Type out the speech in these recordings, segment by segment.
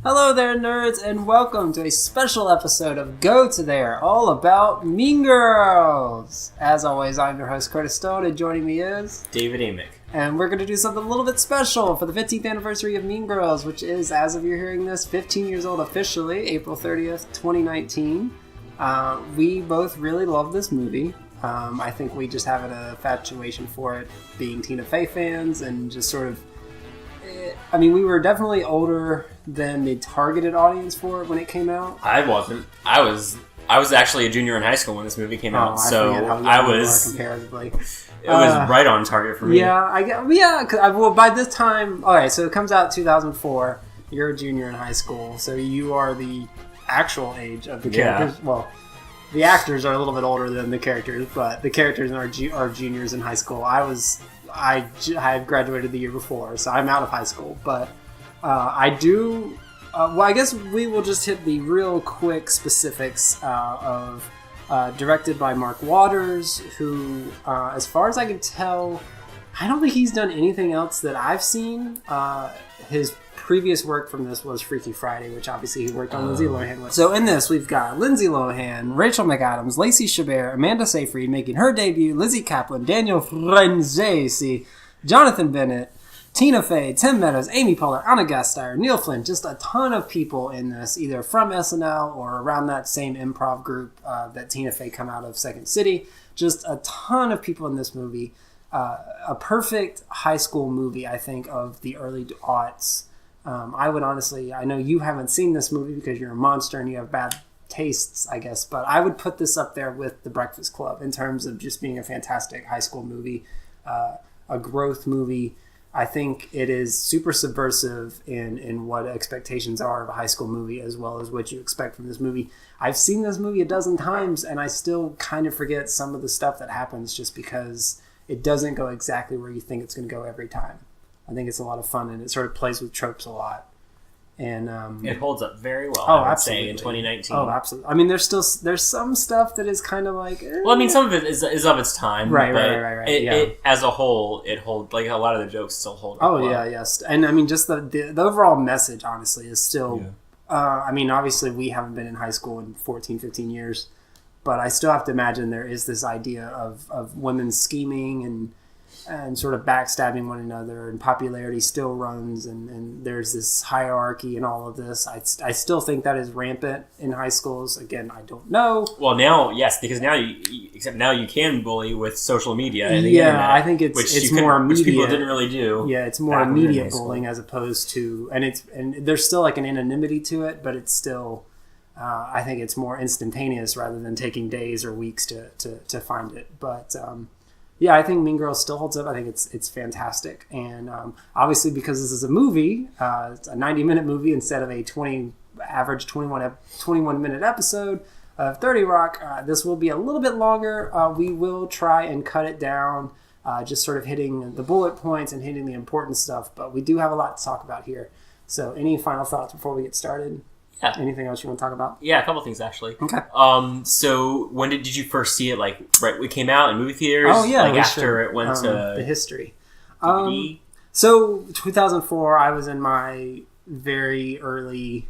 Hello there, nerds, and welcome to a special episode of Go To There, all about Mean Girls. As always, I'm your host, Curtis Stone, and joining me is... David Amick. And we're going to do something a little bit special for the 15th anniversary of Mean Girls, which is, as of you're hearing this, 15 years old officially, April 30th, 2019. We both really love this movie. I think we just have an infatuation for it, being Tina Fey fans, and just sort of... I mean, we were definitely older than the targeted audience for it when it came out. I wasn't. I was actually a junior in high school when this movie came out, so I was comparatively. It was right on target for me. Yeah. Well, by this time, okay, so it comes out 2004. You're a junior in high school, so you are the actual age of the characters. Yeah. Well, the actors are a little bit older than the characters, but the characters are juniors in high school. I had graduated the year before, so I'm out of high school, but I do... well, I guess we will just hit the real quick specifics of directed by Mark Waters, who, as far as I can tell, I don't think he's done anything else that I've seen. His previous work from this was Freaky Friday, which obviously he worked on Lindsay Lohan with. So in this, we've got Lindsay Lohan, Rachel McAdams, Lacey Chabert, Amanda Seyfried making her debut, Lizzie Kaplan, Daniel Franzese, Jonathan Bennett, Tina Fey, Tim Meadows, Amy Poehler, Anna Gasteyer, Neil Flynn, just a ton of people in this, either from SNL or around that same improv group that Tina Fey come out of, Second City. Just a ton of people in this movie. A perfect high school movie, I think, of the early aughts. I would honestly, I know you haven't seen this movie because you're a monster and you have bad tastes, I guess, but I would put this up there with The Breakfast Club in terms of just being a fantastic high school movie, a growth movie. I think it is super subversive in what expectations are of a high school movie as well as what you expect from this movie. I've seen this movie a dozen times and I still kind of forget some of the stuff that happens just because it doesn't go exactly where you think it's going to go every time. I think it's a lot of fun, and it sort of plays with tropes a lot. And it holds up very well, I would say, in 2019. Oh, absolutely. I mean, there's some stuff that is kind of like... Well, I mean, some of it is of its time. Right. It, as a whole, it holds... Like, a lot of the jokes still hold up well. Yeah, yes. And, I mean, just the overall message, honestly, is still... Yeah. I mean, obviously, we haven't been in high school in 14, 15 years, but I still have to imagine there is this idea of women scheming and sort of backstabbing one another, and popularity still runs, and there's this hierarchy and all of this. I still think that is rampant in high schools. Again, I don't know. Well, now, yes, because now you can bully with social media and the internet. I think it's more immediate. Which people didn't really do. Yeah, it's more immediate bullying as opposed to, and there's still like an anonymity to it, but it's still, I think it's more instantaneous rather than taking days or weeks to find it. But, yeah, I think Mean Girls still holds up. I think it's fantastic. And obviously because this is a movie, it's a 90-minute movie instead of a average 21-minute episode of 30 Rock, this will be a little bit longer. We will try and cut it down, just sort of hitting the bullet points and hitting the important stuff. But we do have a lot to talk about here. So any final thoughts before we get started? Yeah. Anything else you want to talk about? Yeah, a couple things actually. Okay. So when did you first see it? Like right when it came out in movie theaters? Oh yeah, like after it went to the history. DVD? So 2004, I was in my very early.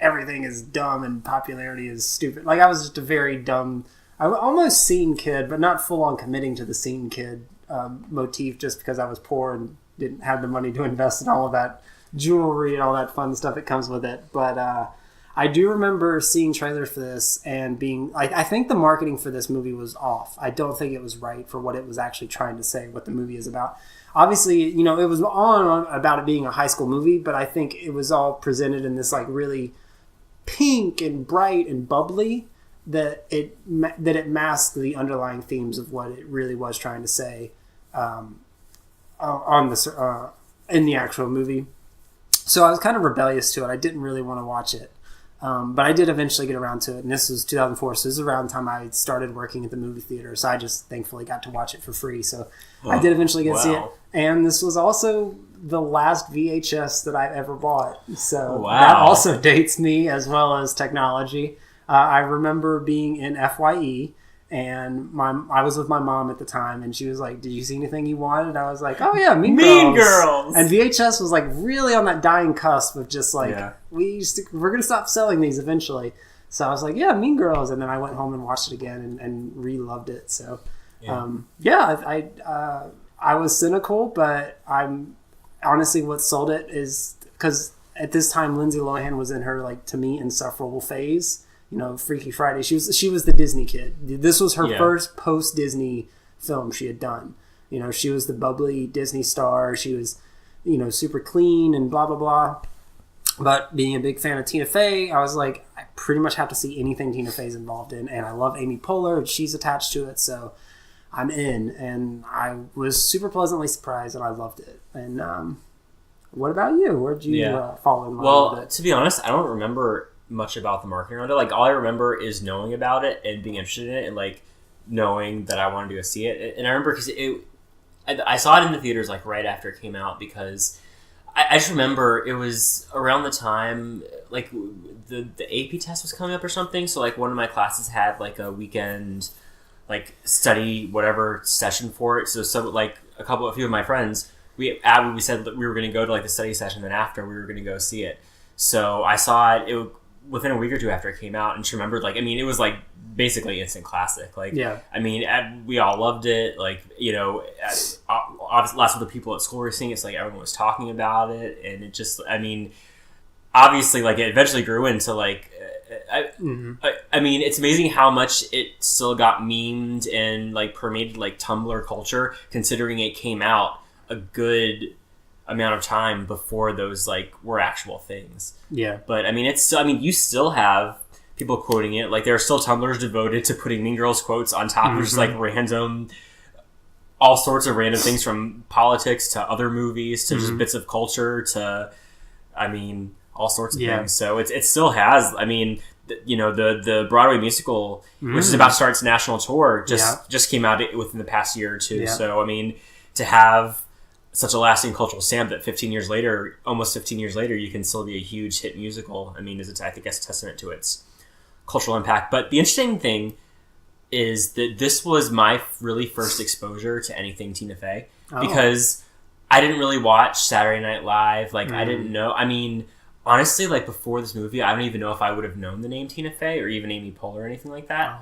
Everything is dumb and popularity is stupid. Like I was just a very dumb. I was almost scene kid, but not full on committing to the scene kid motif, just because I was poor and didn't have the money to invest in all of that jewelry and all that fun stuff that comes with it. But I do remember seeing trailers for this and being like, I think the marketing for this movie was off. I don't think it was right for what it was actually trying to say, what the movie is about. Obviously, you know, it was on about it being a high school movie, but I think it was all presented in this like really pink and bright and bubbly that it masked the underlying themes of what it really was trying to say in the actual movie. So I was kind of rebellious to it. I didn't really want to watch it. But I did eventually get around to it. And this was 2004, so this is around the time I started working at the movie theater. So I just thankfully got to watch it for free. So I did eventually get to see it. And this was also the last VHS that I ever bought. So that also dates me as well as technology. I remember being in FYE And I was with my mom at the time, and she was like, "Did you see anything you wanted?" And I was like, "Oh yeah, Mean Girls." And VHS was like really on that dying cusp of just like we're gonna stop selling these eventually. So I was like, "Yeah, Mean Girls," and then I went home and watched it again and re-loved it. So I was cynical, but I'm honestly what sold it is because at this time Lindsay Lohan was in her like to me insufferable phase. You know, Freaky Friday. She was the Disney kid. This was her first post-Disney film she had done. You know, she was the bubbly Disney star. She was, you know, super clean and blah, blah, blah. But being a big fan of Tina Fey, I was like, I pretty much have to see anything Tina Fey's involved in. And I love Amy Poehler, and she's attached to it, so I'm in. And I was super pleasantly surprised, and I loved it. And what about you? Where'd you fall in love with it? To be honest, I don't remember much about the marketing around it. Like, all I remember is knowing about it and being interested in it and like knowing that I wanted to go see it. And I remember because I saw it in the theaters like right after it came out because I just remember it was around the time like the AP test was coming up or something. So like one of my classes had like a weekend like study whatever session for it. So like a few of my friends we said that we were going to go to like the study session, then after we were going to go see it. So I saw it within a week or two after it came out, and she remembered, like, I mean, it was, like, basically instant classic. Like, I mean, we all loved it. Like, you know, obviously lots of the people at school were seeing it, so, like, everyone was talking about it, and it just, I mean, obviously, like, it eventually grew into, like, I mean, it's amazing how much it still got memed and, like, permeated, like, Tumblr culture, considering it came out a good amount of time before those like were actual things. But I mean, it's still, I mean, you still have people quoting it. Like there are still Tumblrs devoted to putting Mean Girls quotes on top of just like random, all sorts of random things from politics to other movies to just bits of culture to, I mean, all sorts of things. So it still has. I mean, you know, the Broadway musical, which is about to start its national tour, just came out within the past year or two. So I mean, to have such a lasting cultural stamp that almost 15 years later, you can still be a huge hit musical. I mean, I think that's a testament to its cultural impact. But the interesting thing is that this was my really first exposure to anything Tina Fey because I didn't really watch Saturday Night Live. Like, I didn't know. I mean, honestly, like before this movie, I don't even know if I would have known the name Tina Fey or even Amy Poehler or anything like that.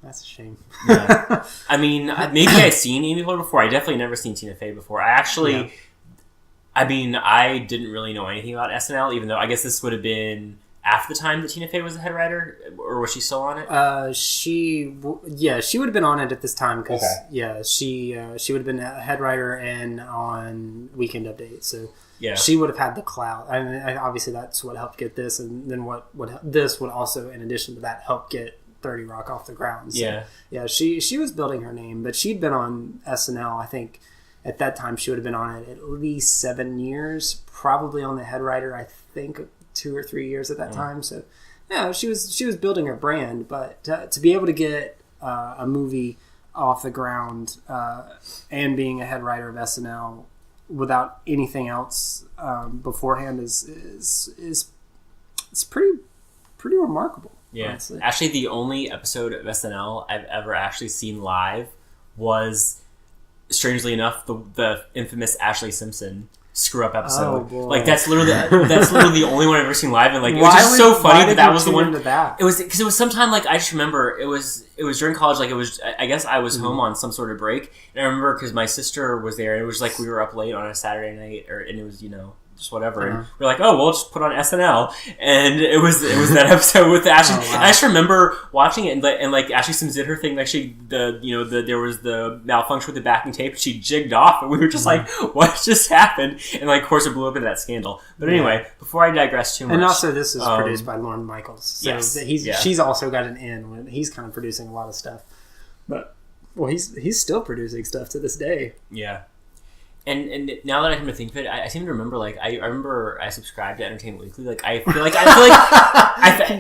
That's a shame. I mean, maybe I'd seen Amy Poehler before. I definitely never seen Tina Fey before. I actually, I mean, I didn't really know anything about SNL, even though I guess this would have been after the time that Tina Fey was the head writer, or was she still on it? She would have been on it at this time because she would have been a head writer and on Weekend Update. So she would have had the clout. I mean, obviously that's what helped get this, and then this would also, in addition to that, help get 30 Rock off the ground. So, she was building her name, but she'd been on SNL. I think at that time she would have been on it at least 7 years, probably on the head writer. I think 2 or 3 years at that time. So she was building her brand, but to be able to get a movie off the ground and being a head writer of SNL without anything else beforehand is pretty remarkable. Honestly. Actually, the only episode of SNL I've ever actually seen live was, strangely enough, the infamous Ashley Simpson screw up episode. Like that's literally the only one I've ever seen live, and like it was just so funny that was the one. It was because it was sometime like I just remember it was during college. Like it was, I guess I was home on some sort of break, and I remember because my sister was there, and it was like we were up late on a Saturday night, and it was just whatever, and we're like, oh, we'll just put on SNL, and it was that episode with Ashley. And I just remember watching it, and like Ashley Sims did her thing, like there was the malfunction with the backing tape, and she jigged off, and we were just like, what just happened? And like, of course, it blew up into that scandal. But anyway, before I digress too much, and also this is produced by Lorne Michaels, so she's also got an in when he's kind of producing a lot of stuff. But he's still producing stuff to this day. And now that I come to think of it, I seem to remember, like, I remember I subscribed to Entertainment Weekly. Like, I feel like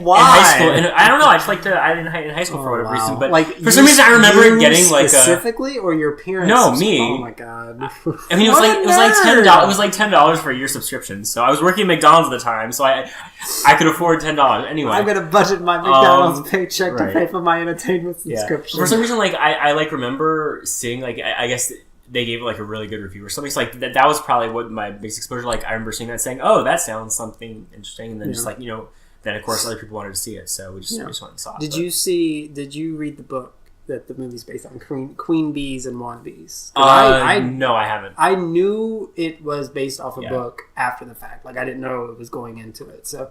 Why? in high school, and I don't know, I just like to, I didn't in high school for whatever reason, but like, for some reason I remember it getting like specifically, or your parents? No, me. Oh my god! I mean, it was like $10. It was like $10 for a year subscription. So I was working at McDonald's at the time, so I could afford $10 anyway. I'm gonna budget my McDonald's paycheck to pay for my entertainment subscription. For some reason, like I like remember seeing, like, I guess they gave it like a really good review or something. So like that was probably what my biggest exposure. Like I remember seeing that, saying, "Oh, that sounds something interesting," and then just like, then of course other people wanted to see it, so we just went and saw it. Did you read the book that the movie's based on, Queen Bees and Wannabes? No, I haven't. I knew it was based off a book after the fact. Like I didn't know it was going into it. So,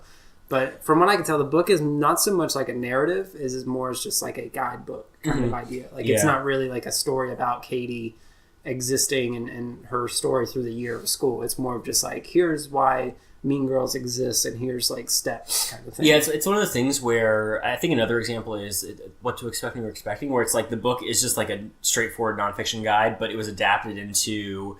but from what I can tell, the book is not so much like a narrative; is more as just like a guidebook kind of idea. Like it's not really like a story about Katie existing and her story through the year of school. It's more of just like, here's why Mean Girls exists, and here's like steps kind of thing. Yeah, it's one of the things where I think another example is What to Expect When You're Expecting, where it's like the book is just like a straightforward nonfiction guide, but it was adapted into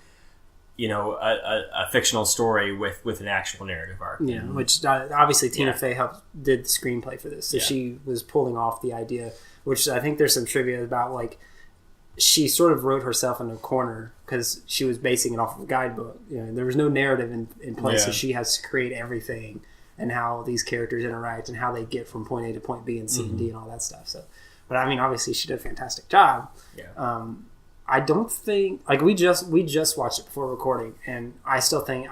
a fictional story with an actual narrative arc. Yeah, which obviously Tina Fey did the screenplay for this, so she was pulling off the idea, which I think there's some trivia about, like, she sort of wrote herself in a corner because she was basing it off of a guidebook. There was no narrative in place, so she has to create everything and how these characters interact and how they get from point A to point B and C and D and all that stuff. So, but I mean, obviously, she did a fantastic job. Yeah. I don't think, like, we just watched it before recording, and I still think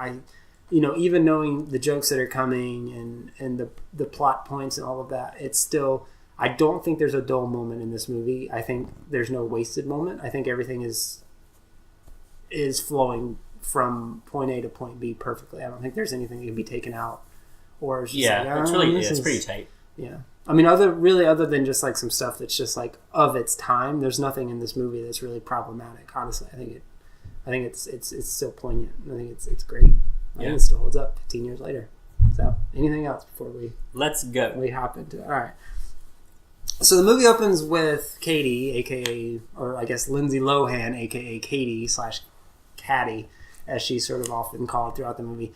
even knowing the jokes that are coming and the plot points and all of that, it's still. I don't think there's a dull moment in this movie. I think there's no wasted moment. I think everything is flowing from point A to point B perfectly. I don't think there's anything that can be taken out. Or it's just it's pretty tight. Yeah. I mean, other than just like some stuff that's just like of its time, there's nothing in this movie that's really problematic. Honestly, I think it's still poignant. I think it's great. I think it still holds up 15 years later. So, anything else before we hop into it? All right. So the movie opens with Katie, aka, or I guess Lindsay Lohan, aka Katie / Caddy, as she's sort of often called throughout the movie.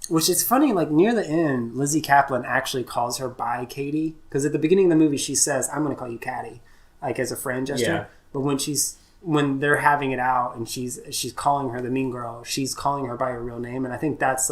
Which is funny, like near the end, Lizzie Kaplan actually calls her by Katie, because at the beginning of the movie she says, "I'm going to call you Caddy," like as a friend gesture. Yeah. But when they're having it out and she's calling her the mean girl, she's calling her by her real name, and I think that's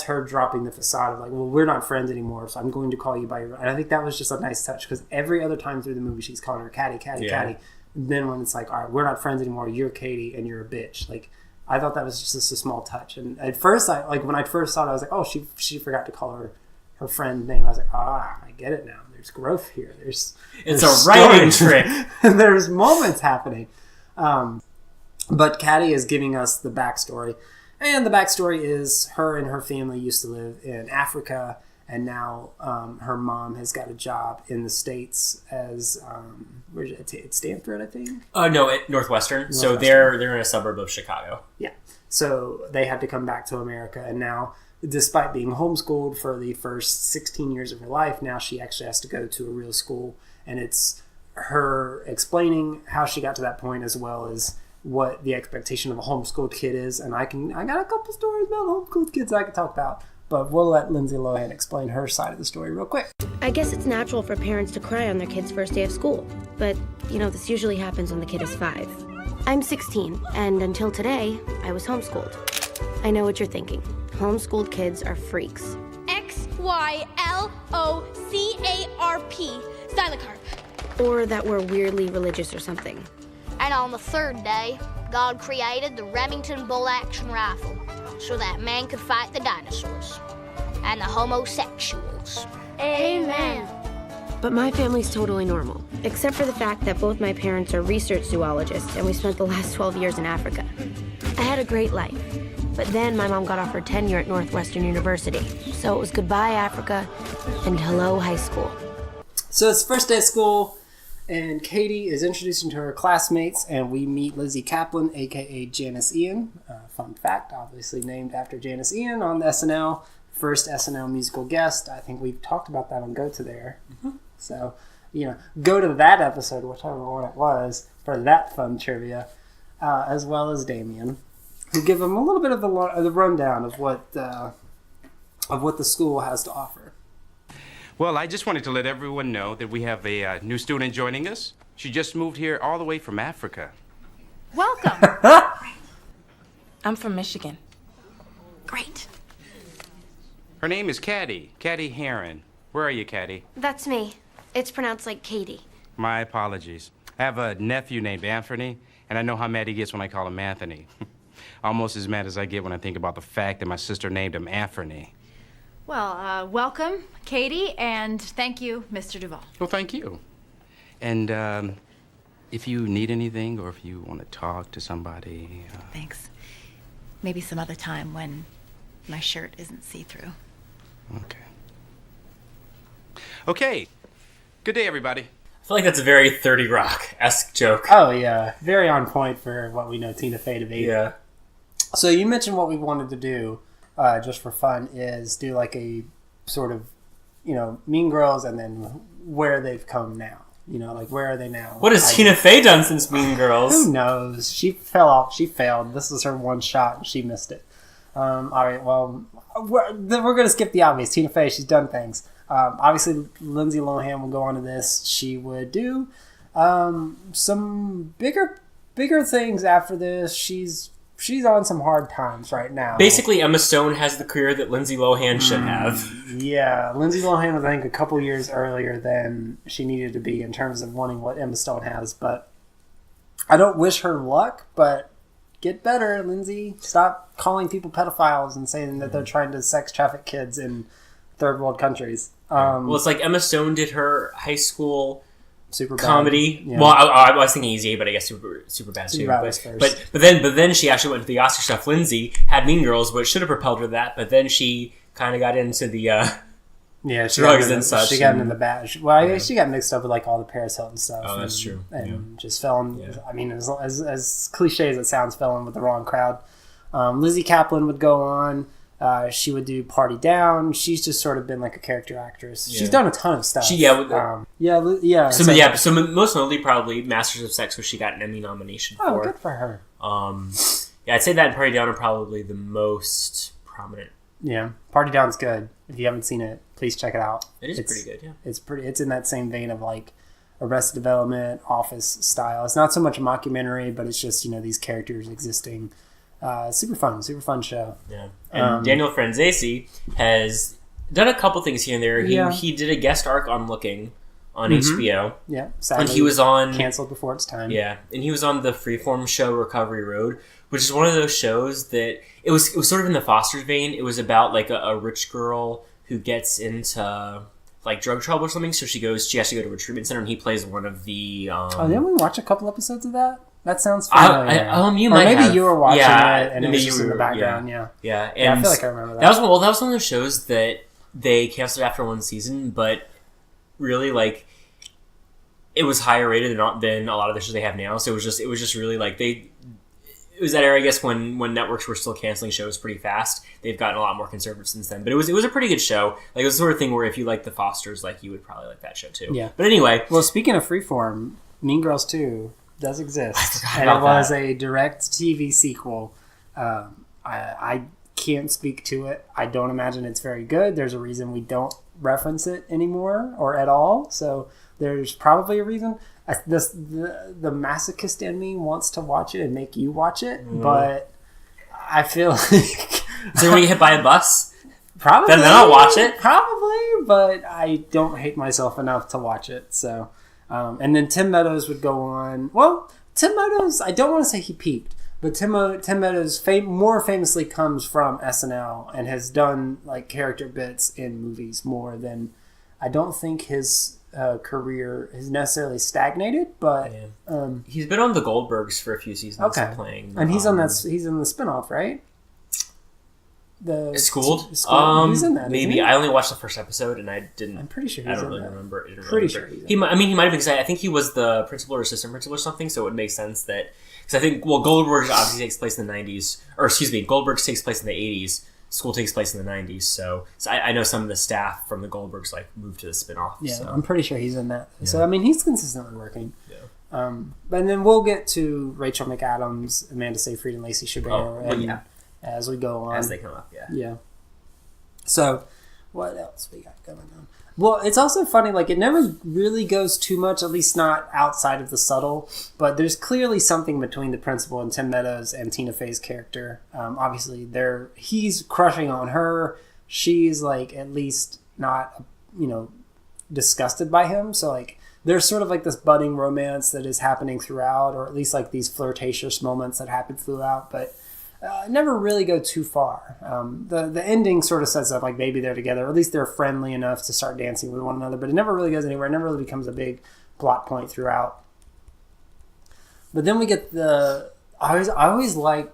her dropping the facade of like, well, we're not friends anymore, so I'm going to call you by your... And I think that was just a nice touch, because every other time through the movie she's calling her Caddy. And then when it's like, all right, we're not friends anymore, you're Katie and you're a bitch. Like, I thought that was just a small touch. And at first, when I first saw it, I was like, oh, she forgot to call her friend name. I was like, I get it now. There's growth here. It's a writing trick. And there's moments happening. But Caddy is giving us the backstory. And the backstory is her and her family used to live in Africa, and now her mom has got a job in the States as where's it? It's Stanford, I think. No, at Northwestern. So they're in a suburb of Chicago. Yeah. So they had to come back to America, and now, despite being homeschooled for the first 16 years of her life, now she actually has to go to a real school, and it's her explaining how she got to that point, as well as what the expectation of a homeschooled kid is. And I got a couple stories about homeschooled kids I can talk about, but we'll let Lindsay Lohan explain her side of the story real quick. I guess it's natural for parents to cry on their kid's first day of school, but this usually happens when the kid is 5. I'm 16, and until today, I was homeschooled. I know what you're thinking. Homeschooled kids are freaks. XYLOCARP, silent carp. Or that we're weirdly religious or something. And on the 3rd day, God created the Remington bolt-action rifle so that man could fight the dinosaurs and the homosexuals. Amen. But my family's totally normal, except for the fact that both my parents are research zoologists and we spent the last 12 years in Africa. I had a great life, but then my mom got offered tenure at Northwestern University, so it was goodbye Africa and hello high school. So it's the first day of school, and Katie is introducing to her classmates, and we meet Lizzie Kaplan, a.k.a. Janice Ian. Fun fact, obviously named after Janice Ian on SNL. First SNL musical guest. I think we've talked about that on Go To There. Mm-hmm. So, go to that episode, whichever one it was, for that fun trivia. as well as Damien, who give them a little bit of the rundown of what the school has to offer. Well, I just wanted to let everyone know that we have a new student joining us. She just moved here all the way from Africa. Welcome. I'm from Michigan. Great. Her name is Caddy Heron. Where are you, Caddy? That's me. It's pronounced like Katie. My apologies. I have a nephew named Anthony, and I know how mad he gets when I call him Anthony. Almost as mad as I get when I think about the fact that my sister named him Anthony. Well, welcome, Katie, and thank you, Mr. Duvall. Well, thank you. And if you need anything or if you want to talk to somebody... Thanks. Maybe some other time when my shirt isn't see-through. Okay. Good day, everybody. I feel like that's a very 30 Rock-esque joke. Oh, yeah. Very on point for what we know Tina Fey to be. Yeah. So you mentioned what we wanted to do, just for fun, is do like a sort of, Mean Girls and then where they've come now. Like where are they now? What has Tina Fey done since Mean Girls? Who knows? She fell off. She failed. This was her one shot and she missed it. All right, well, we're going to skip the obvious. Tina Fey, she's done things. Obviously, Lindsay Lohan will go on to this. She would do some bigger things after this. She's on some hard times right now. Basically, Emma Stone has the career that Lindsay Lohan should have. Yeah, Lindsay Lohan was, I think, a couple years earlier than she needed to be in terms of wanting what Emma Stone has. But I don't wish her luck, but get better, Lindsay. Stop calling people pedophiles and saying that they're trying to sex traffic kids in third world countries. Well, it's like Emma Stone did her high school super comedy. Yeah. Well, I was thinking Easy A, but I guess super bad too. But then she actually went to the Oscar stuff. Lindsay had Mean Girls, which should have propelled her to that. But then she kind of got into the drugs and such. She got into the bad. Well, she got mixed up with like all the Paris Hilton stuff. Oh, that's true. And just fell in. Yeah. I mean, as cliche as it sounds, fell in with the wrong crowd. Lizzie Kaplan would go on. She would do Party Down. She's just sort of been like a character actress. Yeah. She's done a ton of stuff. So most notably probably Masters of Sex, which she got an Emmy nomination for. Oh, good for her. I'd say that and Party Down are probably the most prominent. Yeah, Party Down's good. If you haven't seen it, please check it out. It's pretty good. Yeah, It's in that same vein of like Arrested Development, Office style. It's not so much a mockumentary, but it's just these characters existing. Super fun show. Yeah, and Daniel Franzese has done a couple things here and there. He did a guest arc on Looking on HBO. Yeah, sadly, and he was on canceled before its time. Yeah, and he was on the Freeform show Recovery Road, which is one of those shows that it was sort of in the Foster's vein. It was about like a rich girl who gets into like drug trouble or something, so she has to go to a treatment center, and he plays one of the. Didn't we watch a couple episodes of that? That sounds familiar. You were watching it, and it was just in the background. Yeah. And I feel like I remember that. That was one of those shows that they canceled after one season, but really like it was higher rated than a lot of the shows they have now. So it was just really like it was that era, I guess, when networks were still canceling shows pretty fast. They've gotten a lot more conservative since then, but it was a pretty good show. Like it was the sort of thing where if you like the Fosters, like you would probably like that show too. Yeah. But anyway, well, speaking of Freeform, Mean Girls 2 does exist. I forgot and about it was that. a direct TV sequel. I can't speak to it. I don't imagine it's very good. There's a reason we don't reference it anymore or at all. So there's probably a reason. The masochist in me wants to watch it and make you watch it, but I feel like... Is there when you hit by a bus? Probably. Then I'll watch it. Probably, but I don't hate myself enough to watch it, so... and then Tim Meadows would go on. Well, Tim Meadows, I don't want to say he peaked, but Tim Meadows more famously comes from SNL and has done like character bits in movies more than... I don't think his career has necessarily stagnated, but he's been on the Goldbergs for a few seasons playing. And he's on that. He's in the spinoff, right? Schooled? He's in that. Maybe I only watched the first episode and I didn't. I'm pretty sure. I don't really remember. Sure. He might have been because I think he was the principal or assistant principal or something. So it would make sense that because I think Goldbergs obviously takes place in the 90s, or excuse me, Goldbergs takes place in the 80s. School takes place in the 90s, so I know some of the staff from the Goldbergs like moved to the spinoff. Yeah, so. I'm pretty sure he's in that. Yeah. So I mean, he's consistently working. Yeah. And then we'll get to Rachel McAdams, Amanda Seyfried, and Lacey Chabert as we go on. As they come up, Yeah. So, what else we got going on? Well, it's also funny, like, it never really goes too much, at least not outside of the subtle, but there's clearly something between the principal and Tim Meadows and Tina Fey's character. Obviously, he's crushing on her. She's, like, at least not, disgusted by him. So, like, there's sort of, like, this budding romance that is happening throughout, or at least, like, these flirtatious moments that happen throughout, but never really go too far. The ending sort of sets up like maybe they're together, or at least they're friendly enough to start dancing with one another, but it never really goes anywhere. It never really becomes a big plot point throughout. But then we get I always like,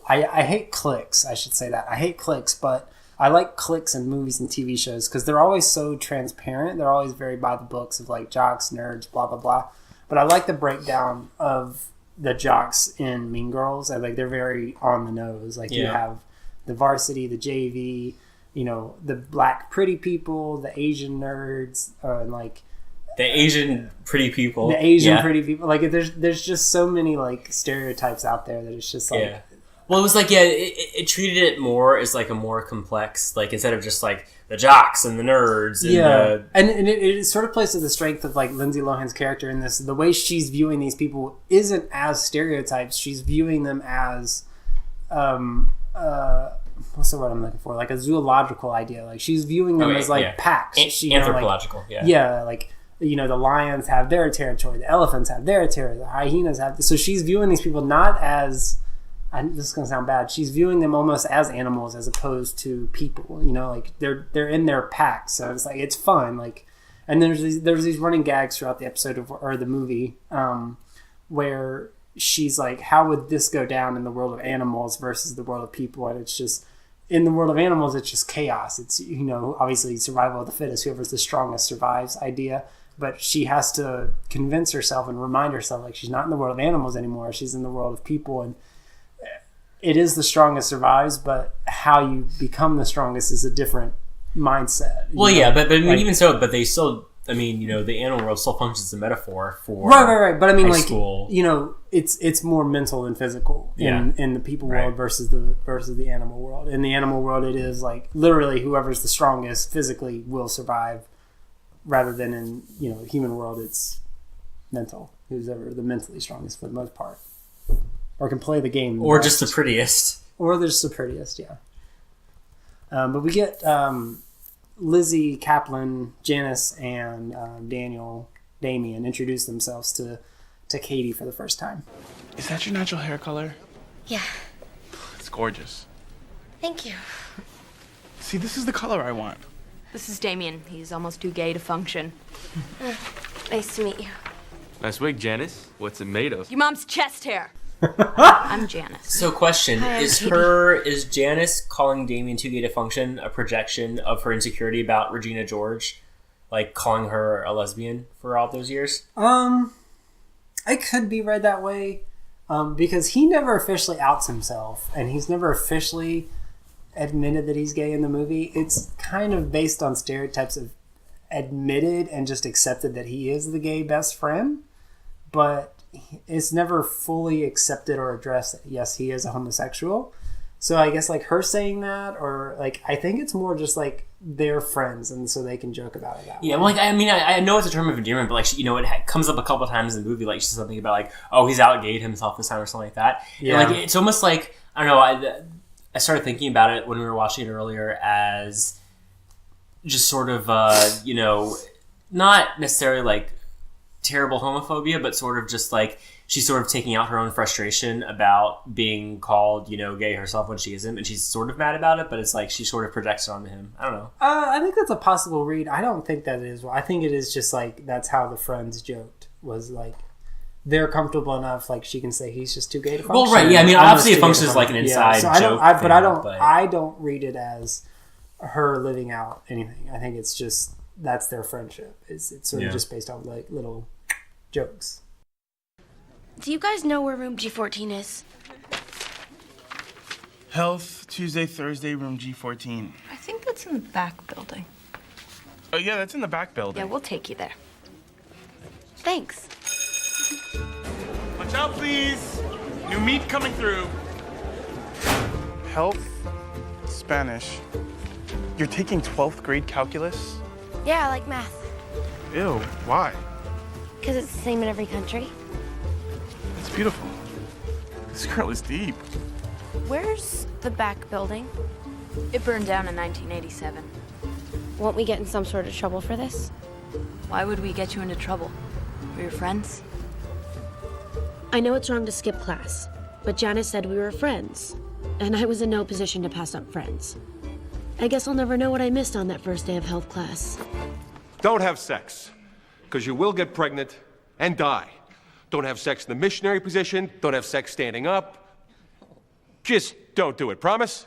I hate cliques, I should say that. I hate cliques, but I like cliques in movies and TV shows because they're always so transparent. They're always very by the books of like jocks, nerds, blah, blah, blah. But I like the breakdown of the jocks in Mean Girls. I like they're very on the nose. Like you have the varsity, the JV, the black pretty people, the Asian nerds, and like the Asian pretty people. The Asian pretty people. Like there's just so many like stereotypes out there that it's just like. Well, it was like it treated it more as like a more complex, like instead of just like the jocks and the nerds. And and it sort of plays to the strength of like Lindsay Lohan's character in this. The way she's viewing these people isn't as stereotypes. She's viewing them as what's the word I'm looking for? Like a zoological idea. Like she's viewing them as like packs. Anthropological. Like the lions have their territory, the elephants have their territory, the hyenas have. So she's viewing these people not as. This is going to sound bad. She's viewing them almost as animals as opposed to people. Like they're in their pack, so it's like it's fun. Like, and there's these running gags throughout the episode or the movie where she's like, "How would this go down in the world of animals versus the world of people?" And it's just in the world of animals, it's just chaos. It's obviously survival of the fittest. Whoever's the strongest survives idea. But she has to convince herself and remind herself like she's not in the world of animals anymore. She's in the world of people and. It is the strongest survives, but how you become the strongest is a different mindset. Well, but even so, but they still, the animal world still functions as a metaphor for right. But I mean, like, school. It's more mental than physical in the people world versus the animal world. In the animal world, it is like literally whoever's the strongest physically will survive, rather than in human world, it's mental. Who's ever the mentally strongest for the most part. Or can play the game. Or just the prettiest. Or they're just the prettiest, yeah. But we get Lizzie, Kaplan, Janice, and Damien introduce themselves to Katie for the first time. Is that your natural hair color? Yeah. It's gorgeous. Thank you. See, this is the color I want. This is Damien. He's almost too gay to function. Nice to meet you. Nice wig, Janice. What's it made of? Your mom's chest hair. I'm Janice. So question, Hi, I'm Katie. Is Janice calling Damien too gay to function a projection of her insecurity about Regina George? Like calling her a lesbian for all those years? It could be read that way. Because he never officially outs himself and he's never officially admitted that he's gay in the movie. It's kind of based on stereotypes of admitted and just accepted that he is the gay best friend, but it's never fully accepted or addressed that yes, he is a homosexual. So I guess like her saying that, or like I think it's more just like they're friends and so they can joke about it that way. Well, like I know it's a term of endearment, but like it comes up a couple of times in the movie. Like she says something about like, oh, he's outgayed himself this time or something like that. Yeah, and, like it's almost like I don't know. I started thinking about it when we were watching it earlier as just sort of not necessarily like terrible homophobia, but sort of just like she's sort of taking out her own frustration about being called, gay herself when she isn't, and she's sort of mad about it, but it's like she sort of projects it onto him. I don't know. I think that's a possible read. I don't think that is. I think it is just like that's how the friends joked, was like they're comfortable enough, like she can say he's just too gay to function. Well, right, yeah. I mean, obviously it functions as like an inside joke. I don't read it as her living out anything. I think it's just that's their friendship. It's sort of just based on like little jokes. Do you guys know where room G14 is? Health, Tuesday, Thursday, room G14. I think that's in the back building. Oh, yeah, that's in the back building. Yeah, we'll take you there. Thanks. Watch out, please. New meat coming through. Health, Spanish. You're taking 12th grade calculus? Yeah, I like math. Ew, why? Because it's the same in every country. It's beautiful. This girl is deep. Where's the back building? It burned down in 1987. Won't we get in some sort of trouble for this? Why would we get you into trouble? We're your friends. I know it's wrong to skip class, but Janice said we were friends, and I was in no position to pass up friends. I guess I'll never know what I missed on that first day of health class. Don't have sex, because you will get pregnant and die. Don't have sex in the missionary position. Don't have sex standing up. Just don't do it, promise?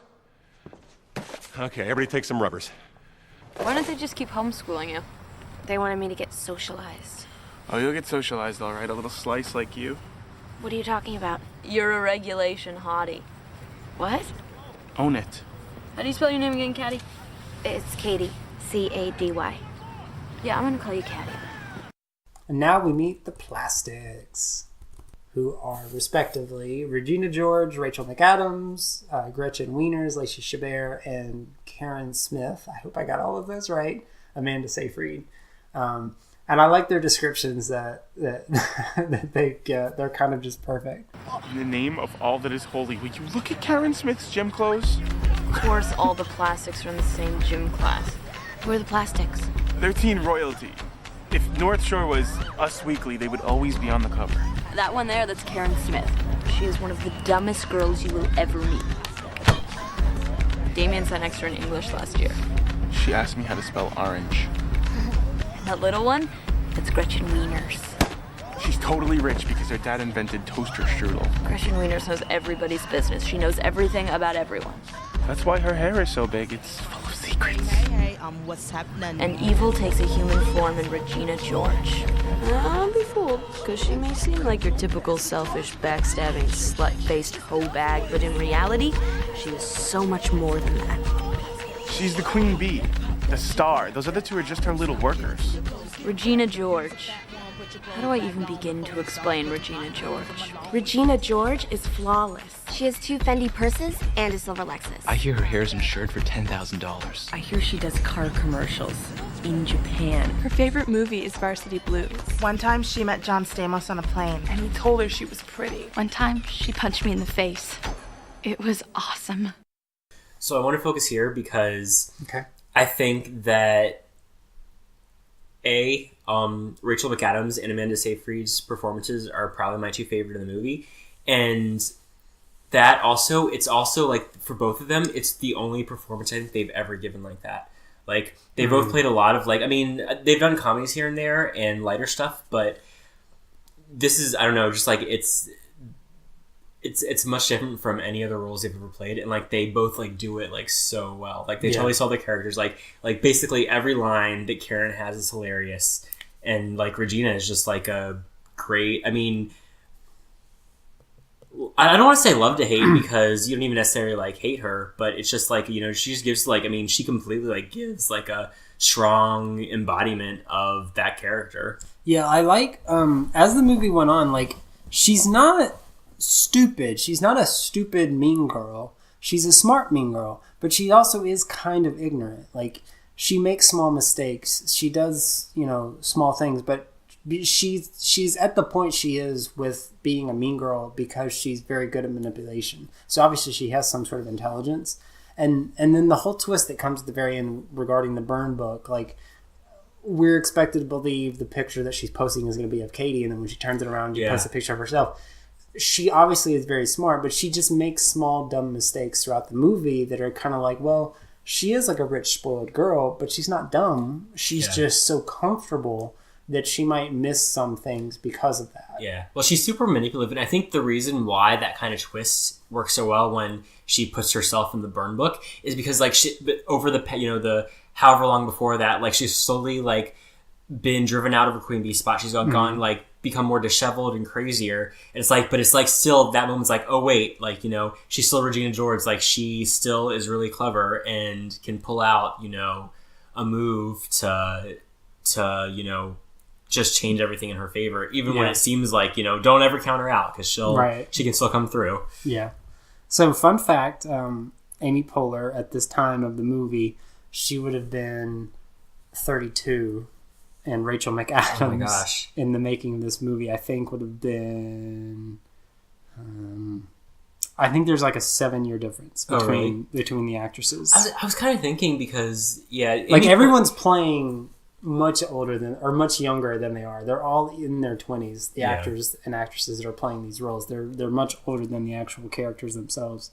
Okay, everybody take some rubbers. Why don't they just keep homeschooling you? They wanted me to get socialized. Oh, you'll get socialized, all right. A little slice like you. What are you talking about? You're a regulation hottie. What? Own it. How do you spell your name again, Caddy? It's Katie. C-A-D-Y. Yeah, I'm gonna call you Caddy. And now we meet the Plastics, who are respectively Regina George, Rachel McAdams, Gretchen Wieners, Lacey Chabert, and Karen Smith. I hope I got all of those right. Amanda Seyfried. And I like their descriptions that they get. They're kind of just perfect. In the name of all that is holy, will you look at Karen Smith's gym clothes? Of course, all the Plastics are in the same gym class. We're the Plastics. They're teen royalty. If North Shore was Us Weekly, they would always be on the cover. That one there, that's Karen Smith. She is one of the dumbest girls you will ever meet. Damien sat next to her in English last year. She asked me how to spell orange. That little one, that's Gretchen Wieners. She's totally rich because her dad invented toaster strudel. Gretchen Wieners knows everybody's business. She knows everything about everyone. That's why her hair is so big. It's full of secrets. Hey, what's happening? And evil takes a human form in Regina George. Don't be fooled, because she may seem like your typical selfish, backstabbing, slut-faced hoe bag, but in reality, she is so much more than that. She's the queen bee, the star. Those other two are just her little workers. Regina George. How do I even begin to explain Regina George? Regina George is flawless. She has 2 Fendi purses and a silver Lexus. I hear her hair's insured for $10,000. I hear she does car commercials in Japan. Her favorite movie is Varsity Blues. One time she met John Stamos on a plane. And he told her she was pretty. One time she punched me in the face. It was awesome. So I want to focus here because I think that Rachel McAdams and Amanda Seyfried's performances are probably my 2 favorite in the movie. And that also, it's also like for both of them, it's the only performance I think they've ever given like that. Like they both played a lot of they've done comedies here and there and lighter stuff, but this is, I don't know, just like it's much different from any other roles they've ever played, and like they both like do it like so well. Like they totally saw the characters. Like basically every line that Karen has is hilarious, and like Regina is just like a great. I mean, I don't want to say love to hate because you don't even necessarily like hate her, but it's just like, you know, she just gives like, I mean, she completely like gives like a strong embodiment of that character. Yeah, I like as the movie went on, like she's not stupid. She's not a stupid mean girl. She's a smart mean girl, but she also is kind of ignorant. Like she makes small mistakes. She does, you know, small things, but she's at the point she is with being a mean girl because she's very good at manipulation. So obviously she has some sort of intelligence. And then the whole twist that comes at the very end regarding the burn book, like we're expected to believe the picture that she's posting is going to be of Katie, and then when she turns it around, she posts a picture of herself. She obviously is very smart, but she just makes small dumb mistakes throughout the movie that are kind of like, well, she is like a rich spoiled girl, but she's not dumb. She's just so comfortable that she might miss some things because of that. Yeah. Well, she's super manipulative, and I think the reason why that kind of twist works so well when she puts herself in the burn book is because like over the, you know, the however long before that, like she's slowly like been driven out of her queen bee spot. She's gone like become more disheveled and crazier. And it's like, but it's like still that moment's like, oh wait, like, you know, she's still Regina George. Like she still is really clever and can pull out, you know, a move to, you know, just change everything in her favor, even when it seems like, don't ever count her out because she can still come through. Yeah. So, fun fact, Amy Poehler, at this time of the movie, she would have been 32, and Rachel McAdams, in the making of this movie, I think would have been... I think there's like a 7-year difference between the actresses. I was kind of thinking because, everyone's playing much older than, or much younger than they are. They're all in their 20s, the actors and actresses that are playing these roles. They're much older than the actual characters themselves.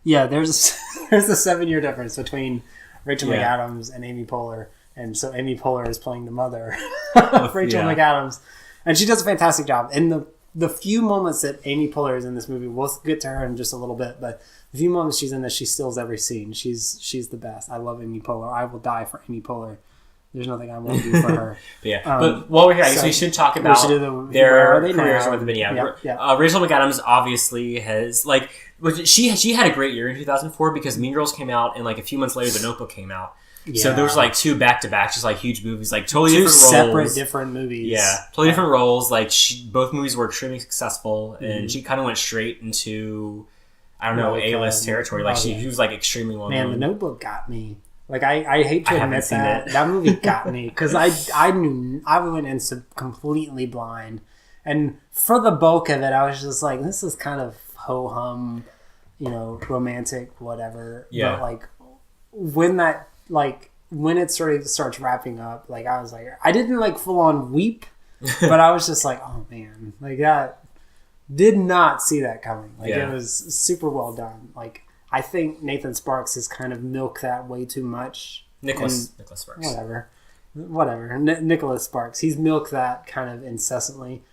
Yeah, there's a 7-year difference between Rachel McAdams and Amy Poehler. And so Amy Poehler is playing the mother of Rachel McAdams. And she does a fantastic job. And the few moments that Amy Poehler is in this movie, we'll get to her in just a little bit, but the few moments she's in this, she steals every scene. She's the best. I love Amy Poehler. I will die for Amy Poehler. There's nothing I won't do for her. But while we're here, I guess we should talk about their careers with the Rachel McAdams obviously has, she had a great year in 2004 because Mean Girls came out, and a few months later, The Notebook came out. Yeah. So there was 2 back-to-back, just huge movies, totally different roles. 2 separate different movies. Yeah, totally different roles. Both movies were extremely successful, and she kind of went straight into, A-list territory. She was extremely well known. Man, The Notebook got me. I hate to admit that movie got me because I knew I went in completely blind, and for the bulk of it, I was just like, this is kind of ho hum, romantic, whatever. Yeah. But when it starts wrapping up, I was like, I didn't full on weep, but I was just like, oh man, that did not see that coming. It was super well done. I think Nathan Sparks has kind of milked that way too much. Nicholas Sparks. Whatever. Nicholas Sparks. He's milked that kind of incessantly.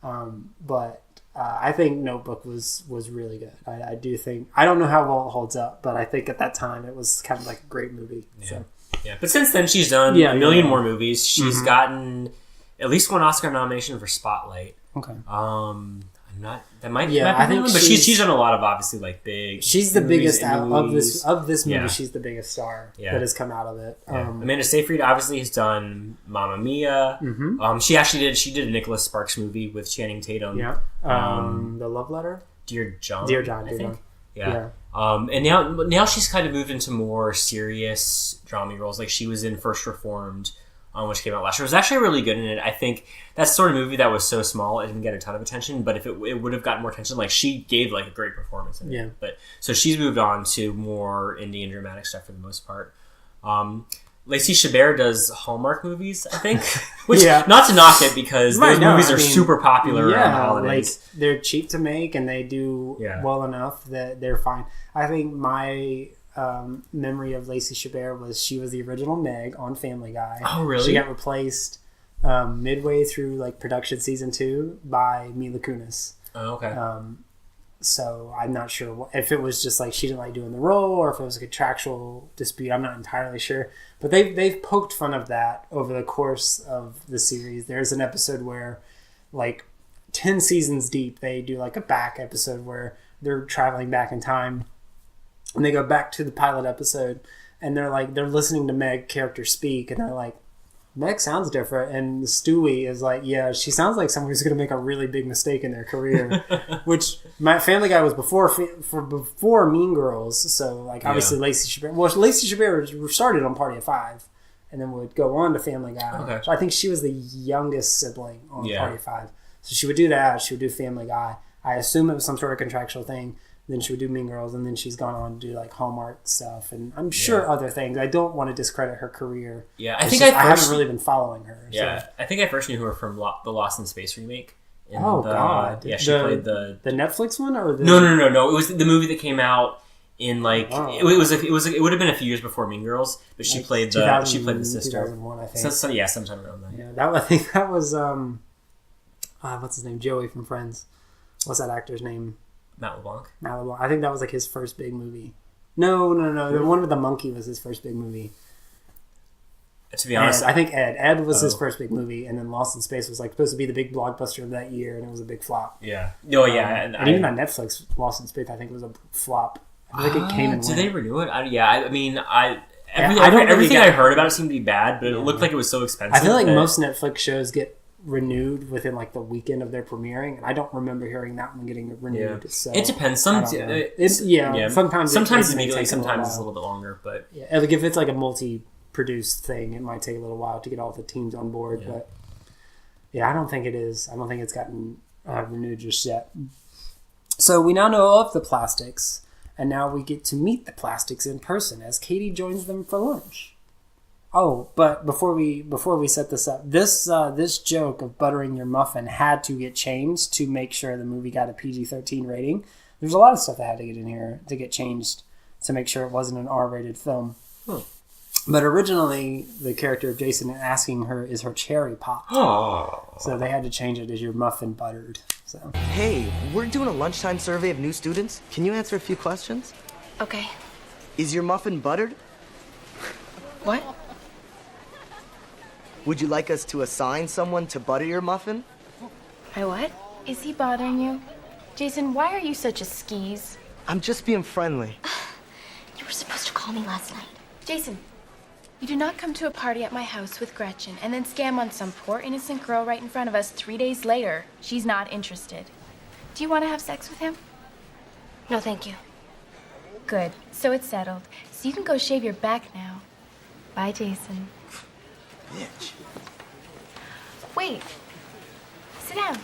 But I think Notebook was really good. I do think, I don't know how well it holds up, but I think at that time it was kind of a great movie. Yeah. So. Yeah. But since then she's done a million more movies. She's gotten at least 1 Oscar nomination for Spotlight. Okay. I think, but she's done a lot of obviously big. She's the biggest of this movie. Yeah. She's the biggest star that has come out of it. Yeah. Amanda Seyfried obviously has done Mamma Mia. Mm-hmm. She did a Nicholas Sparks movie with Channing Tatum. Yeah. The Love Letter. Dear John. I think. Yeah. And now she's kind of moved into more serious drama roles. She was in First Reformed. Which came out last year. It was actually really good in it. I think that's the sort of movie that was so small it didn't get a ton of attention, but if it would have gotten more attention, she gave a great performance in it. Yeah. But so she's moved on to more indie and dramatic stuff for the most part. Lacey Chabert does Hallmark movies, I think. Which not to knock it because those movies are super popular around the holidays. They're cheap to make and they do well enough that they're fine. I think my memory of Lacey Chabert was she was the original Meg on Family Guy. Oh, really? She got replaced midway through production season 2 by Mila Kunis. Oh, okay. So I'm not sure if it was just she didn't like doing the role or if it was a contractual dispute. I'm not entirely sure. But they've poked fun of that over the course of the series. There's an episode where 10 seasons deep they do a back episode where they're traveling back in time. And they go back to the pilot episode, and they're listening to Meg character speak, and they're like, Meg sounds different. And Stewie is like, yeah, she sounds like someone who's going to make a really big mistake in their career. Which my Family Guy was before Mean Girls, so obviously Lacey Chabert. Well, Lacey Chabert started on Party of Five, and then would go on to Family Guy. Okay. So I think she was the youngest sibling on Party of Five, so she would do that. She would do Family Guy. I assume it was some sort of contractual thing. Then she would do Mean Girls, and then she's gone on to do Hallmark stuff, and I'm sure other things. I don't want to discredit her career. Yeah, I haven't really been following her. Yeah, so. I think I first knew her from the Lost in Space remake. God! Yeah, she played the Netflix one or the... No. It was the movie that came out in it would have been a few years before Mean Girls, but she played the sister. 2001, I think. Sometime around that. Yeah, I think that was what's his name? Joey from Friends. What's that actor's name? Matt LeBlanc. I think that was his first big movie. No. The one with the monkey was his first big movie. To be honest, I think Ed was his first big movie, and then Lost in Space was supposed to be the big blockbuster of that year, and it was a big flop. Yeah. Oh yeah. And even on Netflix, Lost in Space I think was a flop. I think it came and went. Did they renew it? Everything I heard about it seemed to be bad, but it looked like it was so expensive. I feel most Netflix shows get renewed within like the weekend of their premiering, and I don't remember hearing that one getting renewed. Yeah. So it depends. Sometimes immediately, sometimes it's a little bit longer. But yeah, like if it's like a multi-produced thing, it might take a little while to get all the teams on board. But yeah, I don't think it is. I don't think it's gotten renewed just yet. So we now know of the Plastics, and now we get to meet the Plastics in person as Katie joins them for lunch. Oh, but before we set this up, this joke of buttering your muffin had to get changed to make sure the movie got a PG-13 rating. There's a lot of stuff that had to get in here to get changed to make sure it wasn't an R-rated film. But originally, the character of Jason asking her, is her cherry popped? Oh. So they had to change it as your muffin buttered. So Hey, we're doing a lunchtime survey of new students. Can you answer a few questions? Okay. Is your muffin buttered? What? Would you like us to assign someone to butter your muffin? My what? Is he bothering you? Jason, why are you such a skis? I'm just being friendly. You were supposed to call me last night. Jason, you do not come to a party at my house with Gretchen and then scam on some poor innocent girl right in front of us 3 days later. She's not interested. Do you want to have sex with him? No, thank you. Good. So it's settled. So you can go shave your back now. Bye, Jason. Bitch. Wait. Sit down.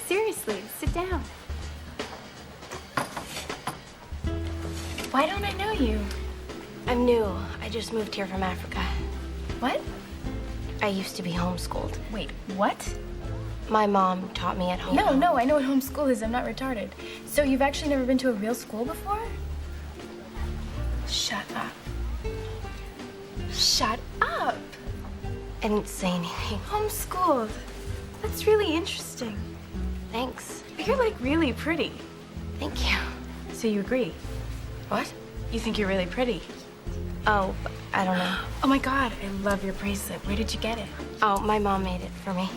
Seriously, sit down. Why don't I know you? I'm new. I just moved here from Africa. What? I used to be homeschooled. Wait, what? My mom taught me at home. No, I know what homeschool is. I'm not retarded. So you've actually never been to a real school before? Shut up. Shut up! I didn't say anything. Homeschooled. That's really interesting. Thanks. You're like really pretty. Thank you. So you agree? What? You think you're really pretty? Oh, I don't know. Oh my god, I love your bracelet. Where did you get it? Oh, my mom made it for me.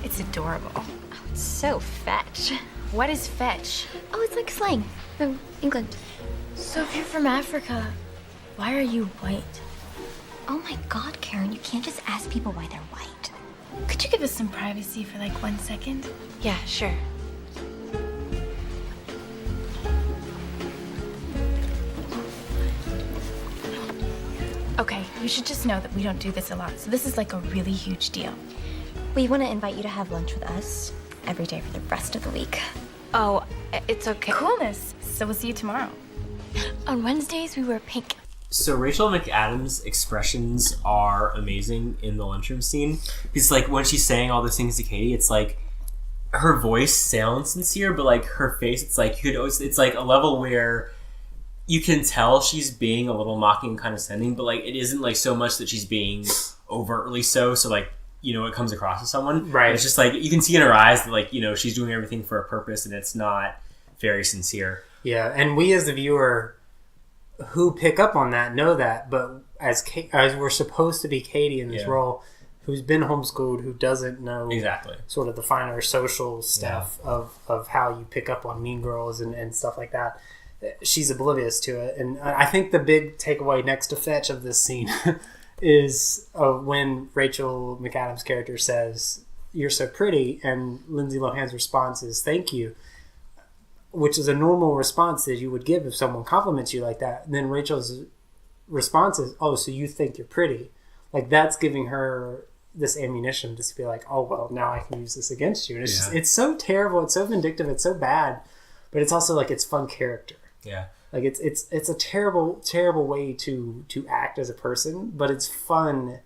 It's adorable. Oh, it's so fetch. What is fetch? Oh, it's like slang from England. So if you're from Africa, why are you white? Oh my god, Karen, you can't just ask people why they're white. Could you give us some privacy for like 1 second? Yeah, sure. Okay, you should just know that we don't do this a lot, so this is like a really huge deal. We want to invite you to have lunch with us every day for the rest of the week. Oh, it's okay. Coolness. So we'll see you tomorrow. On Wednesdays, we wear pink. So Rachel McAdams' expressions are amazing in the lunchroom scene. Because like when she's saying all those things to Katie, it's like her voice sounds sincere, but like her face, it's like it's like a level where you can tell she's being a little mocking and condescending, but like it isn't like so much that she's being overtly so like, you know, it comes across as someone. Right. It's just like you can see in her eyes that like, you know, she's doing everything for a purpose and it's not very sincere. Yeah, and we as the viewer who pick up on that know that, but as we're supposed to be Katie in this role, who's been homeschooled, who doesn't know exactly sort of the finer social stuff of how you pick up on Mean Girls and stuff like that, she's oblivious to it. And I think the big takeaway next to fetch of this scene is when Rachel McAdams' character says, "You're so pretty," and Lindsay Lohan's response is, "Thank you," which is a normal response that you would give if someone compliments you like that. And then Rachel's response is, "Oh, so you think you're pretty?" Like that's giving her this ammunition to be like, "Oh, well, now I can use this against you." And it's just, it's so terrible, it's so vindictive, it's so bad, but it's also like it's fun character. Yeah. Like it's a terrible way to act as a person, but it's fun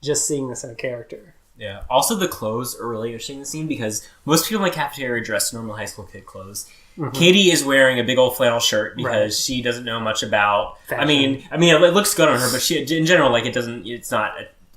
just seeing this in a character. Yeah. Also, the clothes are really interesting in the scene because most people in the cafeteria dress normal high school kid clothes. Mm-hmm. Katie is wearing a big old flannel shirt because she doesn't know much about fashion. I mean, it looks good on her, but she, in general, like it's not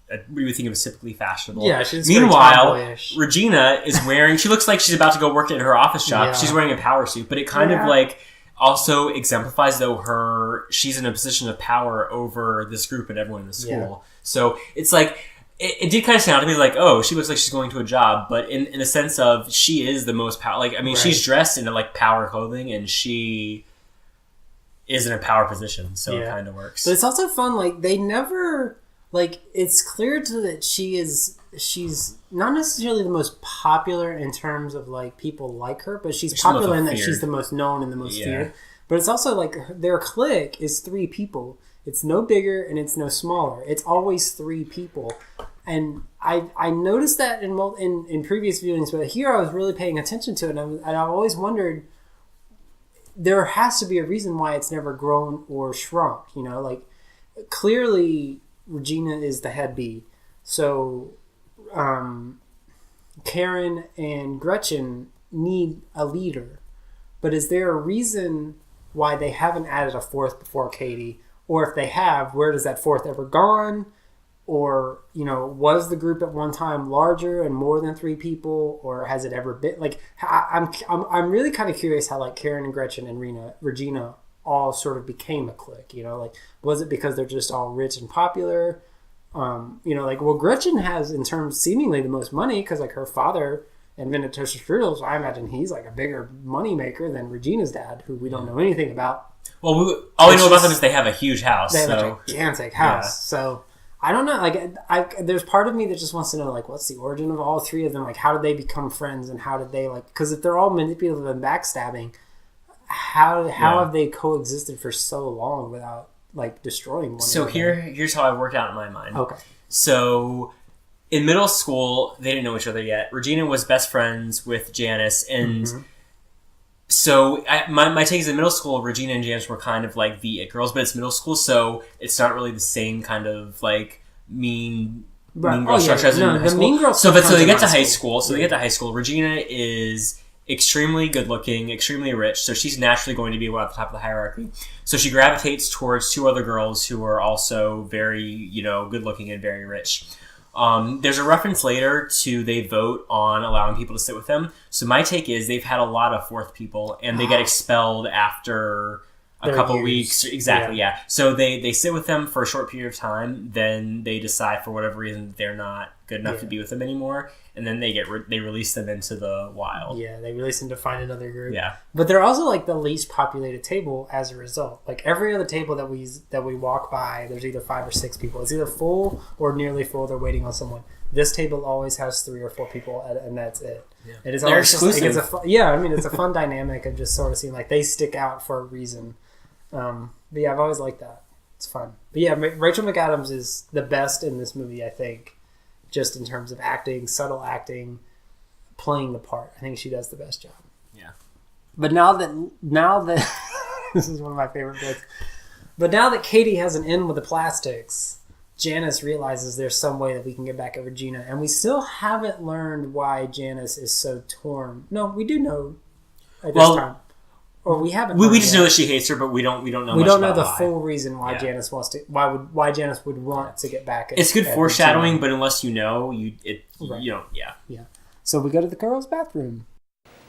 what you would think of as typically fashionable. Yeah, she's meanwhile, Regina is wearing. She looks like she's about to go work at her office job. Yeah. She's wearing a power suit, but it kind of like also exemplifies though she's in a position of power over this group and everyone in the school. Yeah. So it's like it did kind of sound to me like, oh, she looks like she's going to a job, but in a sense of she is the most power. Like, I mean, she's dressed in like power clothing and she is in a power position, so it kind of works. But it's also fun. Like they never like it's clear that she is she's not necessarily the most popular in terms of like people like her, but she's popular in that she's the most known and the most feared. But it's also like their clique is 3 people. It's no bigger and it's no smaller. It's always 3 people. And I noticed that in previous viewings, but here I was really paying attention to it, and I've always wondered, there has to be a reason why it's never grown or shrunk. You know, like clearly Regina is the head bee, so Karen and Gretchen need a leader. But is there a reason why they haven't added a 4th before Katie? Or if they have, where does that 4th ever gone? Or, you know, was the group at one time larger and more than 3 people? Or has it ever been like, I'm really kind of curious how like Karen and Gretchen and Regina all sort of became a clique, you know, like was it because they're just all rich and popular? You know, like, well, Gretchen has in terms seemingly the most money because like her father invented toaster strudels. So I imagine he's like a bigger money maker than Regina's dad, who we don't know anything about. Well, all we know about them is they have a huge house. They have a gigantic house. So I don't know. Like, there's part of me that just wants to know, like, what's the origin of all 3 of them? Like, how did they become friends, and how did they like? Because if they're all manipulative and backstabbing, how have they coexisted for so long without like destroying one? So here's how I worked out in my mind. Okay. So in middle school, they didn't know each other yet. Regina was best friends with Janice, and so my take is in middle school, Regina and Janice were kind of like the it girls, but it's middle school, so it's not really the same kind of like mean girl structure as in high school. Mean girl so they get to high school. So they get to high school. Regina is extremely good looking, extremely rich, so she's naturally going to be at the top of the hierarchy. So she gravitates towards 2 other girls who are also very, you know, good looking and very rich. There's a reference later to they vote on allowing people to sit with them. So my take is they've had a lot of 4th people and they get expelled after a couple weeks. Exactly, yeah. So they sit with them for a short period of time, then they decide for whatever reason that they're not good enough to be with them anymore, and then they release them into the wild. Yeah, they release them to find another group. Yeah. But they're also like the least populated table as a result. Like every other table that we walk by, there's either 5 or 6 people. It's either full or nearly full. They're waiting on someone. This table always has 3 or 4 people, and that's it. Yeah. It is they're exclusive. It's a fun dynamic of just sort of seeing like they stick out for a reason. But yeah, I've always liked that. It's fun. But yeah, Rachel McAdams is the best in this movie, I think, just in terms of acting, subtle acting, playing the part. I think she does the best job. Yeah. But now that this is one of my favorite bits. But now that Katie has an in with the plastics, Janice realizes there's some way that we can get back at Regina, and we still haven't learned why Janice is so torn. No, we do know at this time. Or we haven't. We just know that she hates her, but we don't know. We don't know the full reason why Janice wants to. Why Janice would want to get back. It's good foreshadowing, but unless you know, you don't. Yeah. So we go to the girls' bathroom.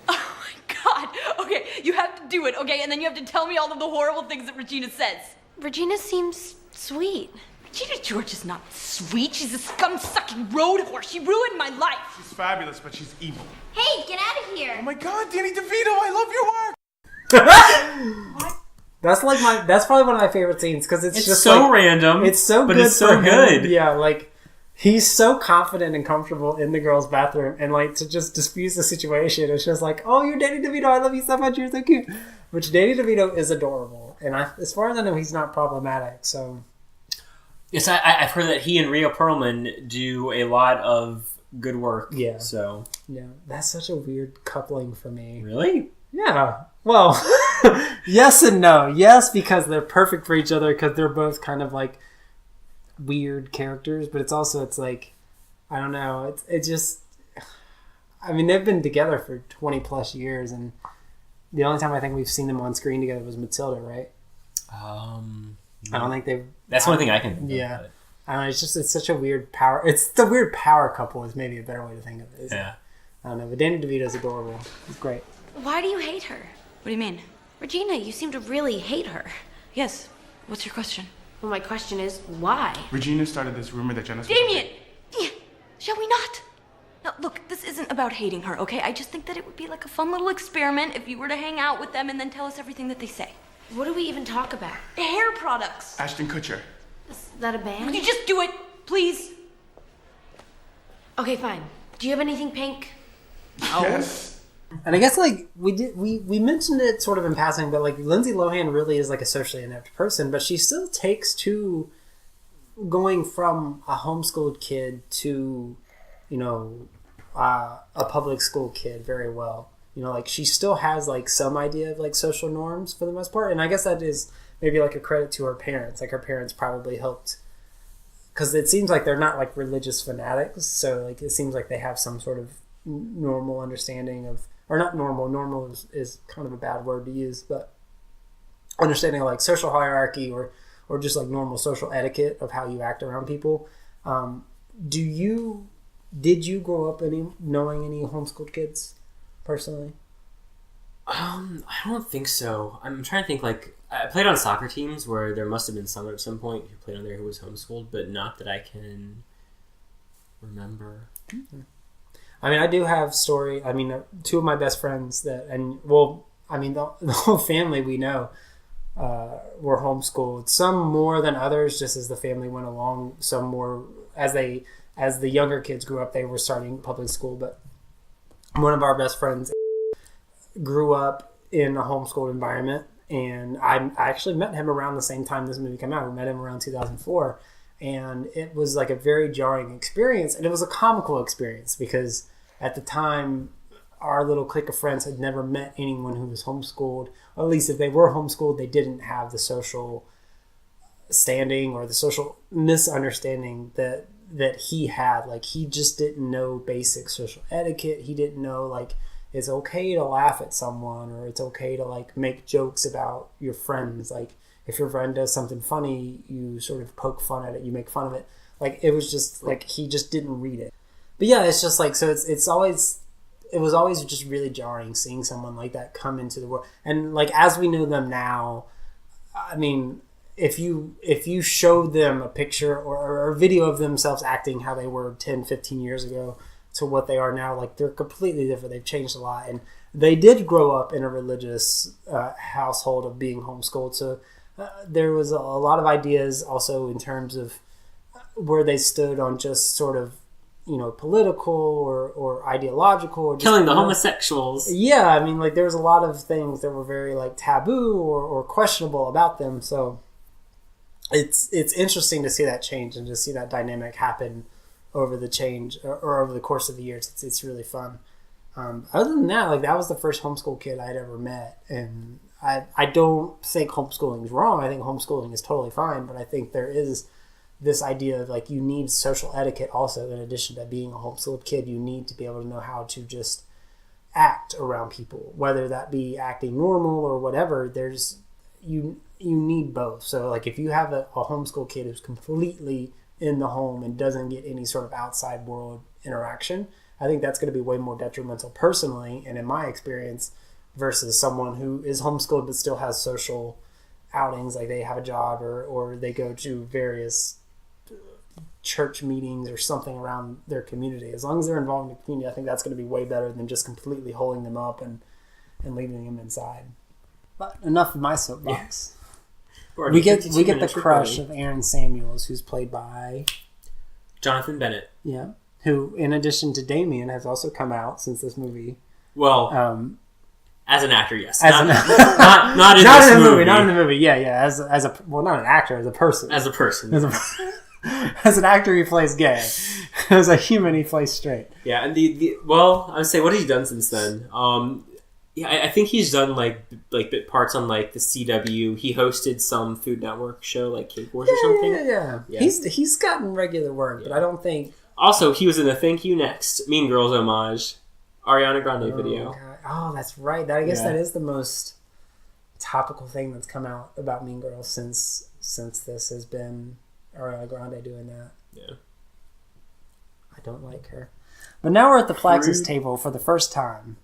Oh my God! Okay, you have to do it. Okay, and then you have to tell me all of the horrible things that Regina says. Regina seems sweet. Regina George is not sweet. She's a scum-sucking road horse. She ruined my life. She's fabulous, but she's evil. Hey, get out of here! Oh my God, Danny DeVito, I love your work. That's probably one of my favorite scenes because it's just so like, random. It's so but good. It's so good. Yeah, like he's so confident and comfortable in the girls' bathroom, and like to just diffuse the situation. It's just like, oh, you're Danny DeVito. I love you so much. You're so cute. Which Danny DeVito is adorable, and as far as I know, he's not problematic. So yes, I've heard that he and Rhea Perlman do a lot of good work. Yeah. So yeah, that's such a weird coupling for me. Really? Yeah. Well, yes and no. Yes, because they're perfect for each other because they're both kind of like weird characters, but it's like, I don't know. It's just, I mean, they've been together for 20 plus years, and the only time I think we've seen them on screen together was Matilda, right? I don't think they've. That's one thing I can think yeah. of. I don't know. It's such a weird power. It's the weird power couple is maybe a better way to think of it. Yeah. I don't know, but Danny DeVito's adorable. He's great. Why do you hate her? What do you mean? Regina, you seem to really hate her. Yes. What's your question? Well, my question is, why? Regina started this rumor that Janice Damien! Shall we not? Now, look, this isn't about hating her, okay? I just think that it would be like a fun little experiment if you were to hang out with them and then tell us everything that they say. What do we even talk about? Hair products. Ashton Kutcher. Is that a band? Would you just do it, please? Okay, fine. Do you have anything pink? Yes. And I guess like we mentioned it sort of in passing, but like Lindsay Lohan really is like a socially inept person, but she still takes to going from a homeschooled kid to, you know, a public school kid very well. You know, like she still has like some idea of like social norms for the most part, and I guess that is maybe like a credit to her parents. Like her parents probably helped, because it seems like they're not like religious fanatics, so like it seems like they have some sort of normal understanding of, or not normal is kind of a bad word to use, but understanding of like social hierarchy or just like normal social etiquette of how you act around people. Did you grow up knowing any homeschooled kids personally? I don't think so. I'm trying to think, like, I played on soccer teams where there must have been someone at some point who played on there who was homeschooled, but not that I can remember. Mm-hmm. I mean, I do have story. I mean, two of my best friends the whole family we know were homeschooled. Some more than others, just as the family went along. Some more as the younger kids grew up, they were starting public school. But one of our best friends grew up in a homeschooled environment, and I actually met him around the same time this movie came out. We met him around 2004, and it was like a very jarring experience, and it was a comical experience because at the time our little clique of friends had never met anyone who was homeschooled, or at least if they were homeschooled, they didn't have the social standing or the social misunderstanding that he had. Like, he just didn't know basic social etiquette. He didn't know, like, it's okay to laugh at someone, or it's okay to, like, make jokes about your friends. Like, if your friend does something funny, you sort of poke fun at it, you make fun of it. Like, it was just, like, he just didn't read it. But yeah, it's just, like, so it was always just really jarring seeing someone like that come into the world. And, like, as we know them now, I mean, if you showed them a picture or a video of themselves acting how they were 10, 15 years ago to what they are now, like, they're completely different. They've changed a lot. And they did grow up in a religious household of being homeschooled. So there was a lot of ideas also in terms of where they stood on just sort of, you know, political or ideological. Or just, killing the homosexuals. Yeah, I mean, like, there was a lot of things that were very, like, taboo or questionable about them. So it's interesting to see that change and to see that dynamic happen over the change or over the course of the years. It's really fun. Other than that, like, that was the first homeschool kid I'd ever met, and I don't think homeschooling is wrong. I think homeschooling is totally fine, but I think there is this idea of, like, you need social etiquette also. In addition to being a homeschooled kid, you need to be able to know how to just act around people, whether that be acting normal or whatever. There's you need both. So, like, if you have a homeschool kid who's completely in the home and doesn't get any sort of outside world interaction, I think that's going to be way more detrimental personally and in my experience versus someone who is homeschooled but still has social outings, like they have a job or they go to various church meetings or something around their community. As long as they're involved in the community, I think that's going to be way better than just completely holding them up and leaving them inside. But enough of my soapbox. Yeah. We get the crush of Aaron Samuels, who's played by Jonathan Bennett. Yeah, who, in addition to Damien, has also come out since this movie. Well, as an actor, yes. Not in the movie. Not in the movie. Yeah. As a not an actor, as a person. As a person. As an actor, he plays gay. As a human, he plays straight. Yeah, and I would say, what has he done since then? Yeah, I think he's done like bit parts on like the CW. He hosted some Food Network show like Cake Wars or something. Yeah. He's gotten regular work, but I don't think. Also, he was in the Thank You Next Mean Girls homage Ariana Grande video. God. Oh, that's right. I guess that is the most topical thing that's come out about Mean Girls since this has been Ariana Grande doing that. Yeah. I don't like her. But now we're at the Plaxis table for the first time.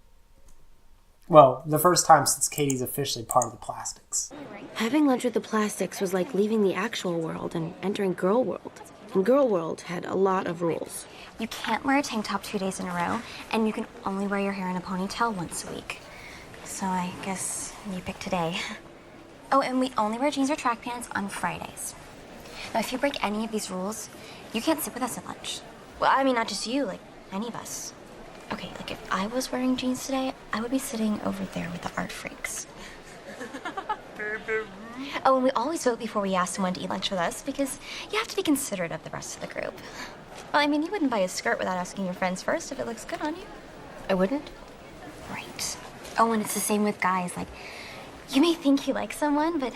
Well, the first time since Katie's officially part of the Plastics. Having lunch with the Plastics was like leaving the actual world and entering Girl World. And Girl World had a lot of rules. You can't wear a tank top 2 days in a row, and you can only wear your hair in a ponytail once a week. So I guess you pick today. Oh, and we only wear jeans or track pants on Fridays. Now, if you break any of these rules, you can't sit with us at lunch. Well, I mean, not just you, like, any of us. Okay, like, if I was wearing jeans today, I would be sitting over there with the art freaks. Oh, and we always vote before we ask someone to eat lunch with us, because you have to be considerate of the rest of the group. Well, I mean, you wouldn't buy a skirt without asking your friends first if it looks good on you. I wouldn't? Right. Oh, and it's the same with guys. Like, you may think you like someone, but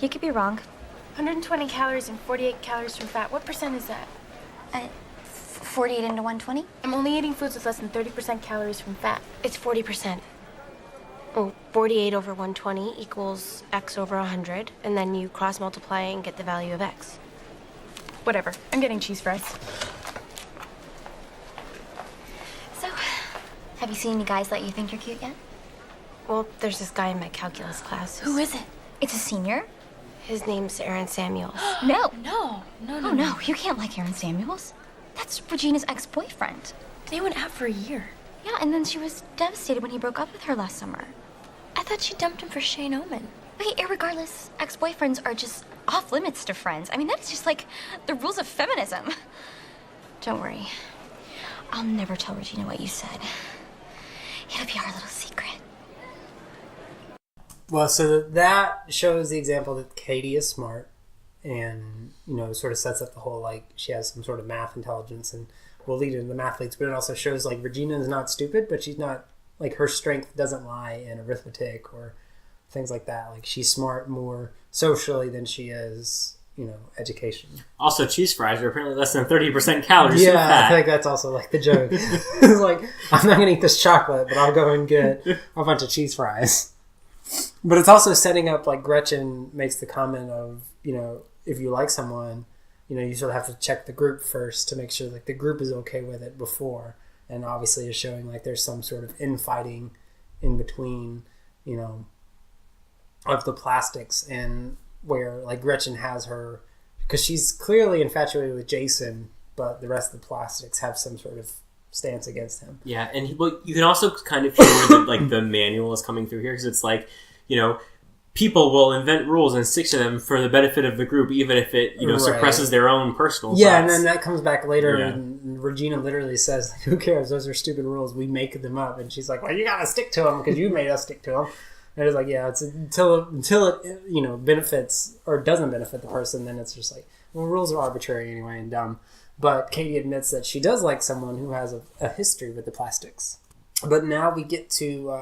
you could be wrong. 120 calories and 48 calories from fat. What percent is that? 48 into 120? I'm only eating foods with less than 30% calories from fat. It's 40%. Oh, 48 over 120 equals x over 100, and then you cross multiply and get the value of x. Whatever. I'm getting cheese fries. So, have you seen any guys that you think you're cute yet? Well, there's this guy in my calculus class. Who is it? It's a senior? His name's Aaron Samuels. No. No. Oh, no. You can't like Aaron Samuels. That's Regina's ex-boyfriend. They went out for a year. Yeah, and then she was devastated when he broke up with her last summer. I thought she dumped him for Shane Oman. Wait, irregardless, ex-boyfriends are just off limits to friends. I mean, that is just like the rules of feminism. Don't worry. I'll never tell Regina what you said. It'll be our little secret. Well, so that shows the example that Katie is smart and, you know, sort of sets up the whole, like, she has some sort of math intelligence and will lead into the mathletes, but it also shows, like, Regina is not stupid, but she's not, like, her strength doesn't lie in arithmetic or things like that. Like, she's smart more socially than she is, you know, education. Also, cheese fries are apparently less than 30% calories. Yeah, I think that's also, like, the joke. It's like, I'm not going to eat this chocolate, but I'll go and get a bunch of cheese fries. But it's also setting up, like, Gretchen makes the comment of, you know, if you like someone, you know, you sort of have to check the group first to make sure, like, the group is okay with it before. And obviously is showing, like, there's some sort of infighting in between, you know, of the plastics, and where, like, Gretchen has her, because she's clearly infatuated with Jason, but the rest of the plastics have some sort of stance against him. Yeah, and well, you can also kind of hear that, like, the manual is coming through here, because it's like, you know, people will invent rules and stick to them for the benefit of the group, even if it, you know, suppresses their own personal thoughts. And then that comes back later, and Regina literally says, like, who cares? Those are stupid rules. We make them up. And she's like, well, you gotta stick to them because you made us stick to them. And it's like, yeah, it's until it, you know, benefits or doesn't benefit the person, then it's just like, well, rules are arbitrary anyway and dumb. But Katie admits that she does like someone who has a history with the plastics. But now we get to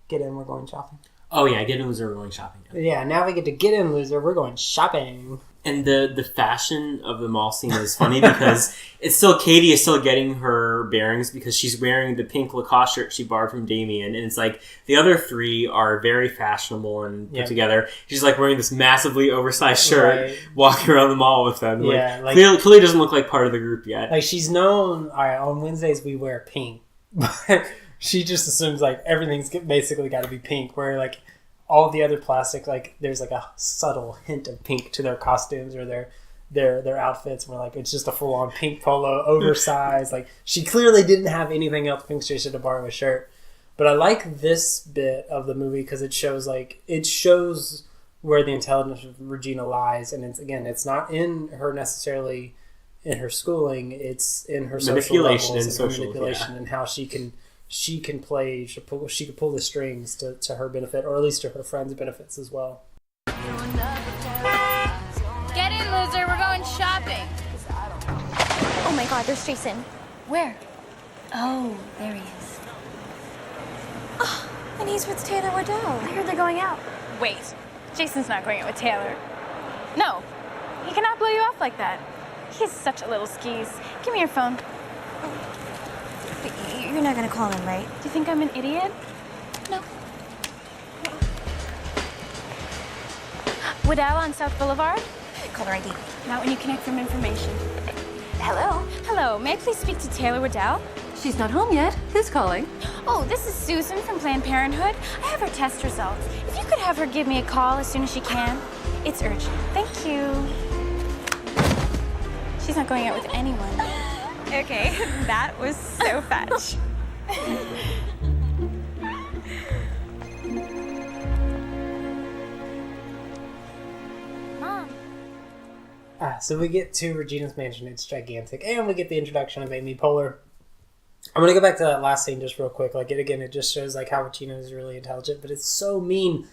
get in, we're going shopping. Oh yeah, get in, loser, we're going shopping. Yeah, now we get to get in, loser, we're going shopping. And the fashion of the mall scene is funny because it's still, Katie is still getting her bearings because she's wearing the pink Lacoste shirt she borrowed from Damien. And it's like, the other three are very fashionable and put together. She's like wearing this massively oversized shirt, walking around the mall with them. Yeah, like clearly doesn't look like part of the group yet. Like, she's known, all right, on Wednesdays we wear pink. But she just assumes, like, everything's basically got to be pink, where, like, all the other plastic, like, there's, like, a subtle hint of pink to their costumes or their outfits, where, like, it's just a full-on pink polo, oversized. Like, she clearly didn't have anything else pink, so she should have borrowed a shirt. But I like this bit of the movie because it shows where the intelligence of Regina lies, and it's not in her necessarily in her schooling, it's in her social levels and social manipulation, and how she can play, she could pull the strings to her benefit, or at least to her friends' benefits as well. Get in, loser. We're going shopping. Oh my God, there's Jason. Where? Oh, there he is. Oh, and he's with Taylor Waddell. I heard they're going out. Wait, Jason's not going out with Taylor. No, he cannot blow you off like that. He's such a little skis. Give me your phone. But you're not gonna call him, right? Do you think I'm an idiot? No. Waddell on South Boulevard? Caller ID. Not when you connect from information. Hello? Hello, may I please speak to Taylor Waddell? She's not home yet. Who's calling? Oh, this is Susan from Planned Parenthood. I have her test results. If you could have her give me a call as soon as she can. It's urgent. Thank you. She's not going out with anyone. Okay, that was so fetch. Mom. So we get to Regina's mansion. It's gigantic. And we get the introduction of Amy Poehler. I'm going to go back to that last scene just real quick. Like, it just shows like how Regina is really intelligent, but it's so mean.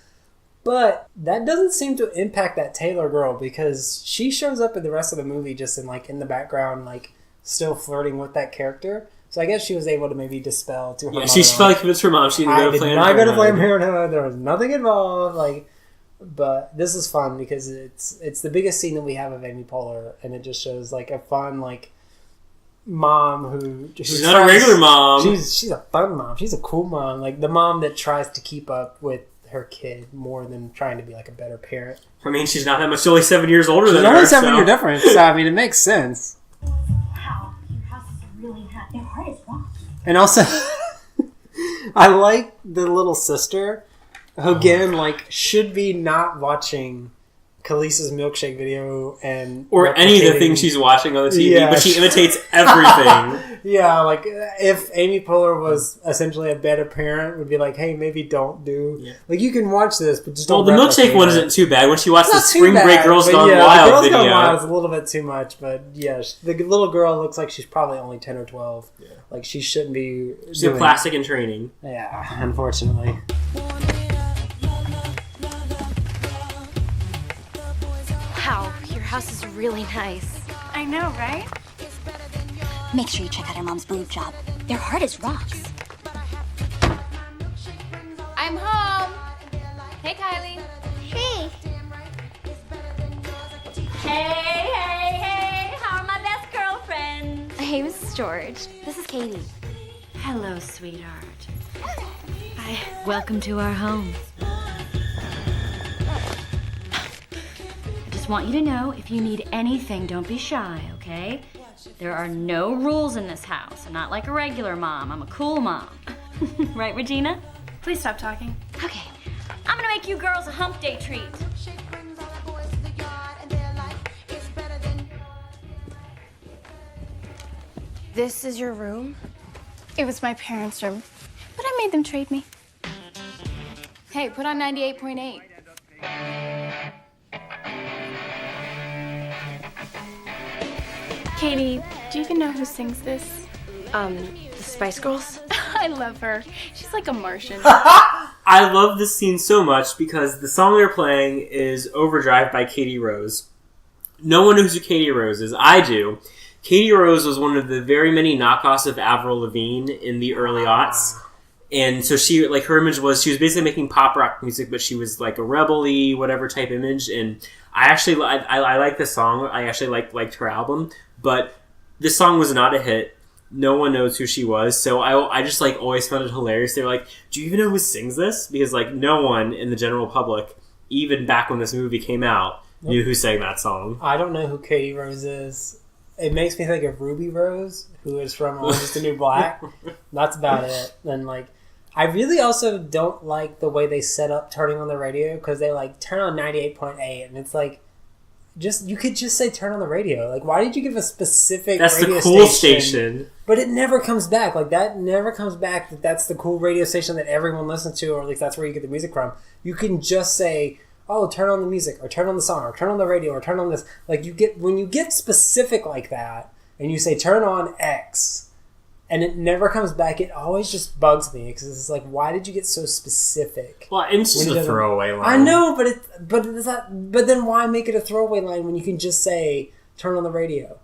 But that doesn't seem to impact that Taylor girl, because she shows up in the rest of the movie just in the background, like, still flirting with that character. So I guess she was able to maybe dispel to her mother. She probably convinced her mom she didn't go to Planned Parenthood. I did not go to Planned Parenthood. There was nothing involved. Like, but this is fun because it's the biggest scene that we have of Amy Poehler, and it just shows like a fun like mom she's not a regular mom. She's a fun mom. She's a cool mom. Like the mom that tries to keep up with her kid more than trying to be like a better parent. I mean, she's not that much. She's only 7 years older than her. Only 7 year difference. So, I mean, it makes sense. Wow, your house is really hot. Your heart is wrong. And also, I like the little sister who, again, like, should be not watching Khaleesi's milkshake video or any of the things she's watching on the TV, but she imitates everything. Yeah, like if Amy Poehler was essentially a better parent, would be like, hey, maybe don't do like you can watch this, but just don't. Well, the milkshake one isn't too bad. When she watched the Spring bad, Break Girls Gone the Wild Girls video, Gone Wild is a little bit too much. But yeah, the little girl looks like she's probably only 10 or 12. Yeah. Like she shouldn't be. She's a plastic in training. Yeah, unfortunately. Wow, your house is really nice. I know, right? Make sure you check out her mom's boob job. Their heart is rocks. I'm home. Hey, Kylie. Hey. Hey, how are my best girlfriends? Hey, Mrs. George. This is Katie. Hello, sweetheart. Welcome to our home. I just want you to know, if you need anything, don't be shy, okay? There are no rules in this house. I'm not like a regular mom. I'm a cool mom. Right, Regina? Please stop talking. Okay. I'm gonna make you girls a hump day treat. This is your room? It was my parents' room, but I made them trade me. Hey, put on 98.8. Katie, do you even know who sings this? The Spice Girls? I love her. She's like a Martian. I love this scene so much because the song they're playing is Overdrive by Katie Rose. No one knows who Katie Rose is. I do. Katie Rose was one of the very many knockoffs of Avril Lavigne in the early aughts. And so she, like, her image was, she was basically making pop rock music, but she was like a rebel-y, whatever type image. And I actually, I like the song. I actually liked her album. But this song was not a hit. No one knows who she was. So I just, like, always found it hilarious. They were like, do you even know who sings this? Because, like, no one in the general public, even back when this movie came out, knew who sang that song. I don't know who Katie Rose is. It makes me think of Ruby Rose, who is from Orange is the New Black. That's about it. And, like, I really also don't like the way they set up turning on the radio, because they, like, turn on 98.8, and it's like, you could just say turn on the radio. Like, why did you give a specific That's radio the cool station. But it never comes back. Like, that never comes back that that's the cool radio station that everyone listens to, or at least that's where you get the music from. You can just say, oh, turn on the music, or turn on the song, or turn on the radio, or turn on this. Like, when you get specific like that, and you say turn on X, and it never comes back, it always just bugs me, because it's like, why did you get so specific? Well, it's just a throwaway line. I know, but then why make it a throwaway line when you can just say turn on the radio?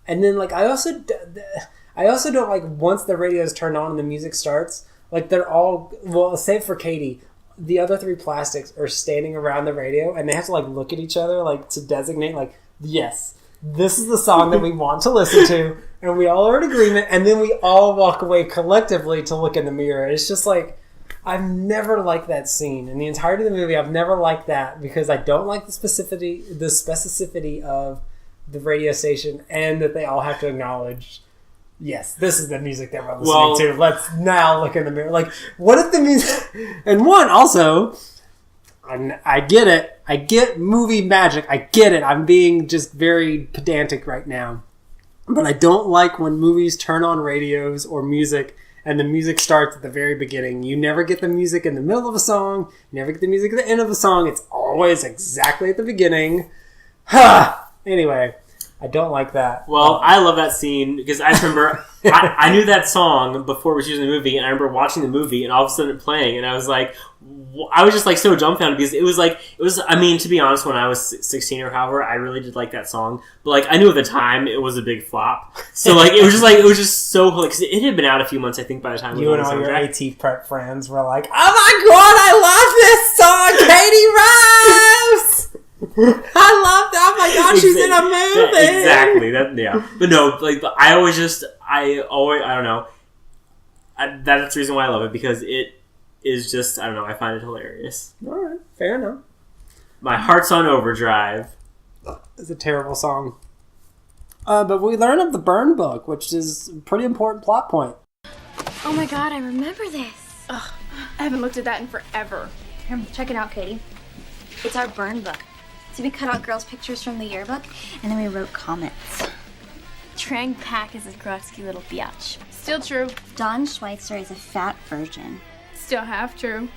And then, like, I also don't like, once the radio is turned on and the music starts, like, they're all, well, save for Katie, the other three plastics are standing around the radio, and they have to, like, look at each other, like, to designate, like, yes, this is the song that we want to listen to, and we all are in agreement, and then we all walk away collectively to look in the mirror. It's just like, I've never liked that scene. In the entirety of the movie, I've never liked that, because I don't like the specificity of the radio station, and that they all have to acknowledge, yes, this is the music that we're listening to. Let's now look in the mirror. Like, what if the music... And one, also, I get it. I get movie magic. I get it. I'm being just very pedantic right now. But I don't like when movies turn on radios or music and the music starts at the very beginning. You never get the music in the middle of a song. You never get the music at the end of a song. It's always exactly at the beginning. Ha! Anyway, I don't like that. Well, I love that scene because I remember I knew that song before we were using the movie, and I remember watching the movie and all of a sudden it playing, and I was like, I was just like so dumbfounded because it was. I mean, to be honest, when I was 16 or however, I really did like that song, but like I knew at the time it was a big flop. So like it was just so like cause it had been out a few months I think by the time you and all your AT prep friends were like, "Oh my god, I love this song, Katie Rose." I love that. Oh my god, she's in a movie. Exactly. But no, like I don't know. That's the reason why I love it because it is just I don't know. I find it hilarious. All right, fair enough. My Heart's on Overdrive. It's a terrible song. But we learn of the burn book, which is a pretty important plot point. Oh my god, I remember this. Ugh, I haven't looked at that in forever. Here, check it out, Katie. It's our burn book. So we cut out girls' pictures from the yearbook, and then we wrote comments. Trang Pak is a grotesque little biatch. Still true. Don Schweitzer is a fat virgin. Still half true.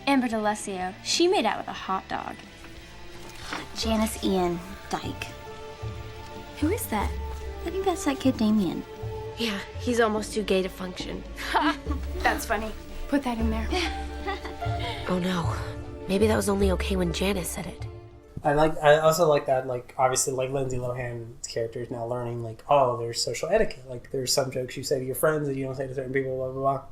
Amber D'Alessio, she made out with a hot dog. Janice Ian Dyke. Who is that? I think that's that kid Damien. Yeah, he's almost too gay to function. That's funny. Put that in there. Oh no. Maybe that was only okay when Janice said it. I also like that, like, obviously, like, Lindsay Lohan's character is now learning, like, oh, there's social etiquette. Like, there's some jokes you say to your friends that you don't say to certain people, blah, blah, blah.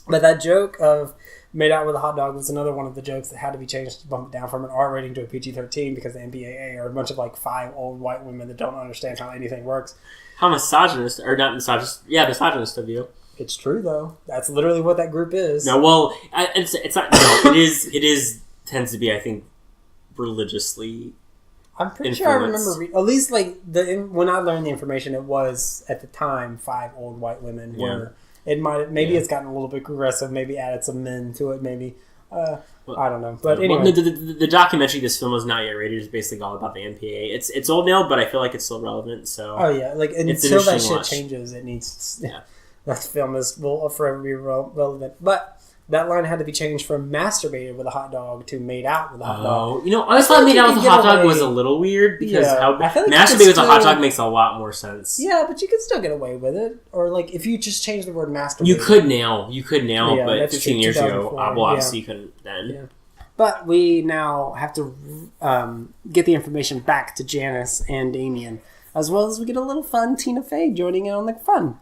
But that joke of made out with a hot dog was another one of the jokes that had to be changed to bump it down from an R rating to a PG-13 because the MPAA are a bunch of, like, 5 old white women that don't understand how anything works. How misogynist, or not misogynist, yeah, misogynist of you. It's true, though. That's literally what that group is. No, well, it's not, no, it is, tends to be, I think, religiously I'm pretty sure I remember at least like when I learned the information, it was at the time 5 old white women were. It might it's gotten a little bit progressive. Maybe added some men to it. Maybe I don't know. But anyway, the documentary this film is not yet rated is basically all about the MPA. It's old now, but I feel like it's still relevant. So like until that shit changes, it needs. That film will forever be relevant, but. That line had to be changed from masturbated with a hot dog to made out with a hot dog. You know, I thought made out with a hot dog was a little weird because how masturbated with a hot dog makes a lot more sense. Yeah, but you can still get away with it. Or like if you just change the word masturbate. You could now, but 15 years ago, obviously you couldn't then. Yeah. But we now have to get the information back to Janice and Damien, as well as we get a little fun Tina Fey joining in on the fun.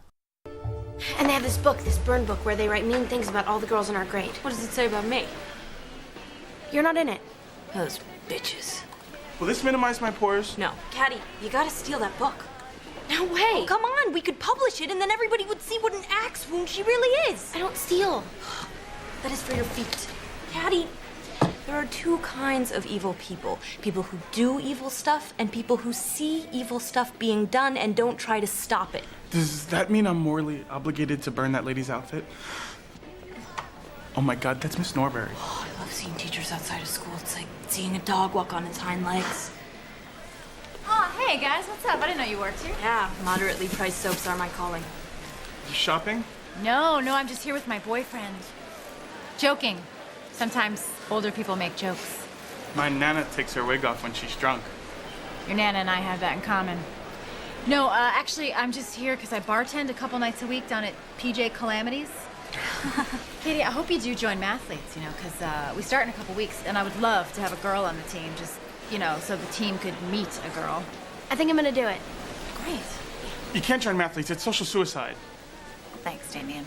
And they have this book, this burn book, where they write mean things about all the girls in our grade. What does it say about me? You're not in it. Those bitches. Will this minimize my pores? No. Caddy, you gotta steal that book. No way. Oh, come on, we could publish it and then everybody would see what an axe wound she really is. I don't steal. That is for your feet. Caddy, there are 2 kinds of evil people. People who do evil stuff and people who see evil stuff being done and don't try to stop it. Does that mean I'm morally obligated to burn that lady's outfit? Oh my god, that's Miss Norbury. Oh, I love seeing teachers outside of school. It's like seeing a dog walk on its hind legs. Oh, hey guys, what's up? I didn't know you worked here. Yeah, moderately priced soaps are my calling. You shopping? No, I'm just here with my boyfriend. Joking. Sometimes older people make jokes. My Nana takes her wig off when she's drunk. Your Nana and I have that in common. No, actually, I'm just here because I bartend a couple nights a week down at PJ Calamities. Katie, I hope you do join Mathletes, because we start in a couple weeks, and I would love to have a girl on the team, just, so the team could meet a girl. I think I'm going to do it. Great. You can't join Mathletes, it's social suicide. Thanks, Damien.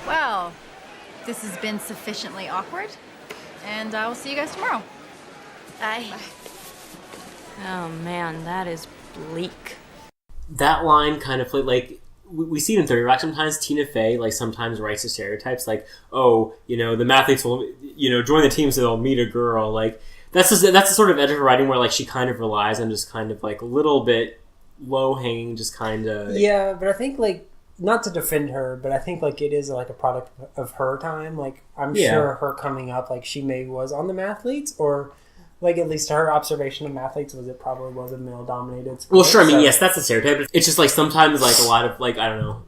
Well, this has been sufficiently awkward, and I will see you guys tomorrow. Bye. Oh man, that is bleak. That line kind of played like we see it in 30 Rock sometimes. Tina Fey like sometimes writes the stereotypes like, oh, the Mathletes will join the team so they'll meet a girl. Like that's the sort of edge of her writing where like she kind of relies on just kind of like a little bit low hanging, just kind of. Yeah, but I think like not to defend her, but I think like it is like a product of her time. Like I'm sure her coming up, like she maybe was on the Mathletes or. Like, at least her observation of Mathletes was it probably was a male-dominated sport. Well, sure, I mean, yes, that's a stereotype. It's just, like, sometimes, like, a lot of, like, I don't know,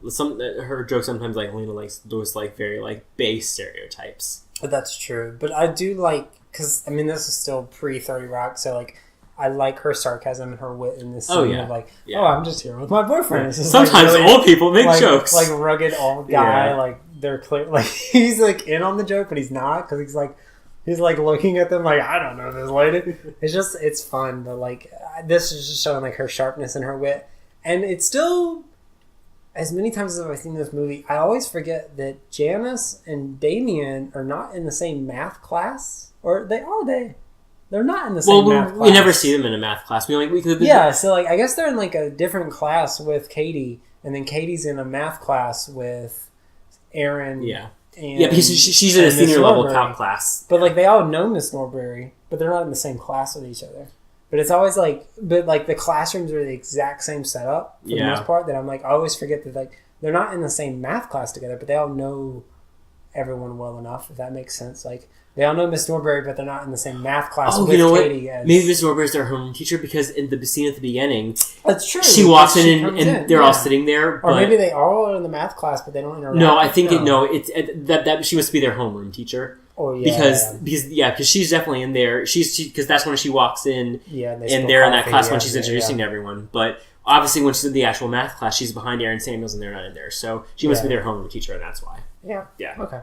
her jokes sometimes, like, lean to, like, those, like, very, like, base stereotypes. But that's true. But I do like because, I mean, this is still pre-30 Rock, so, like, I like her sarcasm and her wit in this scene of, like, I'm just here with my boyfriend. This is, sometimes like, really, old people make jokes. Like, rugged old guy, like, they're clear, like, he's, like, in on the joke, but he's not, because he's looking at them like, I don't know this lady. It's fun, but, like, this is just showing, like, her sharpness and her wit. And it's still, as many times as I've seen this movie, I always forget that Janice and Damien are not in the same math class. Or they are, they're not in the same math class. We never see them in a math class. So, like, I guess they're in, like, a different class with Katie, and then Katie's in a math class with Aaron. Yeah. Because she's in a senior level calc class. But, like, they all know Miss Norbury, but they're not in the same class with each other. But it's always, like, the classrooms are the exact same setup for the most part, that I'm, like, I always forget that, like, they're not in the same math class together, but they all know everyone well enough, if that makes sense. Like, they all know Miss Norbury, but they're not in the same math class with Katie. Maybe Miss Norbury's their homeroom teacher, because in the scene at the beginning, that's true. She walks in and they're all sitting there. Or maybe they all are in the math class, but they don't interact. No, I think that she must be their homeroom teacher. Oh yeah, because she's definitely in there. Because that's when she walks in. Yeah, and they're in that class when she's introducing to everyone. But obviously, when she's in the actual math class, she's behind Aaron Samuels, and they're not in there. So she must be their homeroom teacher, and that's why. Yeah. Yeah. Okay.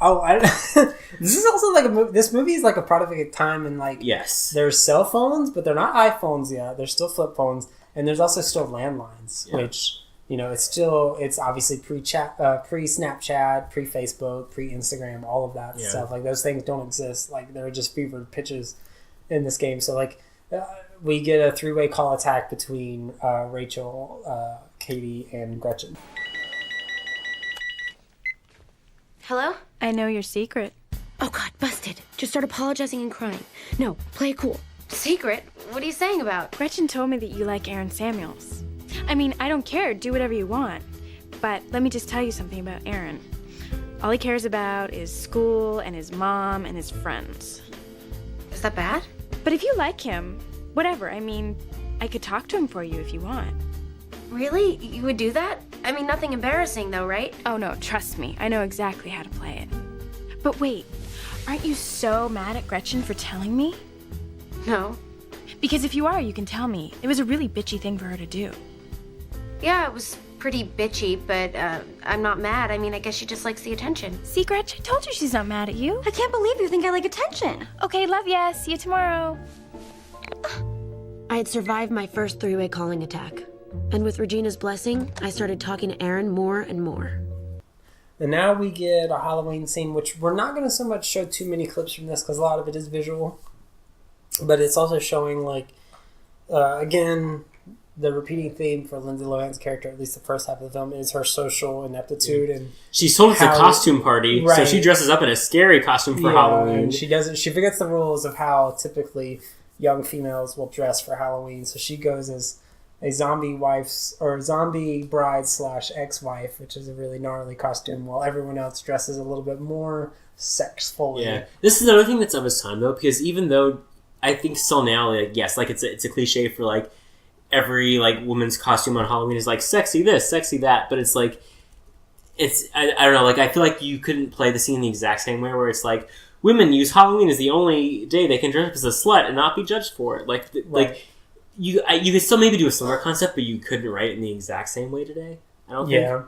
Oh, this is also like a movie. This movie is like a product of a time, and like there's cell phones, but they're not iPhones yet. They're still flip phones, and there's also still landlines, which it's obviously pre-Snapchat, pre-Facebook, pre-Instagram, all of that stuff. Like those things don't exist. Like they're just fevered pitches in this game. So like we get a 3-way call attack between Rachel, Katie, and Gretchen. Hello? I know your secret. Oh God, busted. Just start apologizing and crying. No, play it cool. Secret? What are you saying about? Gretchen told me that you like Aaron Samuels. I mean, I don't care. Do whatever you want. But let me just tell you something about Aaron. All he cares about is school and his mom and his friends. Is that bad? But if you like him, whatever. I mean, I could talk to him for you if you want. Really? You would do that? I mean, nothing embarrassing though, right? Oh no, trust me. I know exactly how to play it. But wait, aren't you so mad at Gretchen for telling me? No. Because if you are, you can tell me. It was a really bitchy thing for her to do. Yeah, it was pretty bitchy, but I'm not mad. I mean, I guess she just likes the attention. See, Gretchen, I told you she's not mad at you. I can't believe you think I like attention. Okay, love ya. See you tomorrow. I had survived my first 3-way calling attack. And with Regina's blessing, I started talking to Aaron more and more. And now we get a Halloween scene, which we're not going to so much show too many clips from this because a lot of it is visual. But it's also showing, like, again, the repeating theme for Lindsay Lohan's character, at least the first half of the film, is her social ineptitude. And she's told it's a costume party, so she dresses up in a scary costume for Halloween. And she forgets the rules of how typically young females will dress for Halloween. So she goes as a zombie bride / ex-wife, which is a really gnarly costume, while everyone else dresses a little bit more sexfully. Yeah, this is another thing that's of its time though, because even though I think still now, like, yes, like it's a cliche for like every like woman's costume on Halloween is like sexy this, sexy that, but it's like I don't know, like I feel like you couldn't play the scene the exact same way where it's like women use Halloween as the only day they can dress up as a slut and not be judged for it, like. You could still maybe do a similar concept, but you couldn't write it in the exact same way today. I don't think.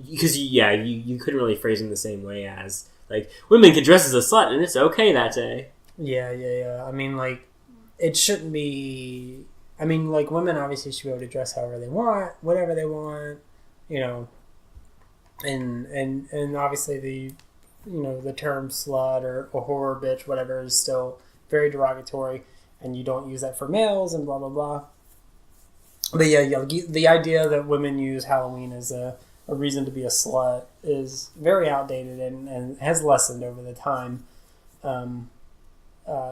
Because you couldn't really phrase it in the same way as like women can dress as a slut and it's okay that day. Yeah. I mean, like it shouldn't be. I mean, like women obviously should be able to dress however they want, whatever they want, you know. And obviously the term slut or whore, bitch, whatever is still very derogatory. And you don't use that for males and blah, blah, blah. But yeah, the idea that women use Halloween as a reason to be a slut is very outdated and has lessened over the time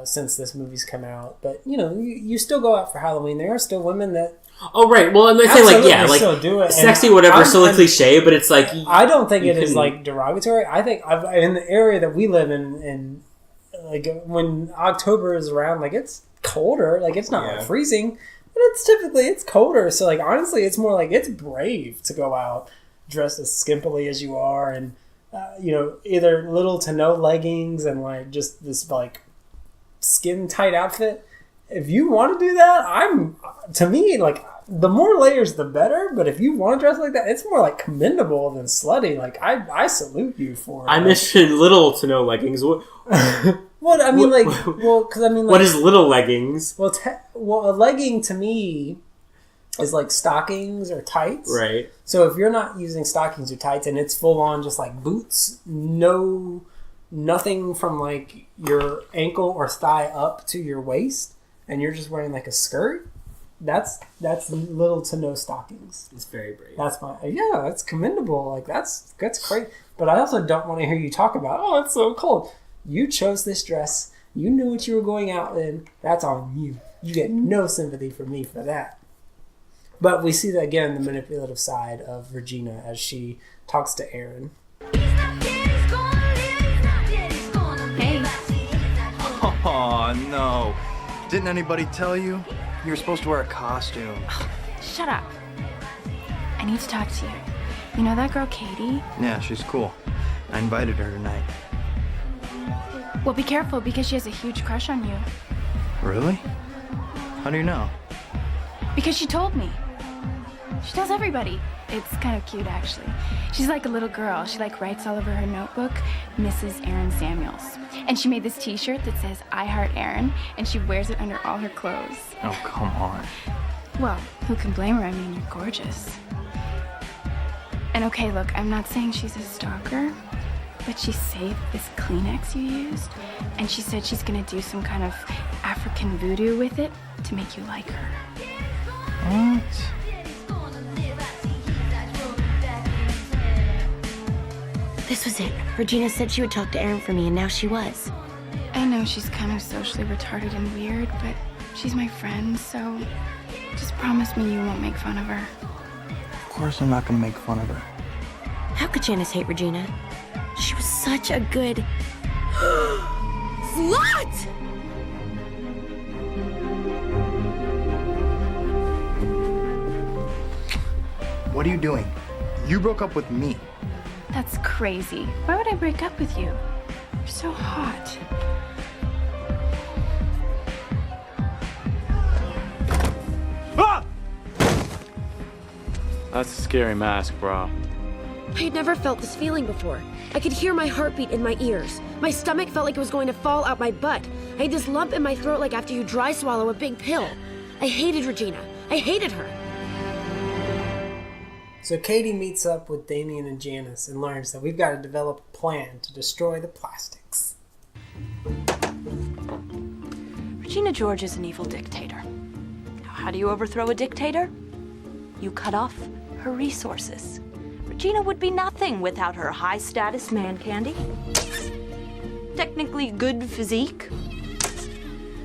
since this movie's come out. But, you still go out for Halloween. There are still women that... Oh, right. Well, I'm not saying, like, still do it. Sexy, and whatever, silly cliche, but it's like... I don't think it is, like, derogatory. I think in the area that we live in, like, when October is around, like, it's colder, like it's not like freezing, but it's colder, so like honestly it's more like it's brave to go out dressed as skimpily as you are and either little to no leggings and like just this like skin tight outfit. If you want to do that, to me, like, the more layers the better, but if you want to dress like that, it's more like commendable than slutty. Like, I salute you for it. I mentioned little to no leggings. What? Well, I mean, because what is little leggings? Well, a legging to me is like stockings or tights. Right. So if you're not using stockings or tights and it's full on just like boots, nothing from like your ankle or thigh up to your waist, and you're just wearing like a skirt, that's little to no stockings. It's very brave. That's commendable. Like that's great. But I also don't want to hear you talk about, oh, it's so cold. You chose this dress. You knew what you were going out in. That's on you. You get no sympathy from me for that. But we see that again, the manipulative side of Regina as she talks to Aaron. Hey. Oh, no. Didn't anybody tell you? You were supposed to wear a costume. Shut up. I need to talk to you. You know that girl, Katie? Yeah, she's cool. I invited her tonight. Well, be careful because she has a huge crush on you. Really? How do you know? Because she told me. She tells everybody. It's kind of cute, actually. She's like a little girl. She like writes all over her notebook, Mrs. Aaron Samuels. And she made this t-shirt that says, I Heart Aaron, and she wears it under all her clothes. Oh, come on. Well, who can blame her? I mean, you're gorgeous. And okay, look, I'm not saying she's a stalker, but she saved this Kleenex you used, and she said she's gonna do some kind of African voodoo with it to make you like her. What? This was it. Regina said she would talk to Aaron for me, and now she was. I know she's kind of socially retarded and weird, but she's my friend, so just promise me you won't make fun of her. Of course I'm not gonna make fun of her. How could Janice hate Regina? She was such a good... slut! What are you doing? You broke up with me. That's crazy. Why would I break up with you? You're so hot. Ah! That's a scary mask, bro. I had never felt this feeling before. I could hear my heartbeat in my ears. My stomach felt like it was going to fall out my butt. I had this lump in my throat like after you dry swallow a big pill. I hated Regina. I hated her. So Katie meets up with Damien and Janice and learns that we've got to develop a plan to destroy the plastics. Regina George is an evil dictator. Now, how do you overthrow a dictator? You cut off her resources. Regina would be nothing without her high-status man candy, technically good physique,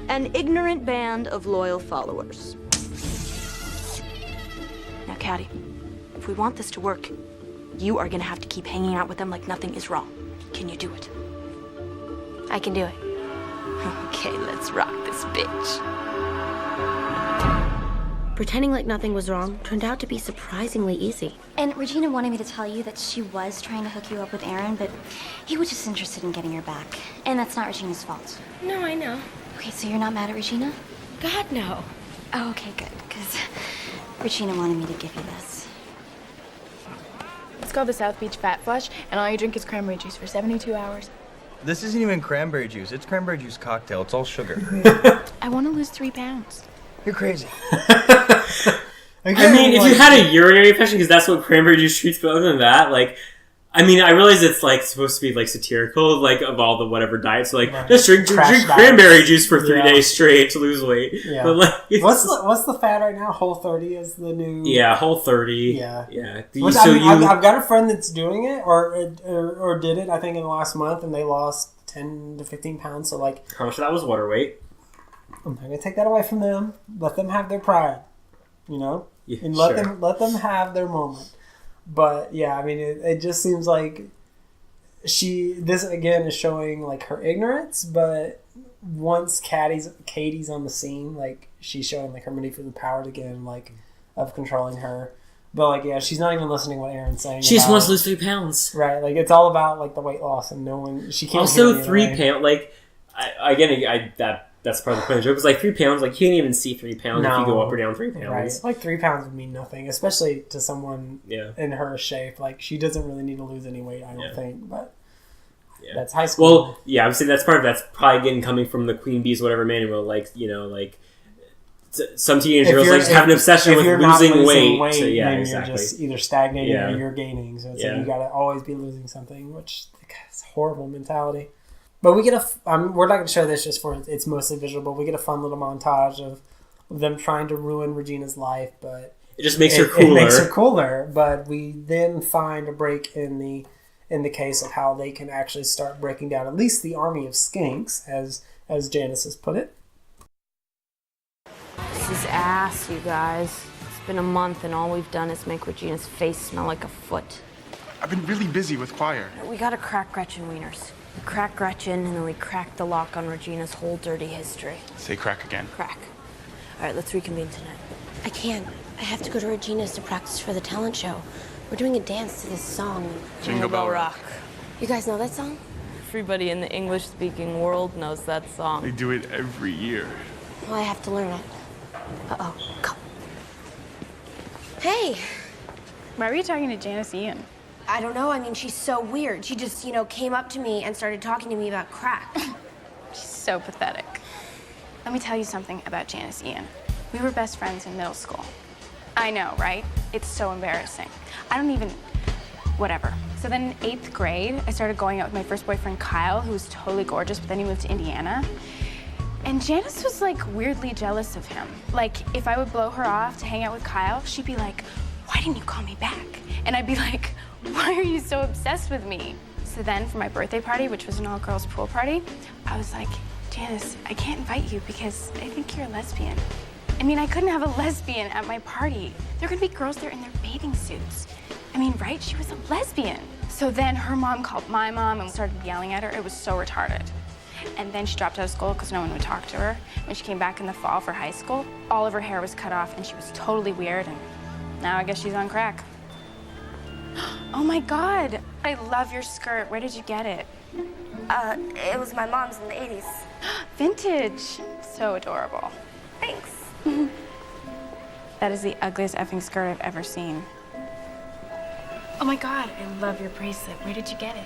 an ignorant band of loyal followers. Now, Caddy, if we want this to work, you are gonna have to keep hanging out with them like nothing is wrong. Can you do it? I can do it. Okay, let's rock this bitch. Pretending like nothing was wrong turned out to be surprisingly easy. And Regina wanted me to tell you that she was trying to hook you up with Aaron, but he was just interested in getting her back. And that's not Regina's fault. No, I know. Okay, so you're not mad at Regina? God, no. Oh, okay, good, because Regina wanted me to give you this. It's called the South Beach Fat Flush, and all you drink is cranberry juice for 72 hours. This isn't even cranberry juice. It's cranberry juice cocktail. It's all sugar. I want to lose 3 pounds. You're crazy. I mean, if you had a urinary infection, because that's what cranberry juice treats, but other than that, like, I mean, I realize it's, like, supposed to be, like, satirical, like, of all the whatever diets, so, like, right. just drink cranberry juice for 3 days straight to lose weight. Yeah. But, like, what's the fad right now? Whole30 is the new... Yeah, Whole30. Yeah. Yeah. I've got a friend that's doing it, or did it, I think, in the last month, and they lost 10 to 15 pounds, so, like... How much of that was water weight? I'm not going to take that away from them. Let them have their pride, you know? Yeah, and let them have their moment. But yeah, I mean, it just seems like this again is showing like her ignorance. But once Katie's on the scene, like she's showing like her manipulative powers again, like of controlling her. But, like, yeah, she's not even listening to what Aaron's saying. She just wants to lose 3 pounds. Right, like, it's all about, like, the weight loss, and no one... She can't also, 3 pounds, like... That's part of the point of the joke. It's like 3 pounds, like, you can't even see 3 pounds if you go up or down 3 pounds. Right, like, 3 pounds would mean nothing, especially to someone in her shape. Like, she doesn't really need to lose any weight, I don't think, but... That's high school. Well, yeah, I would say that's probably getting coming from the Queen Bee's whatever manual, like, you know, like... Some teenage girls like have an obsession with losing weight. So, yeah, then exactly. You're just either stagnating or you're gaining. So it's like you gotta always be losing something, which is a horrible mentality. But we get we're not going to show this just for it's mostly visual, but we get a fun little montage of them trying to ruin Regina's life, but it just makes her cooler. It makes her cooler, but we then find a break in the case of how they can actually start breaking down at least the army of skinks, as Janice has put it. This is ass, you guys. It's been a month and all we've done is make Regina's face smell like a foot. I've been really busy with choir. We gotta crack Gretchen wieners. We crack Gretchen and then we crack the lock on Regina's whole dirty history. Say crack again. Crack. All right, let's reconvene tonight. I can't. I have to go to Regina's to practice for the talent show. We're doing a dance to this song. Jingle Bell Rock. You guys know that song? Everybody in the English-speaking world knows that song. They do it every year. Well, I have to learn it. Uh-oh. Go. Hey! Why were you talking to Janice Ian? I don't know. I mean, she's so weird. She just, came up to me and started talking to me about crack. She's so pathetic. Let me tell you something about Janice Ian. We were best friends in middle school. I know, right? It's so embarrassing. Whatever. So then in 8th grade, I started going out with my first boyfriend, Kyle, who was totally gorgeous, but then he moved to Indiana. And Janice was, like, weirdly jealous of him. Like, if I would blow her off to hang out with Kyle, she'd be like, why didn't you call me back? And I'd be like, why are you so obsessed with me? So then for my birthday party, which was an all-girls pool party, I was like, Janice, I can't invite you because I think you're a lesbian. I mean, I couldn't have a lesbian at my party. There are gonna be girls there in their bathing suits. I mean, right? She was a lesbian. So then her mom called my mom and started yelling at her. It was so retarded. And then she dropped out of school because no one would talk to her. When she came back in the fall for high school, all of her hair was cut off and she was totally weird, and now I guess she's on crack. Oh my God, I love your skirt. Where did you get it? It was my mom's in the 80s. Vintage. So adorable. Thanks. That is the ugliest effing skirt I've ever seen. Oh my God, I love your bracelet. Where did you get it?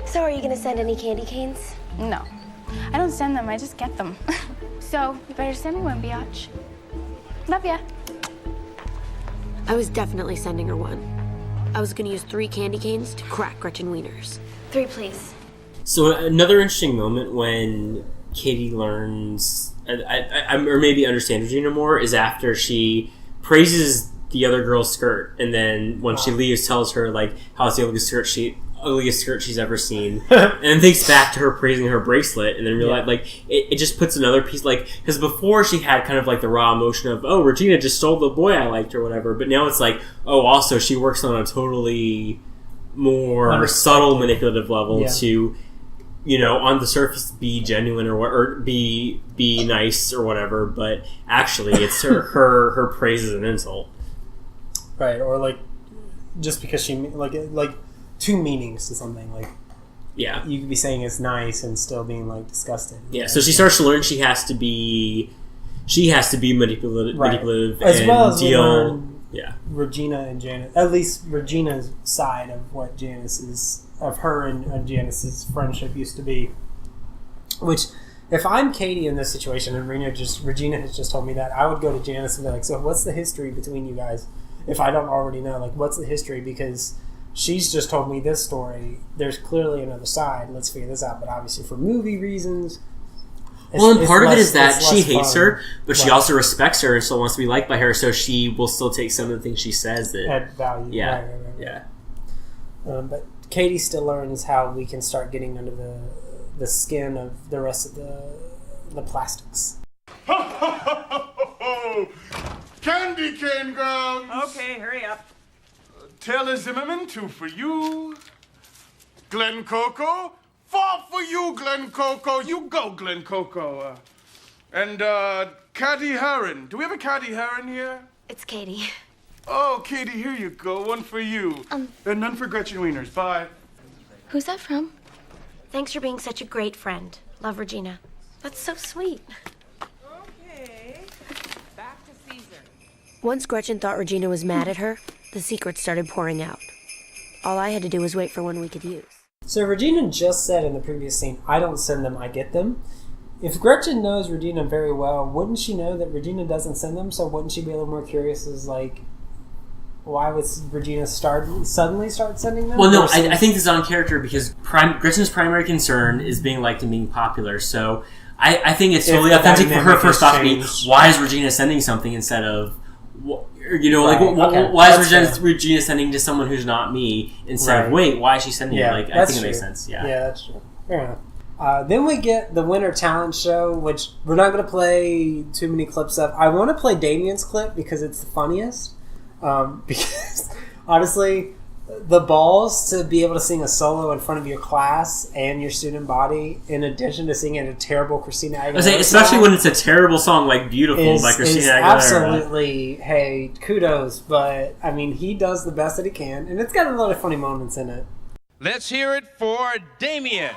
So are you gonna send any candy canes? No. I don't send them, I just get them. So, you better send me one, biatch. Love ya. I was definitely sending her one. I was gonna use 3 candy canes to crack Gretchen wieners. 3, please. So another interesting moment when Katie learns, or maybe understands Regina more, is after she praises the other girl's skirt, and then when she leaves, tells her like how it's the ugliest skirt she's ever seen, and then thinks back to her praising her bracelet, and then realize like it just puts another piece, like, because before she had kind of like the raw emotion of, oh, Regina just stole the boy I liked or whatever, but now it's like, oh, also she works on a totally more subtle manipulative level to, on the surface be genuine or be nice or whatever, but actually it's her praise is an insult, right? Or like just because she like 2 meanings to something, like you could be saying it's nice and still being like disgusted. So she starts to learn she has to be manipulative as and well as deal. Regina and Janice, at least Regina's side of what her and Janice's friendship used to be. Which, if I'm Katie in this situation and Regina has just told me that, I would go to Janice and be like, so what's the history between you guys? If I don't already know, like, what's the history? Because she's just told me this story. There's clearly another side. Let's figure this out. But obviously, for movie reasons, and part of it is that she hates her, but she also respects her and still wants to be liked by her. So she will still take some of the things she says that add value. Right. But Katie still learns how we can start getting under the skin of the rest of the plastics. Candy cane grounds. Okay, hurry up. Taylor Zimmerman, 2 for you. Glen Coco, 4 for you, Glen Coco. You go, Glen Coco. And, Katie Heron. Do we have a Katie Heron here? It's Katie. Oh, Katie, here you go. One for you. And none for Gretchen Wieners. Bye. Who's that from? Thanks for being such a great friend. Love, Regina. That's so sweet. Okay. Back to Caesar. Once Gretchen thought Regina was mad at her, the secrets started pouring out. All I had to do was wait for one we could use. So Regina just said in the previous scene, I don't send them, I get them. If Gretchen knows Regina very well, wouldn't she know that Regina doesn't send them? So wouldn't she be a little more curious as, like, why would Regina suddenly start sending them? Well, no, I think this is on character because Gretchen's primary concern is being liked and being popular. So I think it's totally authentic for her first off to be, why is Regina sending something instead of, why is Regina sending to someone who's not me instead of, wait, why is she sending it? Like, I think it makes sense. Yeah, that's true. Fair enough. Then we get the Winter Talent Show, which we're not going to play too many clips of. I want to play Damien's clip because it's the funniest. Because, honestly, the balls to be able to sing a solo in front of your class and your student body, in addition to singing a terrible Christina Aguilera especially when it's a terrible song like Beautiful by Christina Aguilera. Absolutely, hey, kudos. But, I mean, he does the best that he can, and it's got a lot of funny moments in it. Let's hear it for Damien.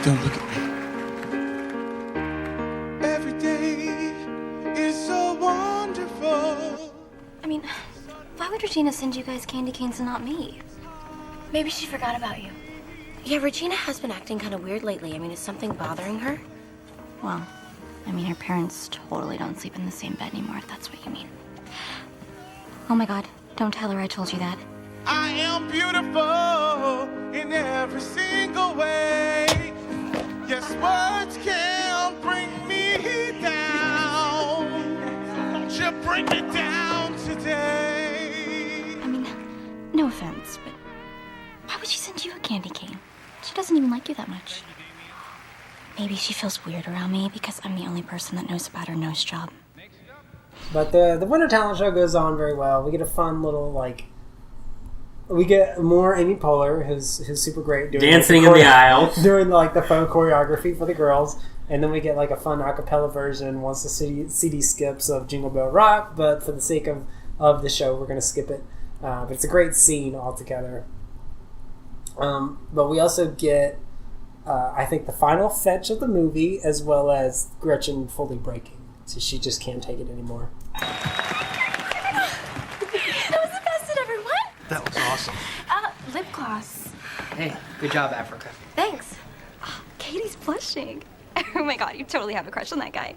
Don't look at me. Every day is so wonderful. I mean, why would Regina send you guys candy canes and not me? Maybe she forgot about you. Yeah, Regina has been acting kind of weird lately. I mean, is something bothering her? Well, I mean, her parents totally don't sleep in the same bed anymore, if that's what you mean. Oh my god, don't tell her I told you that. I am beautiful in every single way. Yes, words can't bring me down. Won't you bring me down today? I mean, no offense, but why would she send you a candy cane? She doesn't even like you that much. Maybe she feels weird around me because I'm the only person that knows about her nose job. But the Winter Talent Show goes on very well. We get a fun little, like... We get more Amy Poehler, who's super great. Doing dancing in the aisle. Doing, like, the fun choreography for the girls. And then we get, like, a fun a cappella version once the CD skips of Jingle Bell Rock. But for the sake of the show, we're going to skip it. But it's a great scene altogether. But we also get, I think, the final fetch of the movie, as well as Gretchen fully breaking. So she just can't take it anymore. That was awesome. Lip gloss. Hey, good job, Africa. Thanks. Oh, Katie's blushing. Oh my god, you totally have a crush on that guy.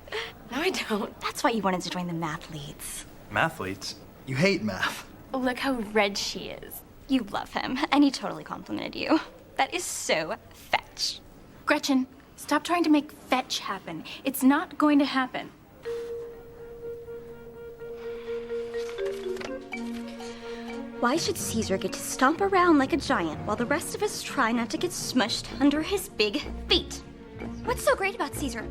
No, I don't. That's why you wanted to join the mathletes. Mathletes? You hate math. Look how red she is. You love him, and he totally complimented you. That is so fetch. Gretchen, stop trying to make fetch happen. It's not going to happen. Why should Caesar get to stomp around like a giant while the rest of us try not to get smushed under his big feet? What's so great about Caesar?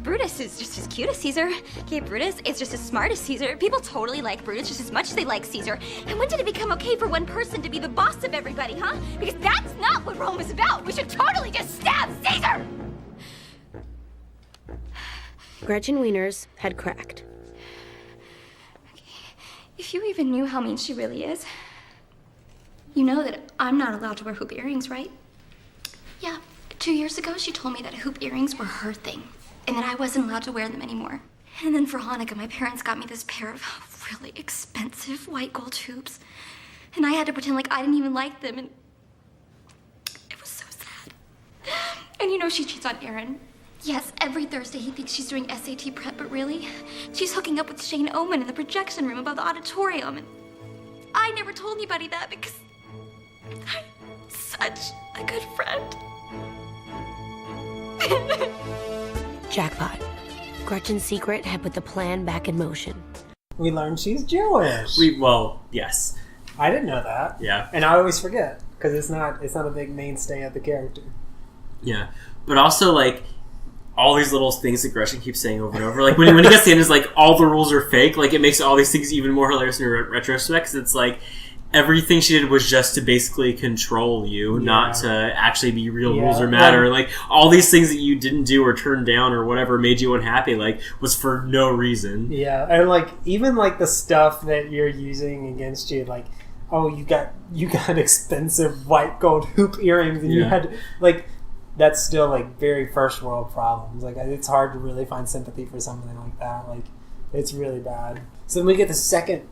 Brutus is just as cute as Caesar. Okay, Brutus is just as smart as Caesar. People totally like Brutus just as much as they like Caesar. And when did it become okay for one person to be the boss of everybody, huh? Because that's not what Rome is about. We should totally just stab Caesar! Gretchen Wieners had cracked. If you even knew how mean she really is, you know that I'm not allowed to wear hoop earrings, right? Yeah, 2 years ago she told me that hoop earrings were her thing, and that I wasn't allowed to wear them anymore. And then for Hanukkah, my parents got me this pair of really expensive white gold hoops, and I had to pretend like I didn't even like them, and it was so sad. And you know she cheats on Aaron. Yes, every Thursday he thinks she's doing SAT prep, but really, she's hooking up with Shane Oman in the projection room above the auditorium, and I never told anybody that because I'm such a good friend. Jackpot. Gretchen's secret had put the plan back in motion. We learned she's Jewish. Well, yes. I didn't know that. Yeah. And I always forget, because it's not a big mainstay of the character. Yeah. But also, like, all these little things that Gretchen keeps saying over and over. Like, when he gets to the end, it's like, all the rules are fake. Like, it makes all these things even more hilarious in retrospect, because it's like, everything she did was just to basically control you, not to actually be real rules or matter. Like, all these things that you didn't do or turned down or whatever made you unhappy, like, was for no reason. Yeah, and like, even like the stuff that you're using against you, like, oh, you got expensive white gold hoop earrings, and you had, like, that's still like very first world problems. Like, it's hard to really find sympathy for something like that. Like, it's really bad. So then we get the second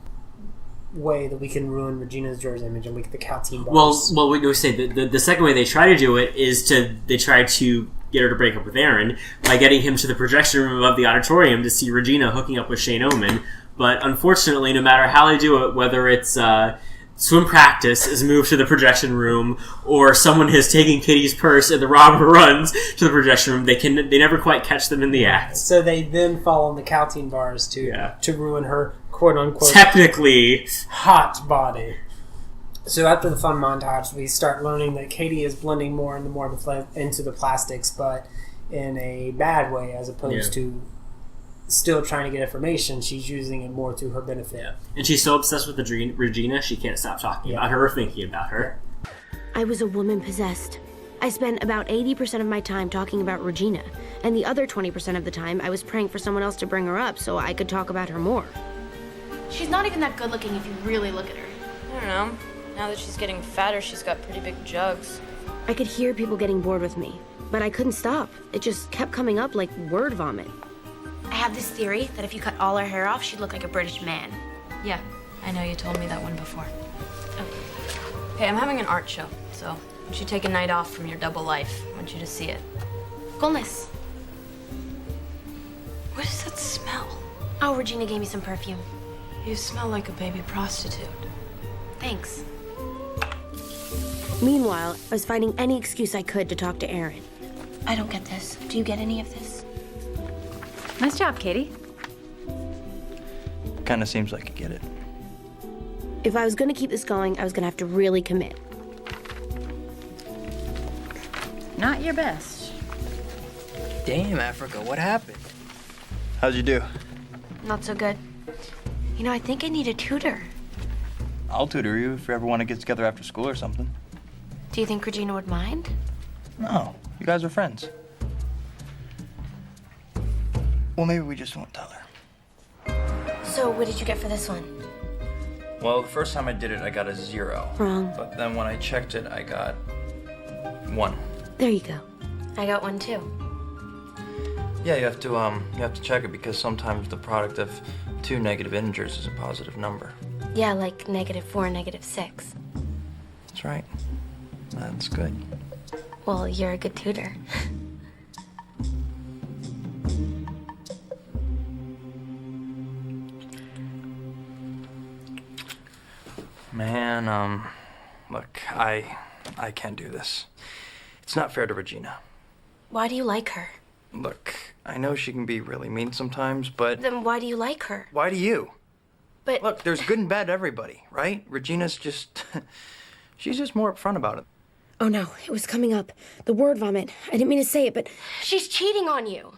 way that we can ruin Regina's George image, and we get the Caltine bars. Well, we say the second way they try to do it is they try to get her to break up with Aaron by getting him to the projection room above the auditorium to see Regina hooking up with Shane Oman. But unfortunately, no matter how they do it, whether it's swim practice is moved to the projection room, or someone has taken Kitty's purse and the robber runs to the projection room, they never quite catch them in the act. So they then fall on the Caltine bars to ruin her quote-unquote technically hot body. So after the fun montage, we start learning that Katie is blending more and more into the plastics, but in a bad way, as opposed to still trying to get information. She's using it more to her benefit. Yeah. And she's so obsessed with Regina, she can't stop talking about her or thinking about her. I was a woman possessed. I spent about 80% of my time talking about Regina, and the other 20% of the time I was praying for someone else to bring her up so I could talk about her more. She's not even that good looking if you really look at her. I don't know. Now that she's getting fatter, she's got pretty big jugs. I could hear people getting bored with me, but I couldn't stop. It just kept coming up like word vomit. I have this theory that if you cut all her hair off, she'd look like a British man. Yeah, I know you told me that one before. Hey, I'm having an art show, so you should take a night off from your double life. I want you to see it. Coolness. What is that smell? Oh, Regina gave me some perfume. You smell like a baby prostitute. Thanks. Meanwhile, I was finding any excuse I could to talk to Aaron. I don't get this. Do you get any of this? Nice job, Katie. Kinda seems like you get it. If I was going to keep this going, I was going to have to really commit. Not your best. Damn, Africa, what happened? How'd you do? Not so good. You know, I think I need a tutor. I'll tutor you if you ever want to get together after school or something. Do you think Regina would mind? No, you guys are friends. Well, maybe we just won't tell her. So, what did you get for this one? Well, the first time I did it, I got a 0. Wrong. But then when I checked it, I got 1. There you go. I got one too. Yeah, you have to check it because sometimes the product of 2 negative integers is a positive number. Yeah, like -4 and -6. That's right. That's good. Well, you're a good tutor. Man, look, I can't do this. It's not fair to Regina. Why do you like her? Look, I know she can be really mean sometimes, but... Then why do you like her? Why do you? But... Look, there's good and bad to everybody, right? Regina's just... she's just more upfront about it. Oh no, it was coming up. The word vomit. I didn't mean to say it, but... She's cheating on you.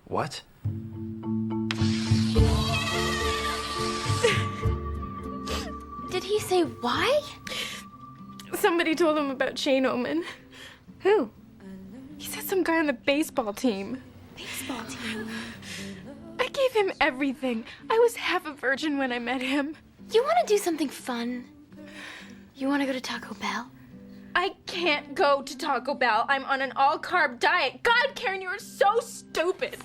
What? Did he say why? Somebody told him about Shane Oman. Who? He said some guy on the baseball team. Baseball team? I gave him everything. I was half a virgin when I met him. You want to do something fun? You want to go to Taco Bell? I can't go to Taco Bell. I'm on an all-carb diet. God, Karen, you are so stupid.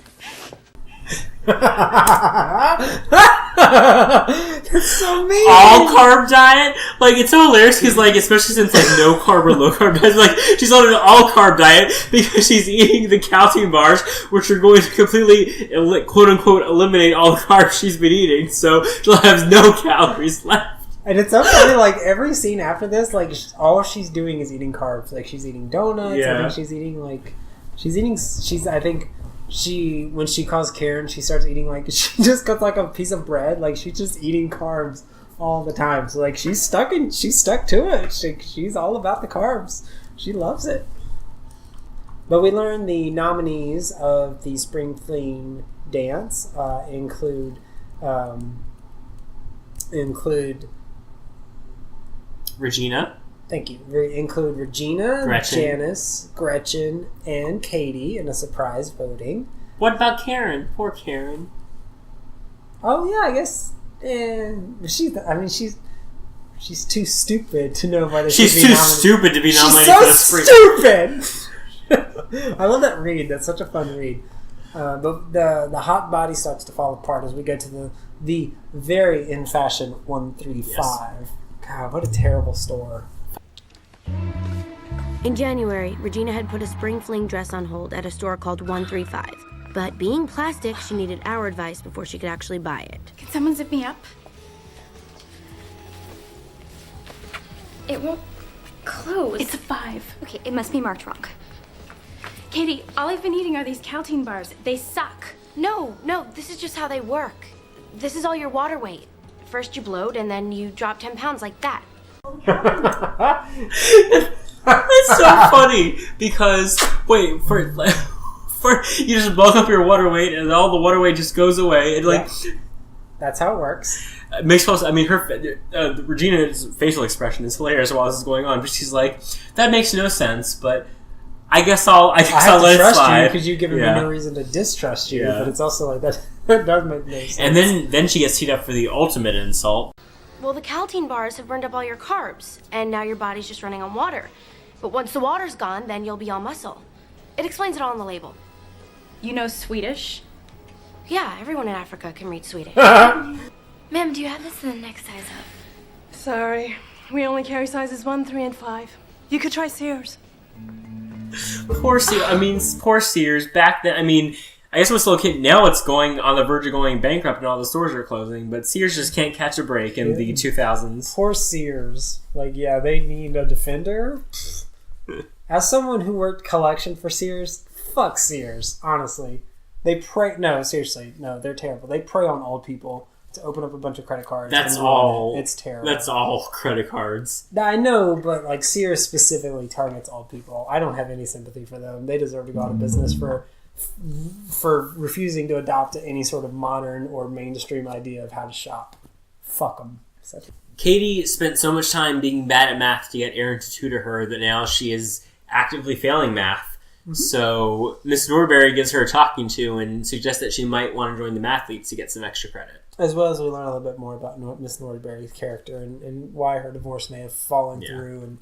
That's so mean. All carb diet, like, it's so hilarious because, like, especially since like no carb or low carb diet, like, she's on an all carb diet because she's eating the Caltine bars, which are going to completely quote unquote eliminate all the carbs she's been eating, so she'll have no calories left. And it's so funny, like, every scene after this, like, all she's doing is eating carbs. Like, she's eating donuts. Yeah. I think I think when she calls Karen, she starts eating, like, she just cuts, like, a piece of bread. Like, she's just eating carbs all the time. So, like, she's stuck to it. She's all about the carbs. She loves it. But we learn the nominees of the Spring Fling dance include include Regina. Thank you. Include Regina, Gretchen. Janice, Gretchen, and Katie in a surprise voting. What about Karen? Poor Karen. Oh yeah, I guess. She's too stupid to know whether she's should be too nominated. stupid to be nominated She's for the so spring. stupid. I love that read. That's such a fun read. But the hot body starts to fall apart as we get to the very in fashion 135. Yes. God, what a terrible store. In January, Regina had put a spring fling dress on hold at a store called 135. But being plastic, she needed our advice before she could actually buy it. Can someone zip me up? It won't close. It's a 5. Okay, it must be marked wrong. Katie, all I've been eating are these Caltine bars. They suck. No, this is just how they work. This is all your water weight. First you bloat, and then you drop 10 pounds like that. It's so funny because for you just bulk up your water weight and all the water weight just goes away and that's how it works. It makes most. I mean, Regina's facial expression is hilarious while this is going on, but she's like, "That makes no sense." But I guess I'll let it slide because you've given me no reason to distrust you. Yeah. But it's also like that does make no sense. And then she gets teed up for the ultimate insult. Well, the Caltine bars have burned up all your carbs, and now your body's just running on water. But once the water's gone, then you'll be all muscle. It explains it all on the label. You know Swedish? Yeah, everyone in Africa can read Swedish. Ma'am, do you have this in the next size up? Sorry, we only carry sizes 1, 3, and 5. You could try Sears. Poor Sears. Back then, I guess it was still a kid. Now it's going on the verge of going bankrupt and all the stores are closing, but Sears just can't catch a break in the 2000s. Poor Sears. They need a defender. As someone who worked collection for Sears, fuck Sears, honestly. They prey... No, seriously. No, they're terrible. They prey on old people to open up a bunch of credit cards. That's all. It's terrible. That's all credit cards. I know, but Sears specifically targets old people. I don't have any sympathy for them. They deserve to go out of business for refusing to adopt any sort of modern or mainstream idea of how to shop. Fuck them. Katie spent so much time being bad at math to get Aaron to tutor her that now she is actively failing math. Mm-hmm. So Miss Norbury gives her a talking to and suggests that she might want to join the mathletes to get some extra credit. As well as we learn a little bit more about Miss Norbury's character and why her divorce may have fallen through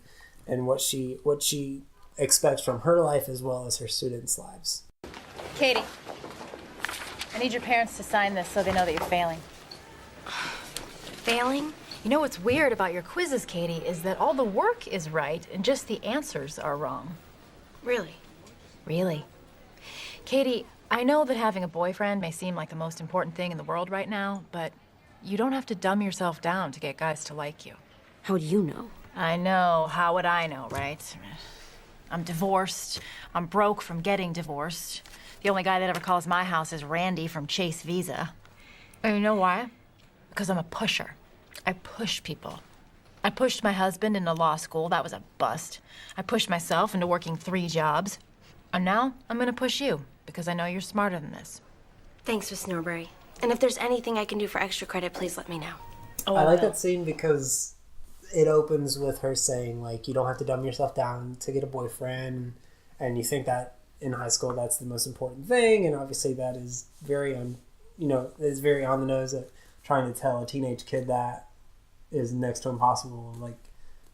and what she expects from her life as well as her students' lives. Katie, I need your parents to sign this so they know that you're failing. Failing? You know what's weird about your quizzes, Katie, is that all the work is right and just the answers are wrong. Really? Really. Katie, I know that having a boyfriend may seem like the most important thing in the world right now, but you don't have to dumb yourself down to get guys to like you. How do you know? I know. How would I know, right? I'm divorced. I'm broke from getting divorced. The only guy that ever calls my house is Randy from Chase Visa. And you know why? Because I'm a pusher. I push people. I pushed my husband into law school. That was a bust. I pushed myself into working 3 jobs. And now I'm going to push you because I know you're smarter than this. Thanks, Miss Norbury. And if there's anything I can do for extra credit, please let me know. I like that scene because it opens with her saying, you don't have to dumb yourself down to get a boyfriend. And you think that in high school that's the most important thing. And obviously that is very on the nose that trying to tell a teenage kid that is next to impossible.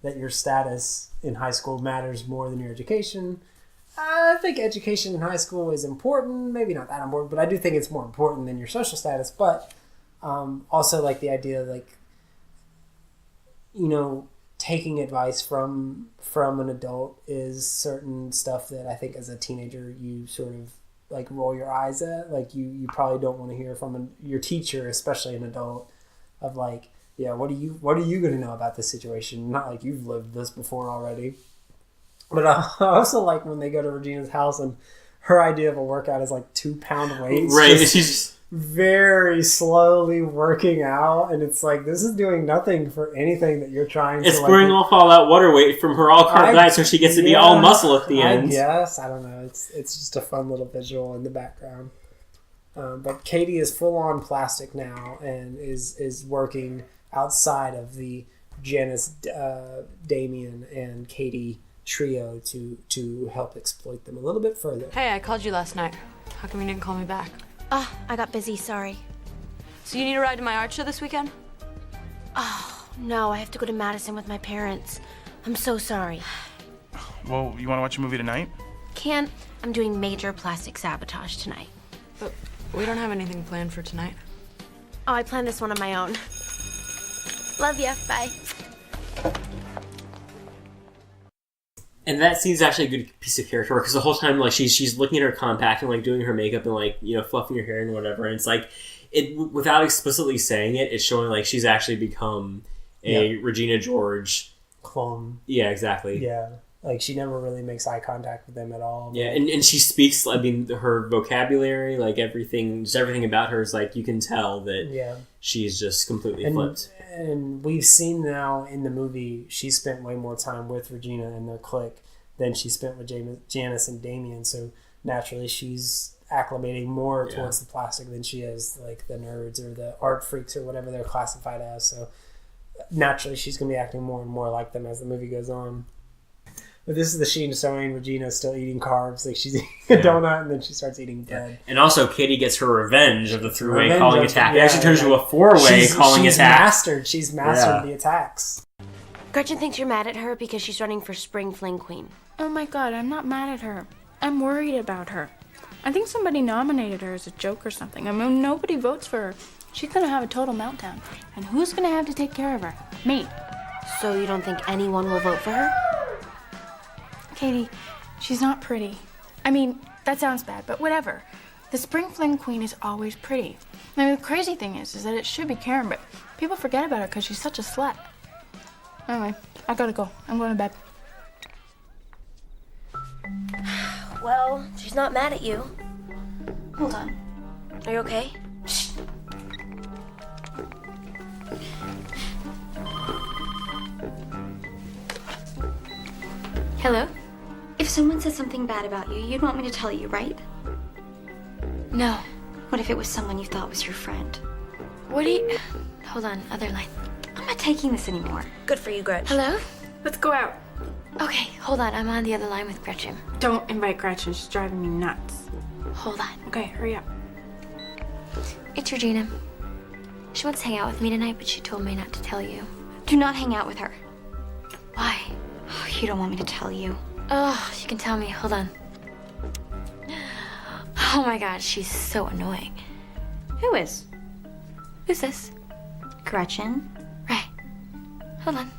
That your status in high school matters more than your education. I think education in high school is important. Maybe not that important, but I do think it's more important than your social status. But also the idea taking advice from an adult is certain stuff that I think as a teenager you sort of roll your eyes at. You probably don't want to hear from your teacher, especially an adult, of what are you going to know about this situation? Not you've lived this before already. But I also like when they go to Regina's house and her idea of a workout is 2-pound weights. Right, she's just very slowly working out, and it's this is doing nothing for anything that you're trying to. It's burning off all that water weight from her all-carb diet, so she gets to be all muscle at the end. Yes, I don't know. It's just a fun little visual in the background. But Katie is full on plastic now and is working outside of the Janice, Damien, and Katie trio to help exploit them a little bit further. Hey, I called you last night. How come you didn't call me back? I got busy, sorry. So you need a ride to my art show this weekend? Oh, no, I have to go to Madison with my parents. I'm so sorry. Well, you want to watch a movie tonight? Can't. I'm doing major plastic sabotage tonight. But we don't have anything planned for tonight. Oh, I planned this one on my own. Love ya. Bye. And that scene's actually a good piece of character work because the whole time, like, she's looking at her compact and like doing her makeup and like, you know, fluffing her hair and whatever. And it's like, it without explicitly saying it, it's showing like she's actually become a Regina George clone. Yeah, exactly. Yeah, like she never really makes eye contact with them at all. Yeah, and she speaks. I mean, her vocabulary, like everything about her is like you can tell that she's just completely flipped. And we've seen now in the movie, she spent way more time with Regina and their clique than she spent with Janice and Damien. So naturally, she's acclimating more towards the plastic than she is like the nerds or the art freaks or whatever they're classified as. So naturally, she's going to be acting more and more like them as the movie goes on. But this is the scene showing Regina still eating carbs. Like she's eating a donut and then she starts eating bread. And also, Katie gets her revenge of the three-way calling attack. It actually turns into a four-way calling attack. She's mastered the attacks. Gretchen thinks you're mad at her because she's running for Spring Fling Queen. Oh my god, I'm not mad at her. I'm worried about her. I think somebody nominated her as a joke or something. I mean, nobody votes for her. She's gonna have a total meltdown. And who's gonna have to take care of her? Me. So you don't think anyone will vote for her? Katie, she's not pretty. I mean, that sounds bad, but whatever. The Spring Fling Queen is always pretty. I mean, the crazy thing is that it should be Karen, but people forget about her because she's such a slut. Anyway, I gotta go. I'm going to bed. Well, she's not mad at you. Hold on. Are you okay? Shh. Hello? If someone said something bad about you, you'd want me to tell you, right? No. What if it was someone you thought was your friend? What do you... Hold on, other line. I'm not taking this anymore. Good for you, Gretch. Hello? Let's go out. Okay, hold on. I'm on the other line with Gretchen. Don't invite Gretchen. She's driving me nuts. Hold on. Okay, hurry up. It's Regina. She wants to hang out with me tonight, but she told me not to tell you. Do not hang out with her. Why? Oh, you don't want me to tell you. Oh, she can tell me. Hold on. Oh my god, she's so annoying. Who is? Who's this? Gretchen. Right. Hold on.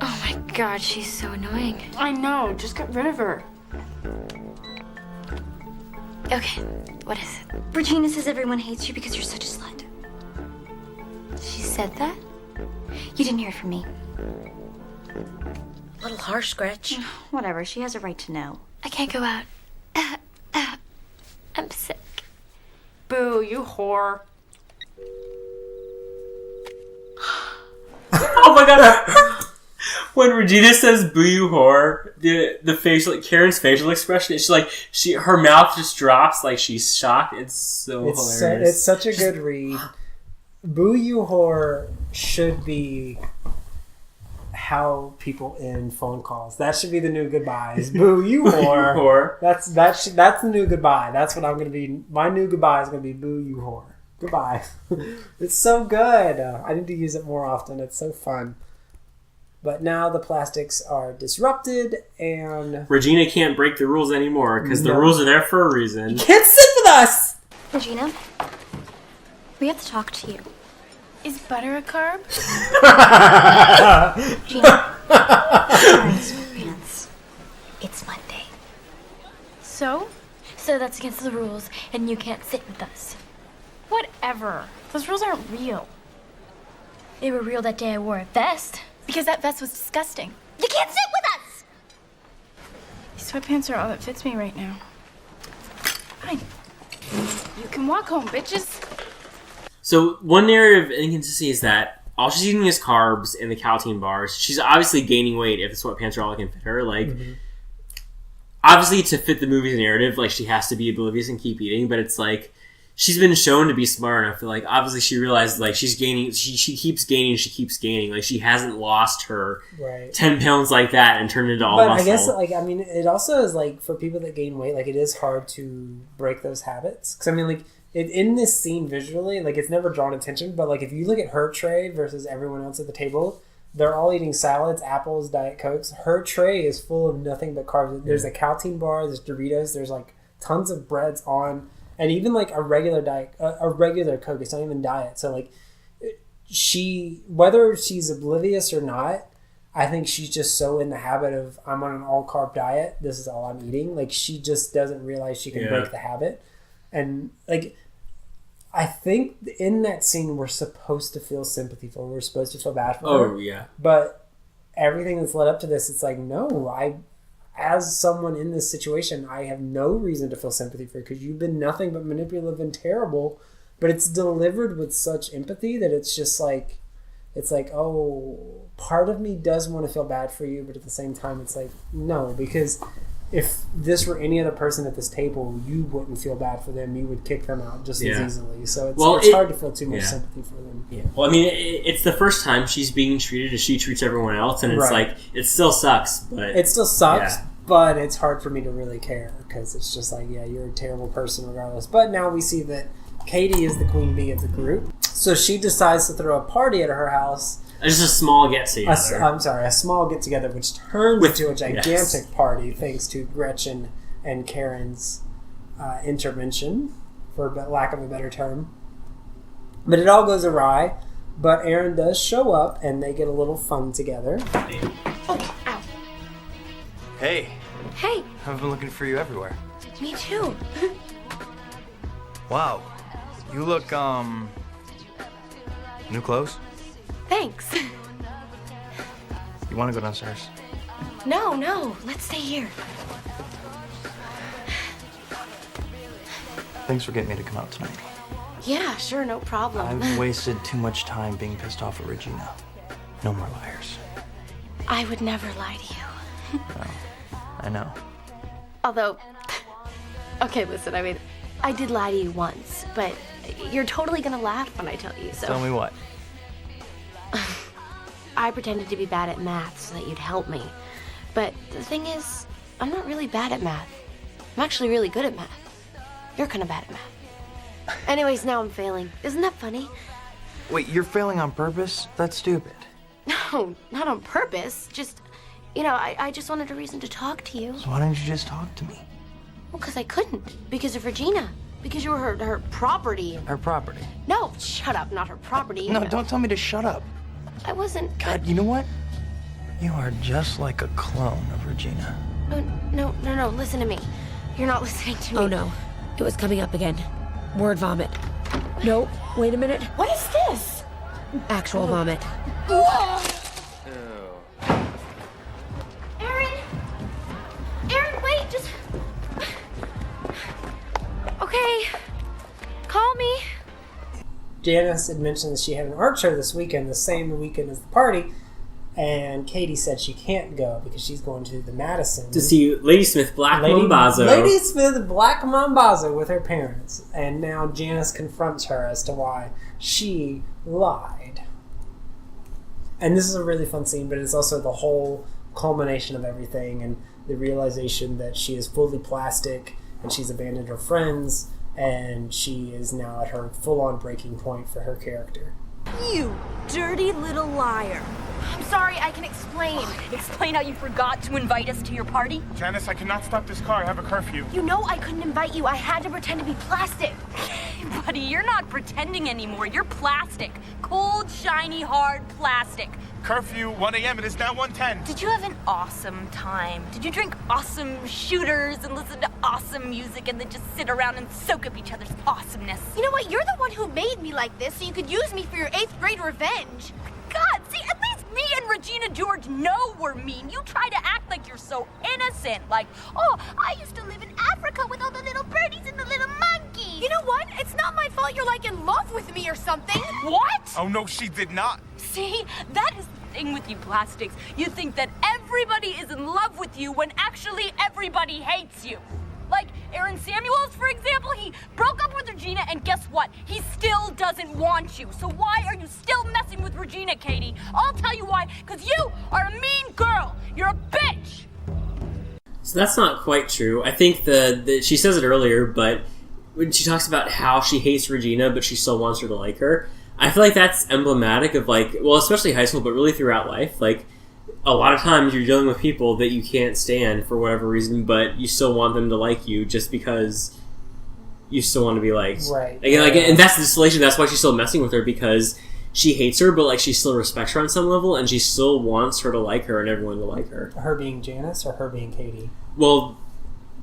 Oh my god, she's so annoying. I know. Just get rid of her. Okay, what is it? Regina says everyone hates you because you're such a slut. She said that? You didn't hear it from me. A little harsh, Gretch. Whatever, she has a right to know. I can't go out. I'm sick. Boo, you whore. Oh my god! When Regina says "boo you whore," the facial, like, Karen's facial expression, it's like her mouth just drops like she's shocked. It's so hilarious. It's such a good read. Boo you whore should be how people end phone calls. That should be the new goodbyes. Boo you whore. That's the new goodbye. That's what I'm gonna be. My new goodbye is gonna be boo you whore. Goodbye. It's so good. I need to use it more often. It's so fun. But now the plastics are disrupted and... Regina can't break the rules anymore because the rules are there for a reason. You can't sit with us! Regina, we have to talk to you. Is butter a carb? Regina, sweatpants. It's Monday. So? So that's against the rules and you can't sit with us. Whatever. Those rules aren't real. They were real that day I wore a vest. Because that vest was disgusting. You can't sit with us! These sweatpants are all that fits me right now. Fine. You can walk home, bitches. So one area of inconsistency is that all she's eating is carbs and the Caltine bars. She's obviously gaining weight if the sweatpants are all that can fit her. Like, obviously to fit the movie's narrative, like, she has to be oblivious and keep eating, but it's like, she's been shown to be smart enough. Like, obviously, she realizes like she's gaining. She keeps gaining. Like, she hasn't lost her 10 pounds like that and turned into all muscle. But I guess, like, I mean, it also is like for people that gain weight, like, it is hard to break those habits. Because I mean, like, in this scene visually, like, it's never drawn attention. But like, if you look at her tray versus everyone else at the table, they're all eating salads, apples, Diet Cokes. Her tray is full of nothing but carbs. There's a Caltine bar. There's Doritos. There's like tons of breads on. And even like a regular Coke, it's not even diet. So like, whether she's oblivious or not, I think she's just so in the habit of, I'm on an all carb diet. This is all I'm eating. Like, she just doesn't realize she can break the habit. And like, I think in that scene we're supposed to feel sympathy for her. We're supposed to feel bad for her. Oh yeah. But everything that's led up to this, it's like, no, as someone in this situation, I have no reason to feel sympathy for you because you've been nothing but manipulative and terrible. But it's delivered with such empathy that it's just like, oh, part of me does want to feel bad for you, but at the same time, it's like, no, because if this were any other person at this table, you wouldn't feel bad for them. You would kick them out just as easily. So it's hard to feel too much sympathy for them. Yeah. Well, I mean, it's the first time she's being treated as she treats everyone else, and it's like, it still sucks. But but it's hard for me to really care because it's just like, yeah, you're a terrible person regardless. But now we see that Katie is the queen bee of the group. So she decides to throw a party at her house. Just a small get-together. A small get-together, which turns into a gigantic party thanks to Gretchen and Karen's intervention, for lack of a better term. But it all goes awry. But Aaron does show up, and they get a little fun together. Oh, ow. Hey. Hey. I've been looking for you everywhere. Me too. Wow. You look, new clothes? Thanks. You want to go downstairs? No. Let's stay here. Thanks for getting me to come out tonight. Yeah, sure, no problem. I've wasted too much time being pissed off at Regina. No more liars. I would never lie to you. No, I know. Although, okay, listen, I mean, I did lie to you once, but you're totally gonna laugh when I tell you, so... Tell me what? I pretended to be bad at math so that you'd help me. But the thing is, I'm not really bad at math. I'm actually really good at math. You're kind of bad at math. Anyways, now I'm failing. Isn't that funny? Wait, you're failing on purpose? That's stupid. No, not on purpose. Just, I just wanted a reason to talk to you. So why didn't you just talk to me? Well, because I couldn't. Because of Regina. Because you were her property. Her property? No, shut up. Not her property. No, don't tell me to shut up. I wasn't... God, you know what? You are just like a clone of Regina. No. Listen to me. You're not listening to me. Oh, no. It was coming up again. Word vomit. No, wait a minute. What is this? Actual vomit. Aaron, wait, just... Okay. Call me. Janice had mentioned that she had an art show this weekend, the same weekend as the party, and Katie said she can't go because she's going to the Madison to see Ladysmith Black Mambazo. Ladysmith Black Mambazo with her parents, and now Janice confronts her as to why she lied. And this is a really fun scene, but it's also the whole culmination of everything and the realization that she is fully plastic and she's abandoned her friends. And she is now at her full-on breaking point for her character. You dirty little liar. I'm sorry, I can explain. Explain how you forgot to invite us to your party? Janice, I cannot stop this car. I have a curfew. You know I couldn't invite you. I had to pretend to be plastic. Buddy, you're not pretending anymore. You're plastic. Cold, shiny, hard plastic. Curfew, 1 a.m. It is now 1:10. Did you have an awesome time? Did you drink awesome shooters and listen to awesome music and then just sit around and soak up each other's awesomeness? You know what? You're the one who made me like this so you could use me for your 8th grade revenge. God, see, at least me and Regina George know we're mean. You try to act like you're so innocent. Like, oh, I used to live in Africa with all the little birdies and the little monkeys. You know what? It's not my fault you're like in love with me or something. What? Oh, no, she did not. See, that is the thing with you plastics. You think that everybody is in love with you when actually everybody hates you. Like, Aaron Samuels, for example, he broke up with Regina, and guess what? He still doesn't want you. So why are you still messing with Regina, Katie? I'll tell you why. Because you are a mean girl. You're a bitch. So that's not quite true. I think she says it earlier, but when she talks about how she hates Regina, but she still wants her to like her, I feel like that's emblematic of, like, well, especially high school, but really throughout life. Like, a lot of times you're dealing with people that you can't stand for whatever reason, but you still want them to like you just because you still want to be liked. Right. And that's the distillation. That's why she's still messing with her, because she hates her, but, like, she still respects her on some level, and she still wants her to like her and everyone to like her. Her being Janice or her being Katie? Well,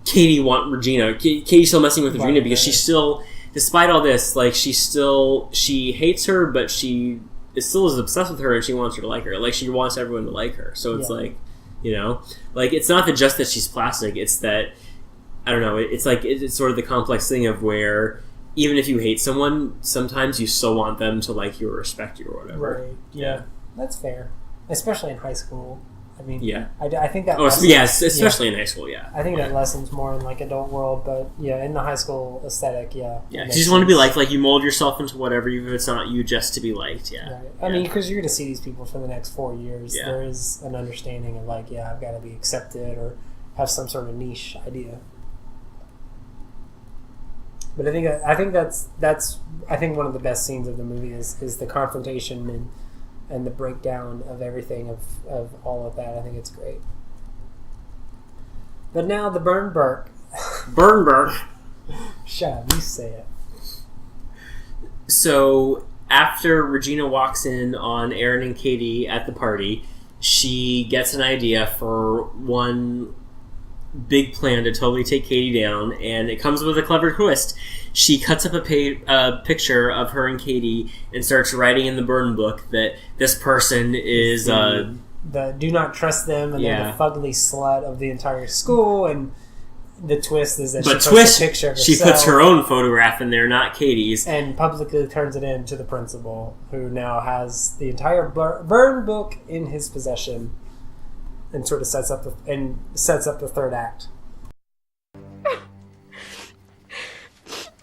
Katie want Regina. Katie's still messing with Regina because she still, despite all this, like, she hates her, but she still is obsessed with her and she wants her to like her. Like, she wants everyone to like her. So it's like, you know, like, it's not that just that she's plastic, it's that, I don't know, it's like, it's sort of the complex thing of where even if you hate someone, sometimes you still want them to like you or respect you or whatever. Right. Yeah. That's fair. Especially in high school. I mean, yeah. I think that. Yes, especially in high school. Yeah. I think that lessons more in like adult world, but yeah, in the high school aesthetic, yeah. Yeah, you just want to be liked. Like, you mold yourself into whatever, even if it's not you, just to be liked. Yeah. Right. I mean, because you're going to see these people for the next 4 years. Yeah. There is an understanding of like, yeah, I've got to be accepted or have some sort of niche idea. But I think that's one of the best scenes of the movie is the confrontation and the breakdown of everything of all of that. I think it's great. But now the Burnberg. Shut up, you say it. So after Regina walks in on Aaron and Katie at the party, she gets an idea for one big plan to totally take Katie down, and it comes with a clever twist. She cuts up a picture of her and Katie and starts writing in the burn book that this person is the do not trust them, and they're the fugly slut of the entire school. And the twist is that she puts a picture of herself. She puts her own photograph in there, not Katie's, and publicly turns it in to the principal, who now has the entire burn book in his possession, and sort of sets up the third act.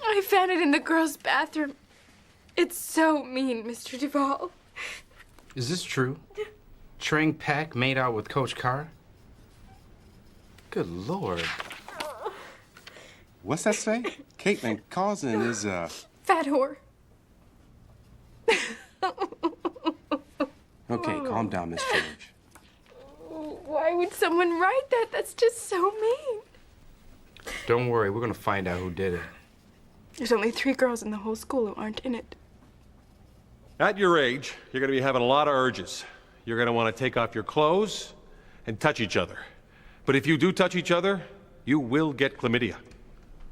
I found it in the girls' bathroom. It's so mean, Mr. Duvall. Is this true? Train Pack made out with Coach Carr? Good Lord. What's that say? Caitlin Cousin is Fat whore. Okay, calm down, Miss George. Why would someone write that? That's just so mean. Don't worry, we're gonna find out who did it. There's only 3 girls in the whole school who aren't in it. At your age, you're going to be having a lot of urges. You're going to want to take off your clothes and touch each other. But if you do touch each other, you will get chlamydia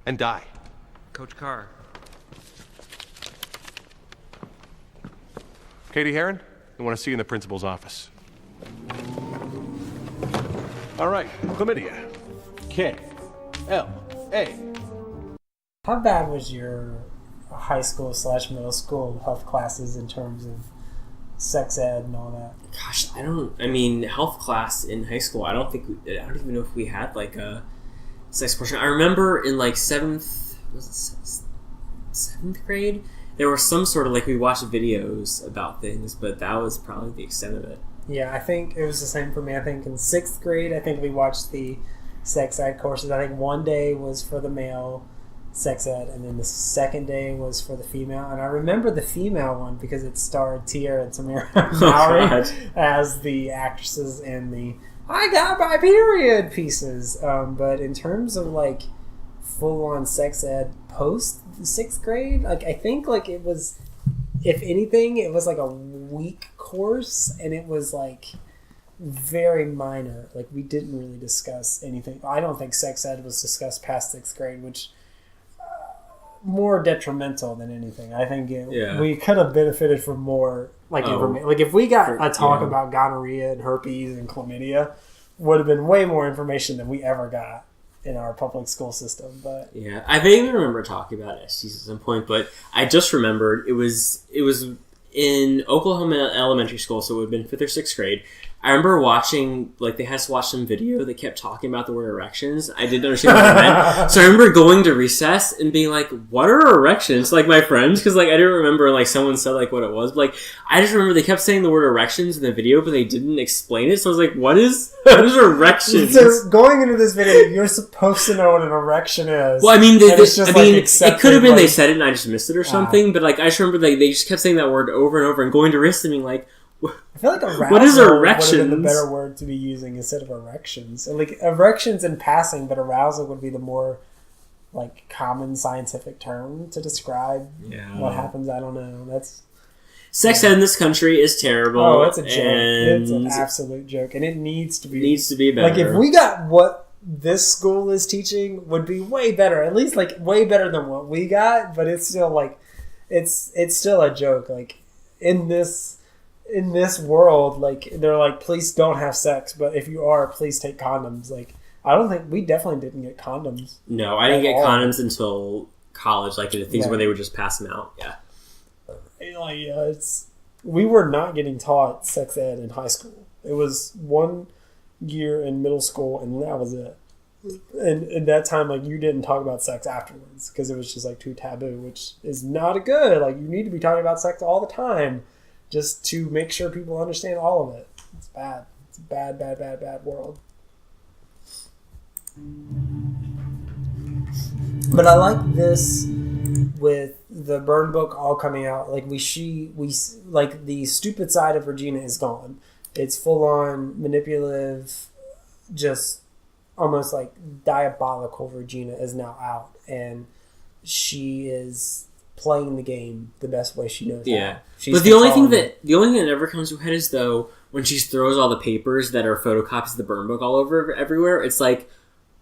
and die. Coach Carr. Katie Heron, I want to see you in the principal's office. All right, chlamydia. K-L-A. How bad was your high school / middle school health classes in terms of sex ed and all that? Gosh, I mean, health class in high school, I don't even know if we had like a sex portion. I remember in like seventh grade, there was some sort of like, we watched videos about things, but that was probably the extent of it. Yeah, I think it was the same for me. I think in 6th grade, I think we watched the sex ed courses. I think one day was for the male sex ed, and then the second day was for the female. And I remember the female one because it starred Tia and Samira Mowry as the actresses in the I got my period pieces. But in terms of like full-on sex ed post the 6th grade, like I think like it was, if anything, it was like a week course, and it was like very minor. Like we didn't really discuss anything. I don't think sex ed was discussed past 6th grade, which more detrimental than anything. I think we could have benefited from more like information. Like if we got a talk about gonorrhea and herpes and chlamydia, would have been way more information than we ever got in our public school system. But yeah, I vaguely remember talking about STs at some point, but I just remembered it was in Oklahoma elementary school, so it would have been 5th or 6th grade. I remember watching, like, they had us watch some video that kept talking about the word erections. I didn't understand what it meant. So I remember going to recess and being like, what are erections? Like, my friends, because, like, I didn't remember, like, someone said, like, what it was. But, like, I just remember they kept saying the word erections in the video, but they didn't explain it. So I was like, what is erections? So going into this video, you're supposed to know what an erection is. Well, I mean, it could have been they said it and I just missed it or something. But, like, I just remember they just kept saying that word over and over and going to recess and being like, I feel like arousal what is erections? would have been the better word to be using instead of erections. And like erections in passing, but arousal would be the more like common scientific term to describe what happens. I don't know. That's sex ed in this country is terrible. Oh, it's a joke. It's an absolute joke, and it needs to be better. Like if we got what this school is teaching, would be way better. At least like way better than what we got. But it's still like it's still a joke. Like in this world, like they're like, please don't have sex, but if you are, please take condoms. Like I don't think we definitely didn't get condoms. No, I didn't get condoms until college, like the things where they would just pass them out. We were not getting taught sex ed in high school. It was 1 year in middle school, and that was it. And at that time, like you didn't talk about sex afterwards because it was just like too taboo, which is not good. Like you need to be talking about sex all the time, just to make sure people understand all of it. It's bad. It's a bad, bad, bad, bad world. But I like this with the burn book all coming out. Like we like the stupid side of Regina is gone. It's full on manipulative, just almost like diabolical Regina is now out, and she is playing the game the best way she knows how. But the only thing that never comes to a head is though when she throws all the papers that are photocopies of the burn book all over everywhere. It's like,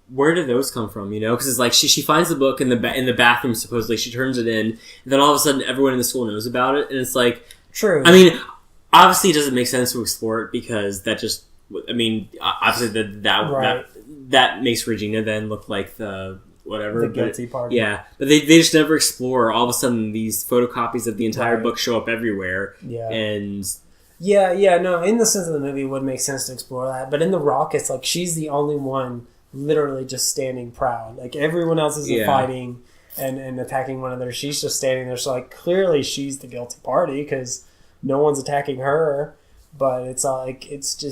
where did those come from? You know, because it's like she finds the book in the bathroom. Supposedly, she turns it in, and then all of a sudden, everyone in the school knows about it, and it's like, true. I mean, obviously, it doesn't make sense to explore it because that just, I mean, obviously that makes Regina then look like the whatever, the guilty party. Yeah, but they just never explore. All of a sudden, these photocopies of the entire book show up everywhere. Yeah, and no, in the sense of the movie, it would make sense to explore that. But in The Rock, it's like she's the only one literally just standing proud. Like everyone else is fighting and attacking one another. She's just standing there. So like clearly she's the guilty party because no one's attacking her. But it's like it's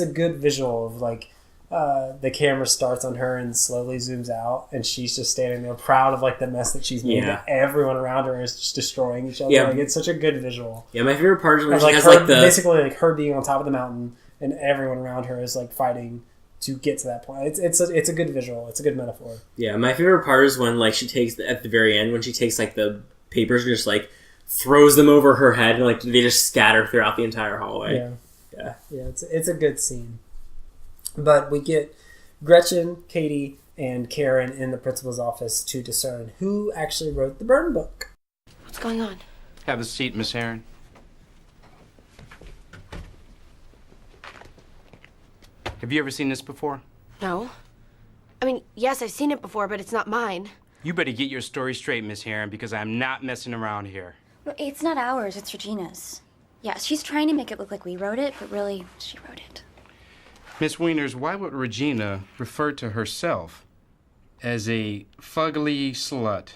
a good visual of like the camera starts on her and slowly zooms out, and she's just standing there proud of like the mess that she's made. That everyone around her is just destroying each other. Yeah. Like it's such a good visual. Yeah, my favorite part is when she like has her, like the basically like her being on top of the mountain and everyone around her is like fighting to get to that point. It's a good visual. It's a good metaphor. Yeah, my favorite part is when like she takes at the very end when she takes like the papers and just like throws them over her head and like they just scatter throughout the entire hallway. Yeah. It's a good scene. But we get Gretchen, Katie, and Karen in the principal's office to discern who actually wrote the burn book. What's going on? Have a seat, Miss Heron. Have you ever seen this before? No. I mean, yes, I've seen it before, but it's not mine. You better get your story straight, Miss Heron, because I'm not messing around here. No, it's not ours, it's Regina's. Yeah, she's trying to make it look like we wrote it, but really, she wrote it. Miss Wieners, why would Regina refer to herself as a fugly slut?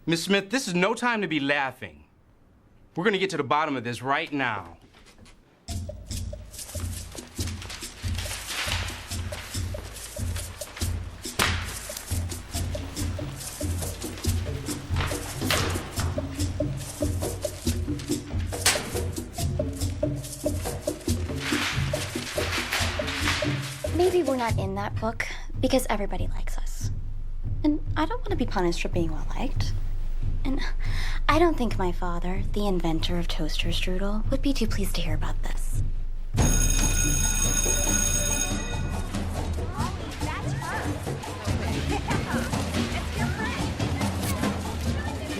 Miss Smith, this is no time to be laughing. We're gonna get to the bottom of this right now. Maybe we're not in that book because everybody likes us. And I don't want to be punished for being well-liked. And I don't think my father, the inventor of toaster strudel, would be too pleased to hear about this.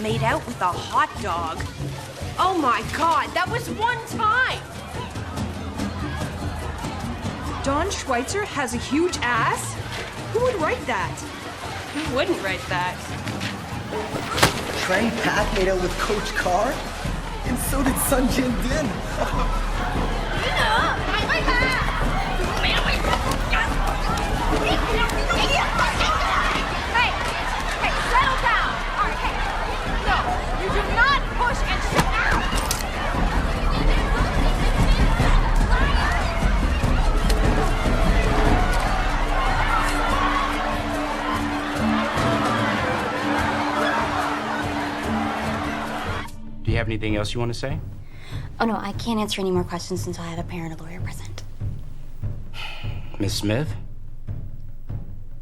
Made out with a hot dog. Oh my God, that was one time! Don Schweitzer has a huge ass? Who would write that? Who wouldn't write that? Trey Pat made out with Coach Carr? And so did Sun Jin Din. anything else you want to say? Oh no, I can't answer any more questions until I have a parent or lawyer present. Miss Smith?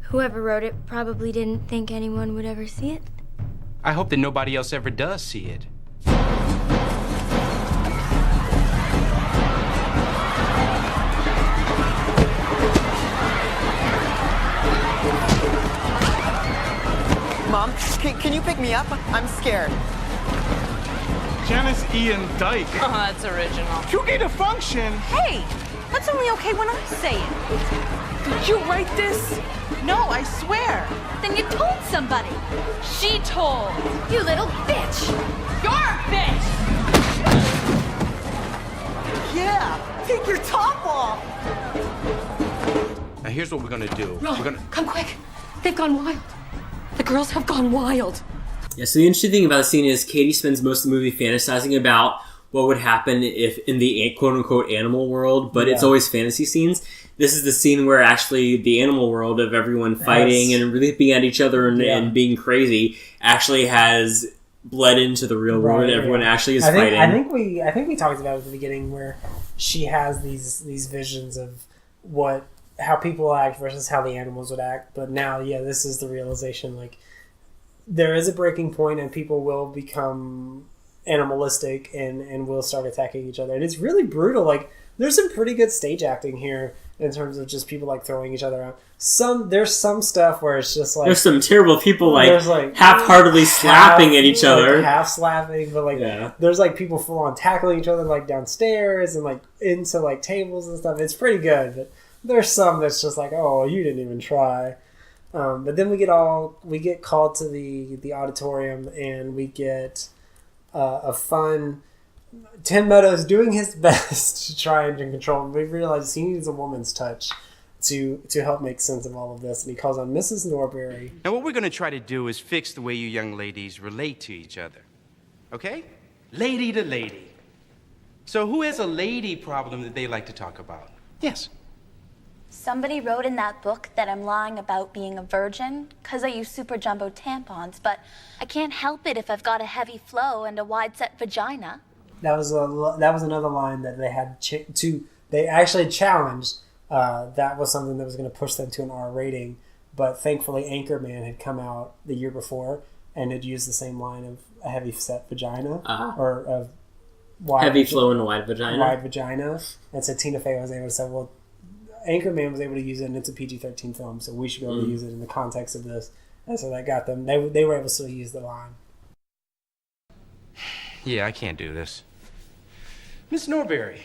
Whoever wrote it probably didn't think anyone would ever see it. I hope that nobody else ever does see it. Mom, can you pick me up? I'm scared. Janice Ian Dyke. Oh, that's original. You get a function. Hey, that's only okay when I say it. Did you write this? No, I swear. Then you told somebody. She told. You little bitch! You're a bitch! Yeah, take your top off. Now here's what we're gonna do. Ron, We're gonna... come quick. They've gone wild. The girls have gone wild. Yeah, so the interesting thing about the scene is Katie spends most of the movie fantasizing about what would happen if in the quote-unquote animal world, but it's always fantasy scenes. This is the scene where actually the animal world of everyone fighting and really being at each other and being crazy actually has bled into the real world and everyone actually is fighting. I think we talked about it at the beginning where she has these visions of how people act versus how the animals would act, but now this is the realization, like, there is a breaking point and people will become animalistic and will start attacking each other, and it's really brutal. Like, there's some pretty good stage acting here in terms of just people like throwing each other out. There's some stuff where it's just like there's some terrible people like half-heartedly slapping at each other, half slapping, but like there's like people full on tackling each other like downstairs and like into like tables and stuff. It's pretty good, but there's some that's just like, oh, you didn't even try. But then we get called to the auditorium and we get a fun Tim Meadows doing his best to try and control him. We realize he needs a woman's touch to help make sense of all of this, and he calls on Mrs. Norbury. Now what we're going to try to do is fix the way you young ladies relate to each other. Okay? Lady to lady. So who has a lady problem that they like to talk about? Yes. Somebody wrote in that book that I'm lying about being a virgin because I use super jumbo tampons, but I can't help it if I've got a heavy flow and a wide set vagina. That was another line that they had they actually challenged. That was something that was going to push them to an R rating, but thankfully Anchorman had come out the year before and had used the same line of a heavy set vagina or of heavy flow and a wide vagina. And so Tina Fey was able to say, well, Anchorman was able to use it, and it's a PG-13 film, so we should be able to use it in the context of this. And so that got them. They were able to still use the line. Yeah, I can't do this. Miss Norbury,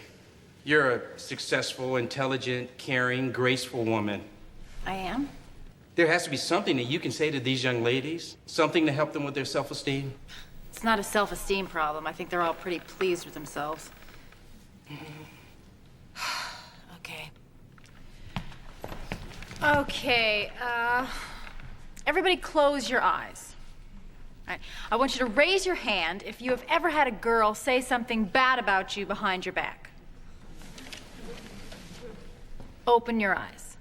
you're a successful, intelligent, caring, graceful woman. I am? There has to be something that you can say to these young ladies, something to help them with their self-esteem. It's not a self-esteem problem. I think they're all pretty pleased with themselves. Okay, everybody close your eyes. All right. I want you to raise your hand if you have ever had a girl say something bad about you behind your back. Open your eyes.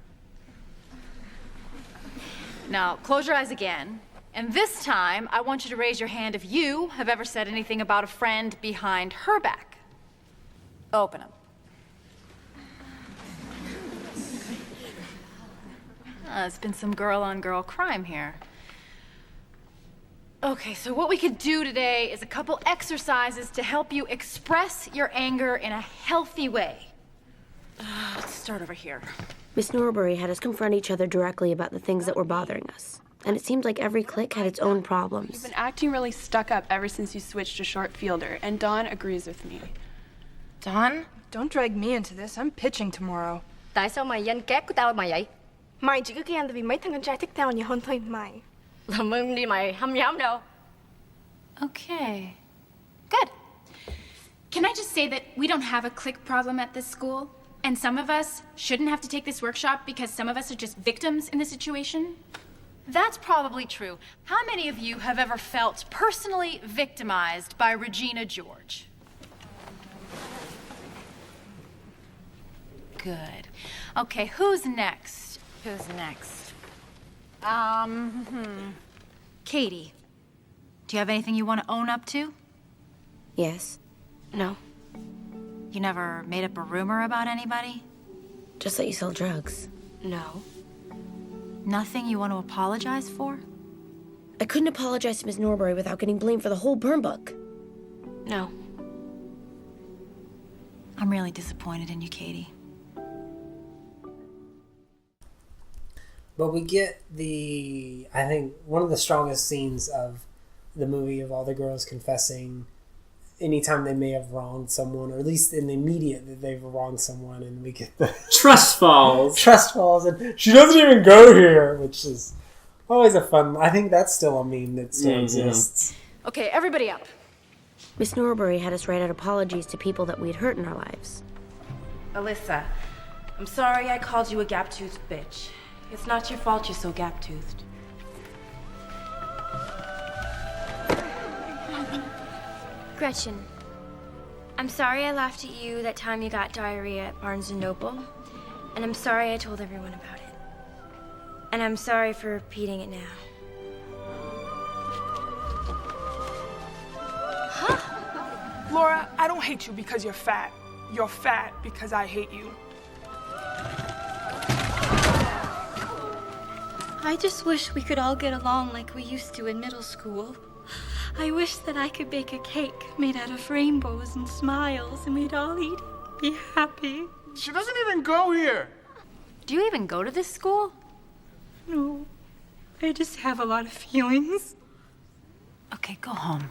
Now, close your eyes again. And this time, I want you to raise your hand if you have ever said anything about a friend behind her back. Open them. It's been some girl-on-girl crime here. Okay, so what we could do today is a couple exercises to help you express your anger in a healthy way. Let's start over here. Miss Norbury had us confront each other directly about the things that were bothering us. And it seemed like every clique had its own problems. You've been acting really stuck up ever since you switched to short fielder, and Dawn agrees with me. Dawn? Don't drag me into this. I'm pitching tomorrow. Tại sao mày danh kép của tao mà vậy? Mày chỉ cứ ghen tại vì mấy thằng con trai thích tao nhiều hơn thôi mày. Làm ơn đi mày, không dám đâu. Okay. Good. Can I just say that we don't have a clique problem at this school? And some of us shouldn't have to take this workshop because some of us are just victims in the situation? That's probably true. How many of you have ever felt personally victimized by Regina George? Good. Okay, who's next? Who's next? Katie, do you have anything you want to own up to? Yes. No. You never made up a rumor about anybody? Just that you sell drugs. No. Nothing you want to apologize for? I couldn't apologize to Miss Norbury without getting blamed for the whole burn book. No. I'm really disappointed in you, Katie. But we get I think, one of the strongest scenes of the movie of all the girls confessing anytime they may have wronged someone, or at least in the immediate that they've wronged someone, and we get the trust falls. Trust falls, and she doesn't even go here, which is always a fun. I think that's still a meme that still exists. Okay, everybody up. Miss Norbury had us write out apologies to people that we'd hurt in our lives. Alyssa, I'm sorry I called you a gap-toothed bitch. It's not your fault you're so gap-toothed. Gretchen, I'm sorry I laughed at you that time you got diarrhea at Barnes & Noble. And I'm sorry I told everyone about it. And I'm sorry for repeating it now. Laura, I don't hate you because you're fat. You're fat because I hate you. I just wish we could all get along like we used to in middle school. I wish that I could bake a cake made out of rainbows and smiles and we'd all eat it, be happy. She doesn't even go here. Do you even go to this school? No, I just have a lot of feelings. Okay, go home.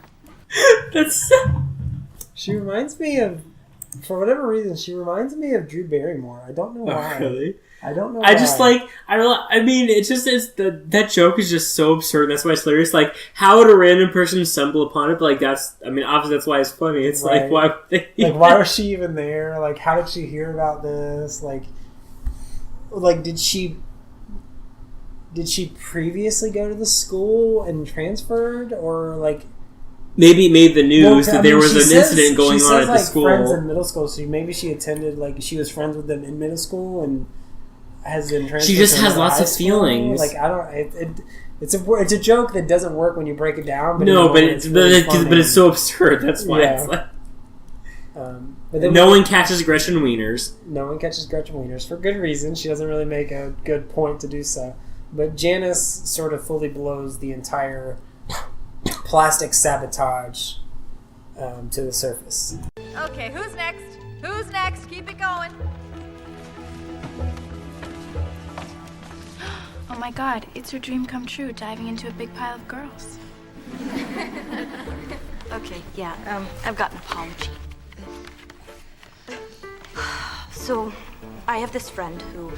That's She reminds me of, for whatever reason, she reminds me of Drew Barrymore. I don't know why. Oh, really? I don't know I why. just like, I mean, that joke is just so absurd. That's why it's hilarious. Like, how would a random person stumble upon it? But like, obviously that's why it's funny. It's Right. like, why would they why was she even there? Like, how did she hear about this? Like did she previously go to the school and transferred, or like maybe it made the news Well, that there was an incident going she on says, at the like, school? Friends in middle school, so maybe she attended, like, she was friends with them in middle school and has been transferred. She just to has lots high of school. feelings. Like, I don't. It's a joke that doesn't work when you break it down. But No, but really but it's so absurd. That's why it's like. But then no one catches Gretchen Wieners. No one catches Gretchen Wieners for good reason. She doesn't really make a good point to do so. But Janice sort of fully blows the entire plastic sabotage to the surface. Okay, who's next? Who's next? Keep it going. Oh my god, it's her dream come true, diving into a big pile of girls. Okay, yeah, I've got an apology. So, I have this friend who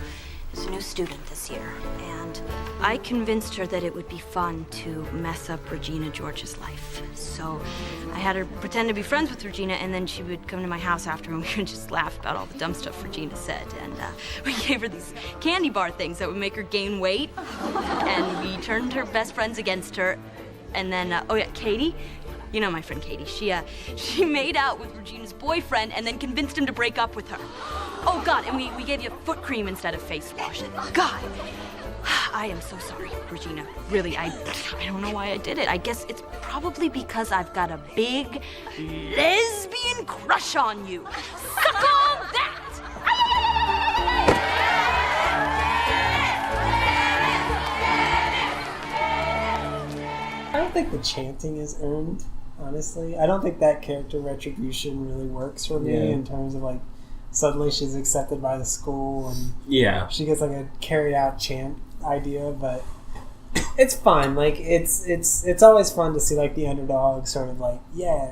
is a new student this year, and I convinced her that it would be fun to mess up Regina George's life. So, I had her pretend to be friends with Regina, and then she would come to my house after, and we would just laugh about all the dumb stuff Regina said. And we gave her these candy bar things that would make her gain weight, and we turned her best friends against her. And then, oh yeah, Katie. You know my friend Katie. She made out with Regina's boyfriend and then convinced him to break up with her. Oh, God, and we gave you foot cream instead of face wash. God, I am so sorry, Regina. Really, I don't know why I did it. I guess it's probably because I've got a big lesbian crush on you. Suck on that! I don't think the chanting is earned, honestly. I don't think that character retribution really works for me in terms of, like, suddenly she's accepted by the school and she gets, like, a carried out chant idea, but it's fine. Like, it's always fun to see, like, the underdog sort of, like,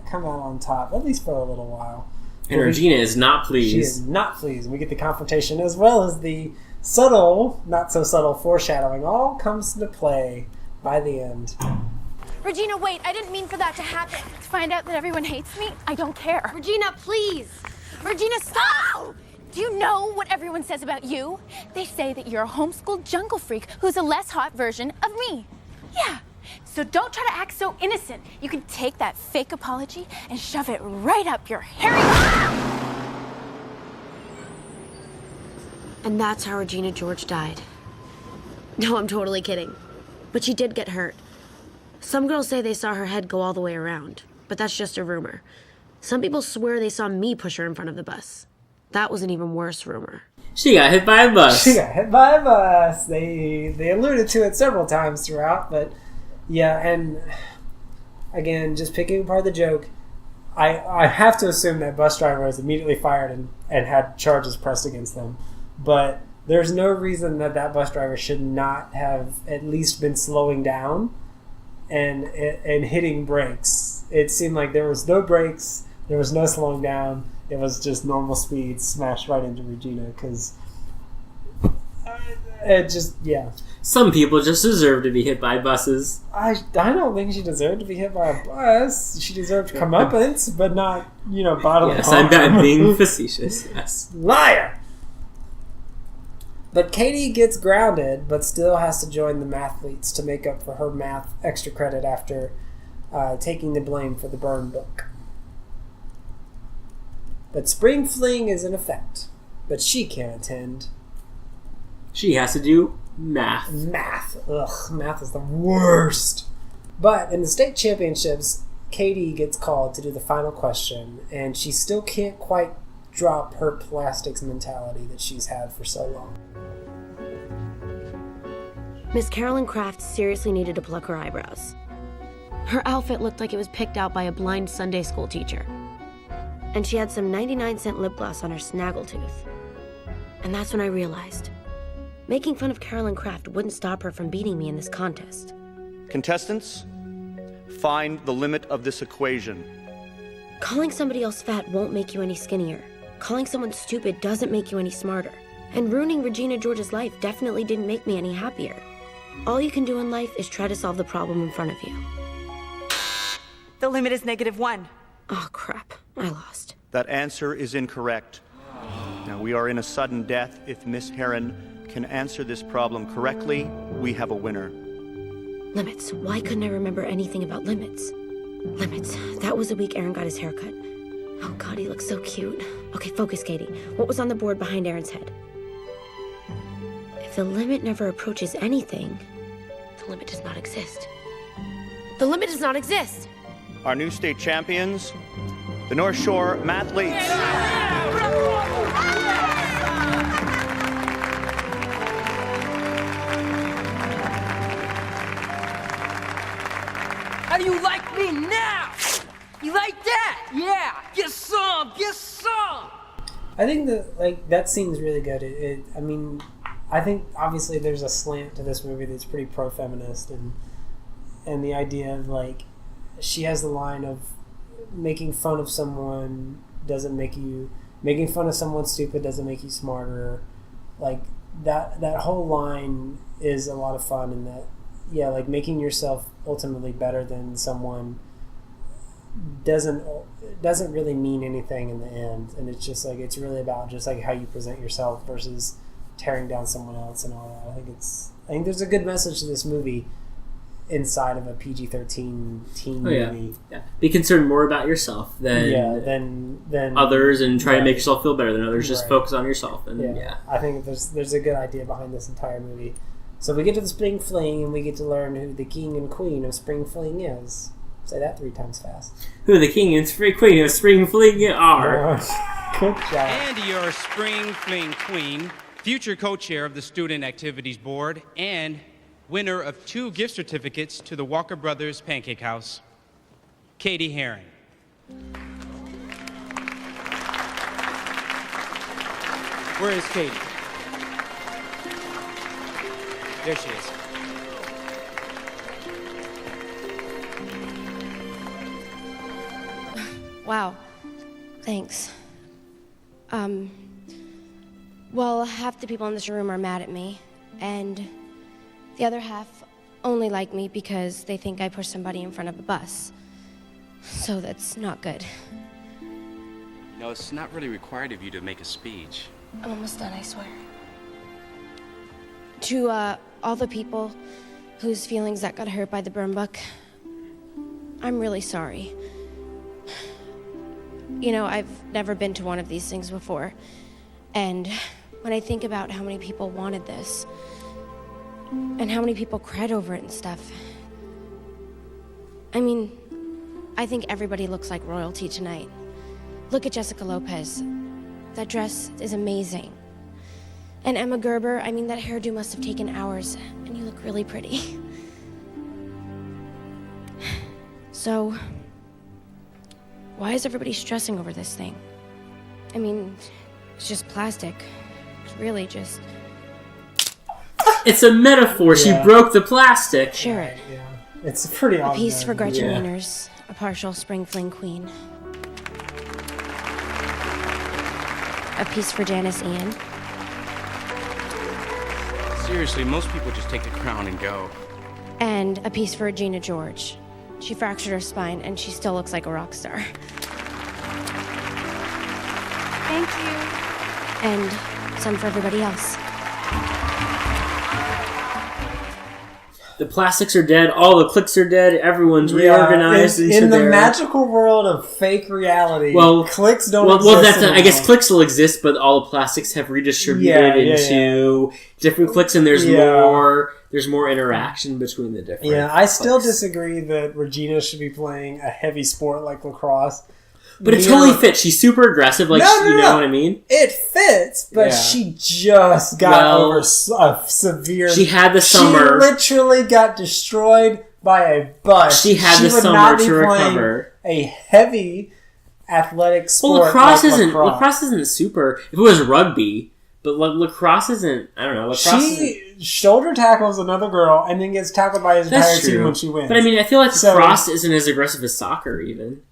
come out on top, at least for a little while. And Regina is not pleased. She is not pleased. We get the confrontation as well as the subtle, not so subtle foreshadowing all comes into play by the end. Regina, wait, I didn't mean for that to happen. To find out that everyone hates me, I don't care. Regina, please. Regina, stop! Do you know what everyone says about you? They say that you're a homeschooled jungle freak who's a less hot version of me. Yeah, so don't try to act so innocent. You can take that fake apology and shove it right up your hairy... And that's how Regina George died. No, I'm totally kidding. But she did get hurt. Some girls say they saw her head go all the way around, but that's just a rumor. Some people swear they saw me push her in front of the bus. That was an even worse rumor. She got hit by a bus. She got hit by a bus. They alluded to it several times throughout, but yeah, and again, just picking apart the joke, I have to assume that bus driver was immediately fired and had charges pressed against them. But there's no reason that bus driver should not have at least been slowing down and hitting brakes. It seemed like there was no brakes, there was no slowing down. It was just normal speed, smashed right into Regina, because it just, yeah. Some people just deserve to be hit by buses. I don't think she deserved to be hit by a bus. She deserved comeuppance, but not, bodily harm. Yes, I'm being facetious, yes. Liar! But Katie gets grounded, but still has to join the mathletes to make up for her math extra credit after taking the blame for the burn book. But spring fling is in effect, but she can't attend. She has to do math. Math is the worst. But in the state championships, Katie gets called to do the final question, and she still can't quite drop her plastics mentality that she's had for so long. Miss Carolyn Kraft seriously needed to pluck her eyebrows. Her outfit looked like it was picked out by a blind Sunday school teacher. And she had some 99-cent lip gloss on her snaggletooth. And that's when I realized making fun of Carolyn Kraft wouldn't stop her from beating me in this contest. Contestants, find the limit of this equation. Calling somebody else fat won't make you any skinnier. Calling someone stupid doesn't make you any smarter. And ruining Regina George's life definitely didn't make me any happier. All you can do in life is try to solve the problem in front of you. The limit is -1. Oh, crap. I lost. That answer is incorrect. Now, we are in a sudden death. If Miss Heron can answer this problem correctly, we have a winner. Limits. Why couldn't I remember anything about limits? Limits. That was the week Aaron got his haircut. Oh, God, he looks so cute. Okay, focus, Katie. What was on the board behind Aaron's head? If the limit never approaches anything, the limit does not exist. The limit does not exist! Our new state champions, the North Shore Mathletes. How do you like me now? You like that? Yeah! Get some! Get some! I think that scene's really good. I think obviously there's a slant to this movie that's pretty pro-feminist, and the idea of she has the line of making fun of someone doesn't make you, making fun of someone stupid doesn't make you smarter. That whole line is a lot of fun, and that making yourself ultimately better than someone doesn't really mean anything in the end, and it's just it's really about just how you present yourself versus tearing down someone else and all that. I think there's a good message to this movie inside of a PG-13 teen movie. Yeah. Be concerned more about yourself than others, and try to make yourself feel better than others. Just focus on yourself. And I think there's a good idea behind this entire movie. So we get to the spring fling, and we get to learn who the king and queen of spring fling is. Say that 3 times fast. Who the king and queen of spring fling are. Good job. And your spring fling queen, future co-chair of the Student Activities Board, and winner of 2 gift certificates to the Walker Brothers Pancake House, Katie Herring. Where is Katie? There she is. Wow. Thanks. Well, half the people in this room are mad at me, and the other half only like me because they think I pushed somebody in front of a bus. So that's not good. No, it's not really required of you to make a speech. I'm almost done, I swear. To all the people whose feelings that got hurt by the burn book, I'm really sorry. I've never been to one of these things before, and when I think about how many people wanted this, and how many people cried over it and stuff, I think everybody looks like royalty tonight. Look at Jessica Lopez. That dress is amazing. And Emma Gerber, I mean, that hairdo must have taken hours, and you look really pretty. So, why is everybody stressing over this thing? I mean, it's just plastic. It's really just... It's a metaphor. She broke the plastic. Share it. Yeah. It's pretty A obvious. piece for Gretchen Wieners, a partial spring fling queen. A piece for Janice Ian. Seriously, most people just take the crown and go. And a piece for Regina George. She fractured her spine, and she still looks like a rock star. Thank you. And some for everybody else. The plastics are dead. All the cliques are dead. Everyone's reorganized. In the magical world of fake reality, cliques don't exist. Well, that's I guess cliques still exist, but all the plastics have redistributed into different cliques, and there's more interaction between the different. Yeah, I still disagree that Regina should be playing a heavy sport like lacrosse. But it totally fits. She's super aggressive, you know what I mean? It fits, but she just got over a severe... She had the summer. She literally got destroyed by a bus. She had the summer to recover. A heavy athletic sport. Well, lacrosse isn't super... If it was rugby, but lacrosse isn't... I don't know. She shoulder tackles another girl and then gets tackled by his entire team when she wins. But I mean, I feel like lacrosse isn't as aggressive as soccer, even.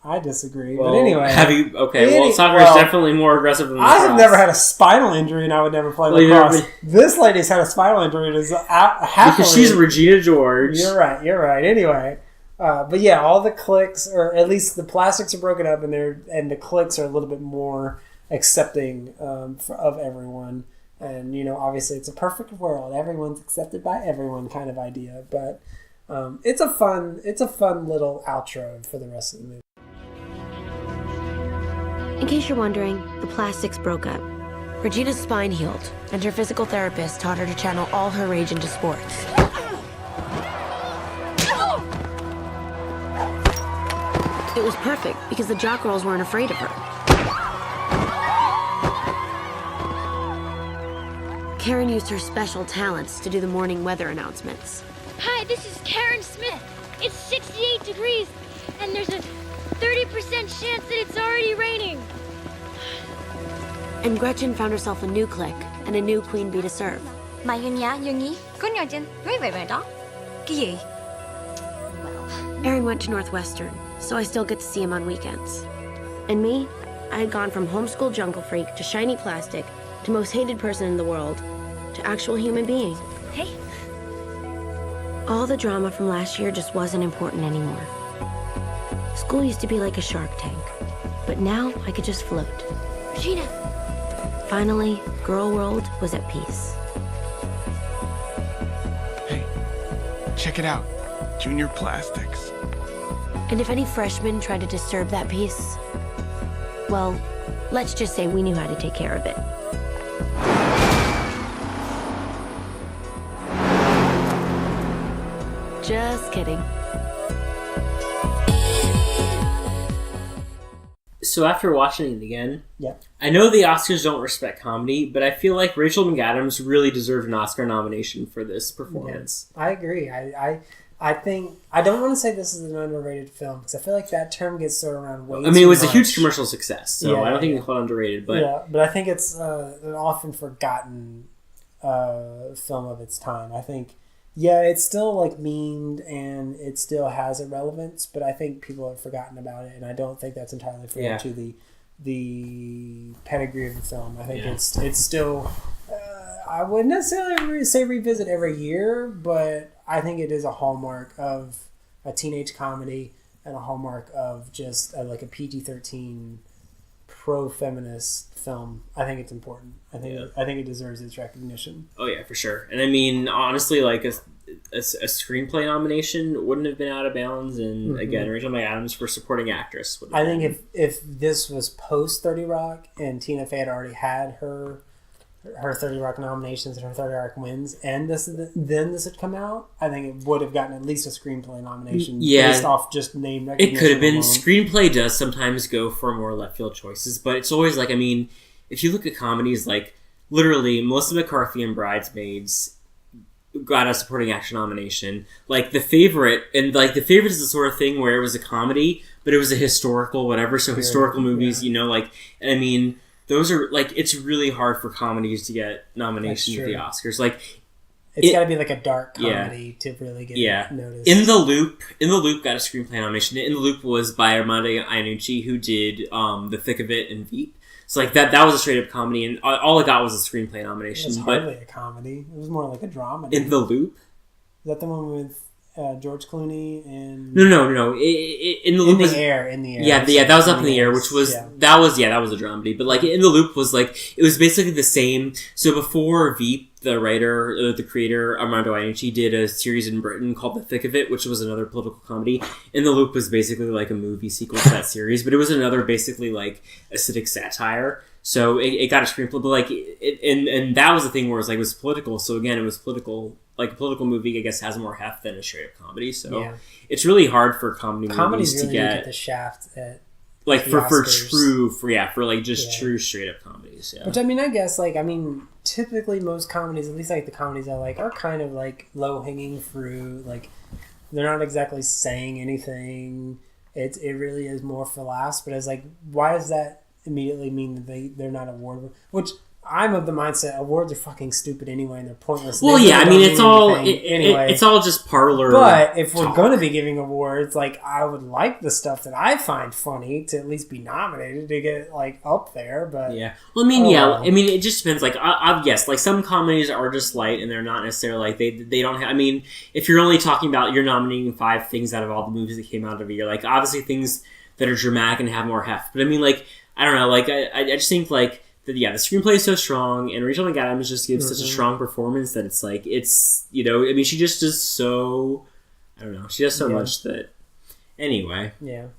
I disagree, but anyway. Soccer is definitely more aggressive than lacrosse. I have never had a spinal injury, and I would never play lacrosse. This lady's had a spinal injury, and is happily... Because she's Regina George. You're right. Anyway, but yeah, all the cliques, or at least the plastics are broken up, and the cliques are a little bit more accepting of everyone. And, obviously it's a perfect world. Everyone's accepted by everyone kind of idea. But it's a fun little outro for the rest of the movie. In case you're wondering, the plastics broke up. Regina's spine healed, and her physical therapist taught her to channel all her rage into sports. It was perfect, because the jock girls weren't afraid of her. Karen used her special talents to do the morning weather announcements. Hi, this is Karen Smith. It's 68 degrees, and there's a 30% chance that it's already raining. And Gretchen found herself a new clique and a new queen bee to serve. Mà Yun Nhi, có nhỏ trên, nói về đó. Cái gì? Aaron went to Northwestern, so I still get to see him on weekends. And me, I had gone from homeschool jungle freak to shiny plastic to most hated person in the world to actual human being. Hey. All the drama from last year just wasn't important anymore. School used to be like a shark tank, but now I could just float. Regina. Finally, Girl World was at peace. Hey, check it out. Junior Plastics. And if any freshmen tried to disturb that peace, well, let's just say we knew how to take care of it. Just kidding. So after watching it again, I know the Oscars don't respect comedy, but I feel like Rachel McAdams really deserved an Oscar nomination for this performance. Yeah, I agree. I think I don't want to say this is an underrated film because I feel like that term gets thrown around way too much. I mean, it was a huge commercial success, so I don't think it's called underrated. But but I think it's an often forgotten film of its time. I think. Yeah, it's still memed and it still has a relevance, but I think people have forgotten about it, and I don't think that's entirely fair to the pedigree of the film. I think it's still. I wouldn't necessarily say revisit every year, but I think it is a hallmark of a teenage comedy and a hallmark of just a PG-13 pro-feminist film. I think it's important. I think it deserves its recognition. Oh yeah, for sure. And I mean, honestly, a screenplay nomination wouldn't have been out of bounds. And again, Rachel McAdams for supporting actress. I think if this was post 30 Rock and Tina Fey had already had her her 30 Rock nominations and her 30 Rock wins, and this had come out, I think it would have gotten at least a screenplay nomination based off just name recognition. It could have been. Alone. Screenplay does sometimes go for more left field choices, but it's always like, I mean, if you look at comedies, like, literally, Melissa McCarthy in Bridesmaids got a supporting actor nomination. Like, The Favorite, and like, The Favorite is the sort of thing where it was a comedy, but it was a historical whatever, so historical movies, you know, like, and I mean, those are, like, it's really hard for comedies to get nominations at the Oscars. Like, it's got to be like a dark comedy to really get noticed. In the Loop got a screenplay nomination. In the Loop was by Armando Iannucci, who did The Thick of It and Veep. So, like, that was a straight-up comedy, and all it got was a screenplay nomination. It was hardly a comedy. It was more like a drama. In the Loop? Is that the one with George Clooney and... No. In the Loop was... In the Air. Yeah, that was Up in the Air, which was... Yeah. That was a dramedy. But, like, In the Loop was, like... It was basically the same... So, before Veep, the writer, the creator, Armando Iannucci, did a series in Britain called The Thick of It, which was another political comedy. In the Loop was basically like a movie sequel to that series, but it was another basically like acidic satire. So it got a screenplay, but like, and that was the thing where it was like, it was political. So again, it was political. Like, a political movie, I guess, has more heft than a straight-up comedy. So it's really hard for comedies really to get the shaft at like for true straight-up comedies. Yeah. Which, I mean, I guess, like, typically most comedies, at least like the comedies I like, are kind of like low-hanging fruit. Like, they're not exactly saying anything. It really is more for laughs. But it's like, why does that immediately mean that they're not award? Which I'm of the mindset awards are fucking stupid anyway, and they're pointless. Well, yeah, I mean, it's all just parlor. But if we're going to be giving awards, like, I would like the stuff that I find funny to at least be nominated to get like up there. But yeah, well, I mean, I mean, it just depends. Like, yes, like some comedies are just light, and they're not necessarily like they don't have. I mean, if you're only talking about you're nominating 5 things out of all the movies that came out of a year, like obviously things that are dramatic and have more heft. But I mean, like, I don't know, like I just think like. The screenplay is so strong, and Rachel McAdams just gives such a strong performance that it's like, it's, you know, I mean, she just does so, I don't know, she does so much that, anyway. Yeah.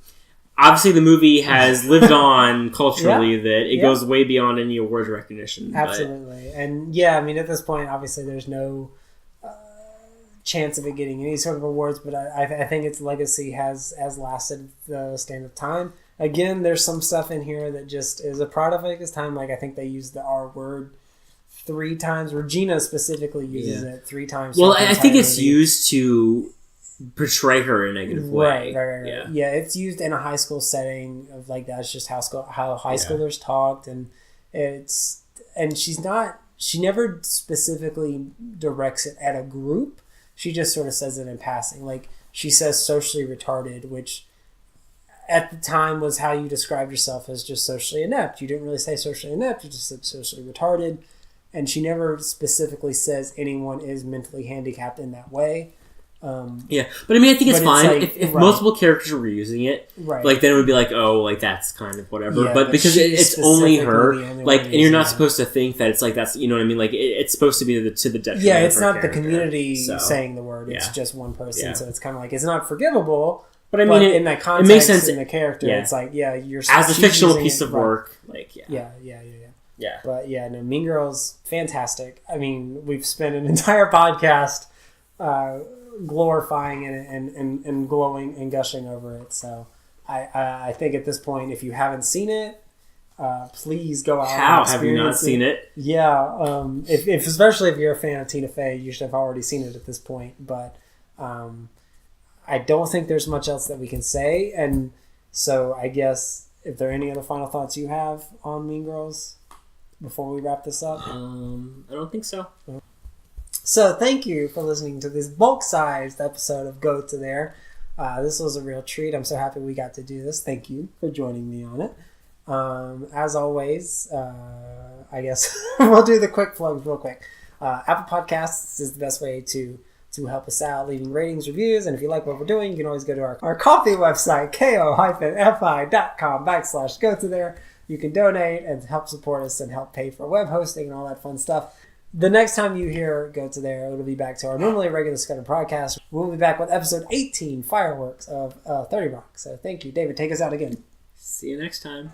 Obviously, the movie has lived on culturally that it goes way beyond any award recognition. Absolutely. And yeah, I mean, at this point, obviously, there's no chance of it getting any sort of awards, but I think its legacy has lasted the stand of time. Again, there's some stuff in here that just is a product of its time. Like, I think they used the R word 3 times. Regina specifically uses it 3 times. Well, I think it's used to portray her in a negative way. Right. Yeah, it's used in a high school setting of like, that's just how high schoolers talked, and she never specifically directs it at a group. She just sort of says it in passing. Like, she says socially retarded, which at the time was how you described yourself, as just socially inept. You didn't really say socially inept, you just said socially retarded. And she never specifically says anyone is mentally handicapped in that way. Yeah, but I mean, I think it's fine. Like, if multiple characters were using it, like, then it would be like, oh, like, that's kind of whatever. Yeah, but because it's only her, like, and you're not supposed to think that it's like, that's, you know what I mean? Like, it's supposed to be to the detriment. Yeah, it's not the community saying the word. It's just one person. So it's kind of like, it's not forgivable. But I mean, in that context, it makes sense in the character. It's like, you're as a fictional piece of work. Like, yeah. But yeah, no, Mean Girls, fantastic. I mean, we've spent an entire podcast glorifying it and glowing and gushing over it. So I think at this point, if you haven't seen it, please go out. How have you not seen it? Yeah, if especially if you're a fan of Tina Fey, you should have already seen it at this point. But I don't think there's much else that we can say, and so I guess if there are any other final thoughts you have on Mean Girls before we wrap this up, I don't think so. So thank you for listening to this bulk-sized episode of Go To There. This was a real treat. I'm so happy we got to do this. Thank you for joining me on it. As always, I guess we'll do the quick plugs real quick. Apple Podcasts is the best way to help us out, leaving ratings, reviews, and if you like what we're doing, you can always go to our coffee website, ko-fi.com/go-to-there. You can donate and help support us and help pay for web hosting and all that fun stuff. The next time you hear Go To There, it'll be back to our normally regular scheduled podcast. We'll be back with episode 18, Fireworks of 30 Rock. So thank you. David, take us out again. See you next time.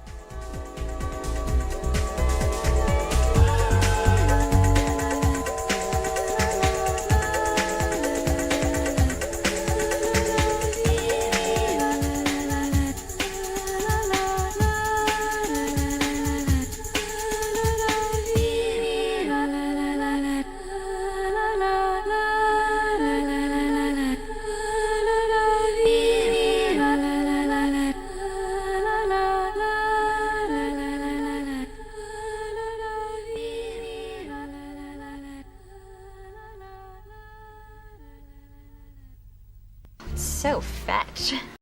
so fetch.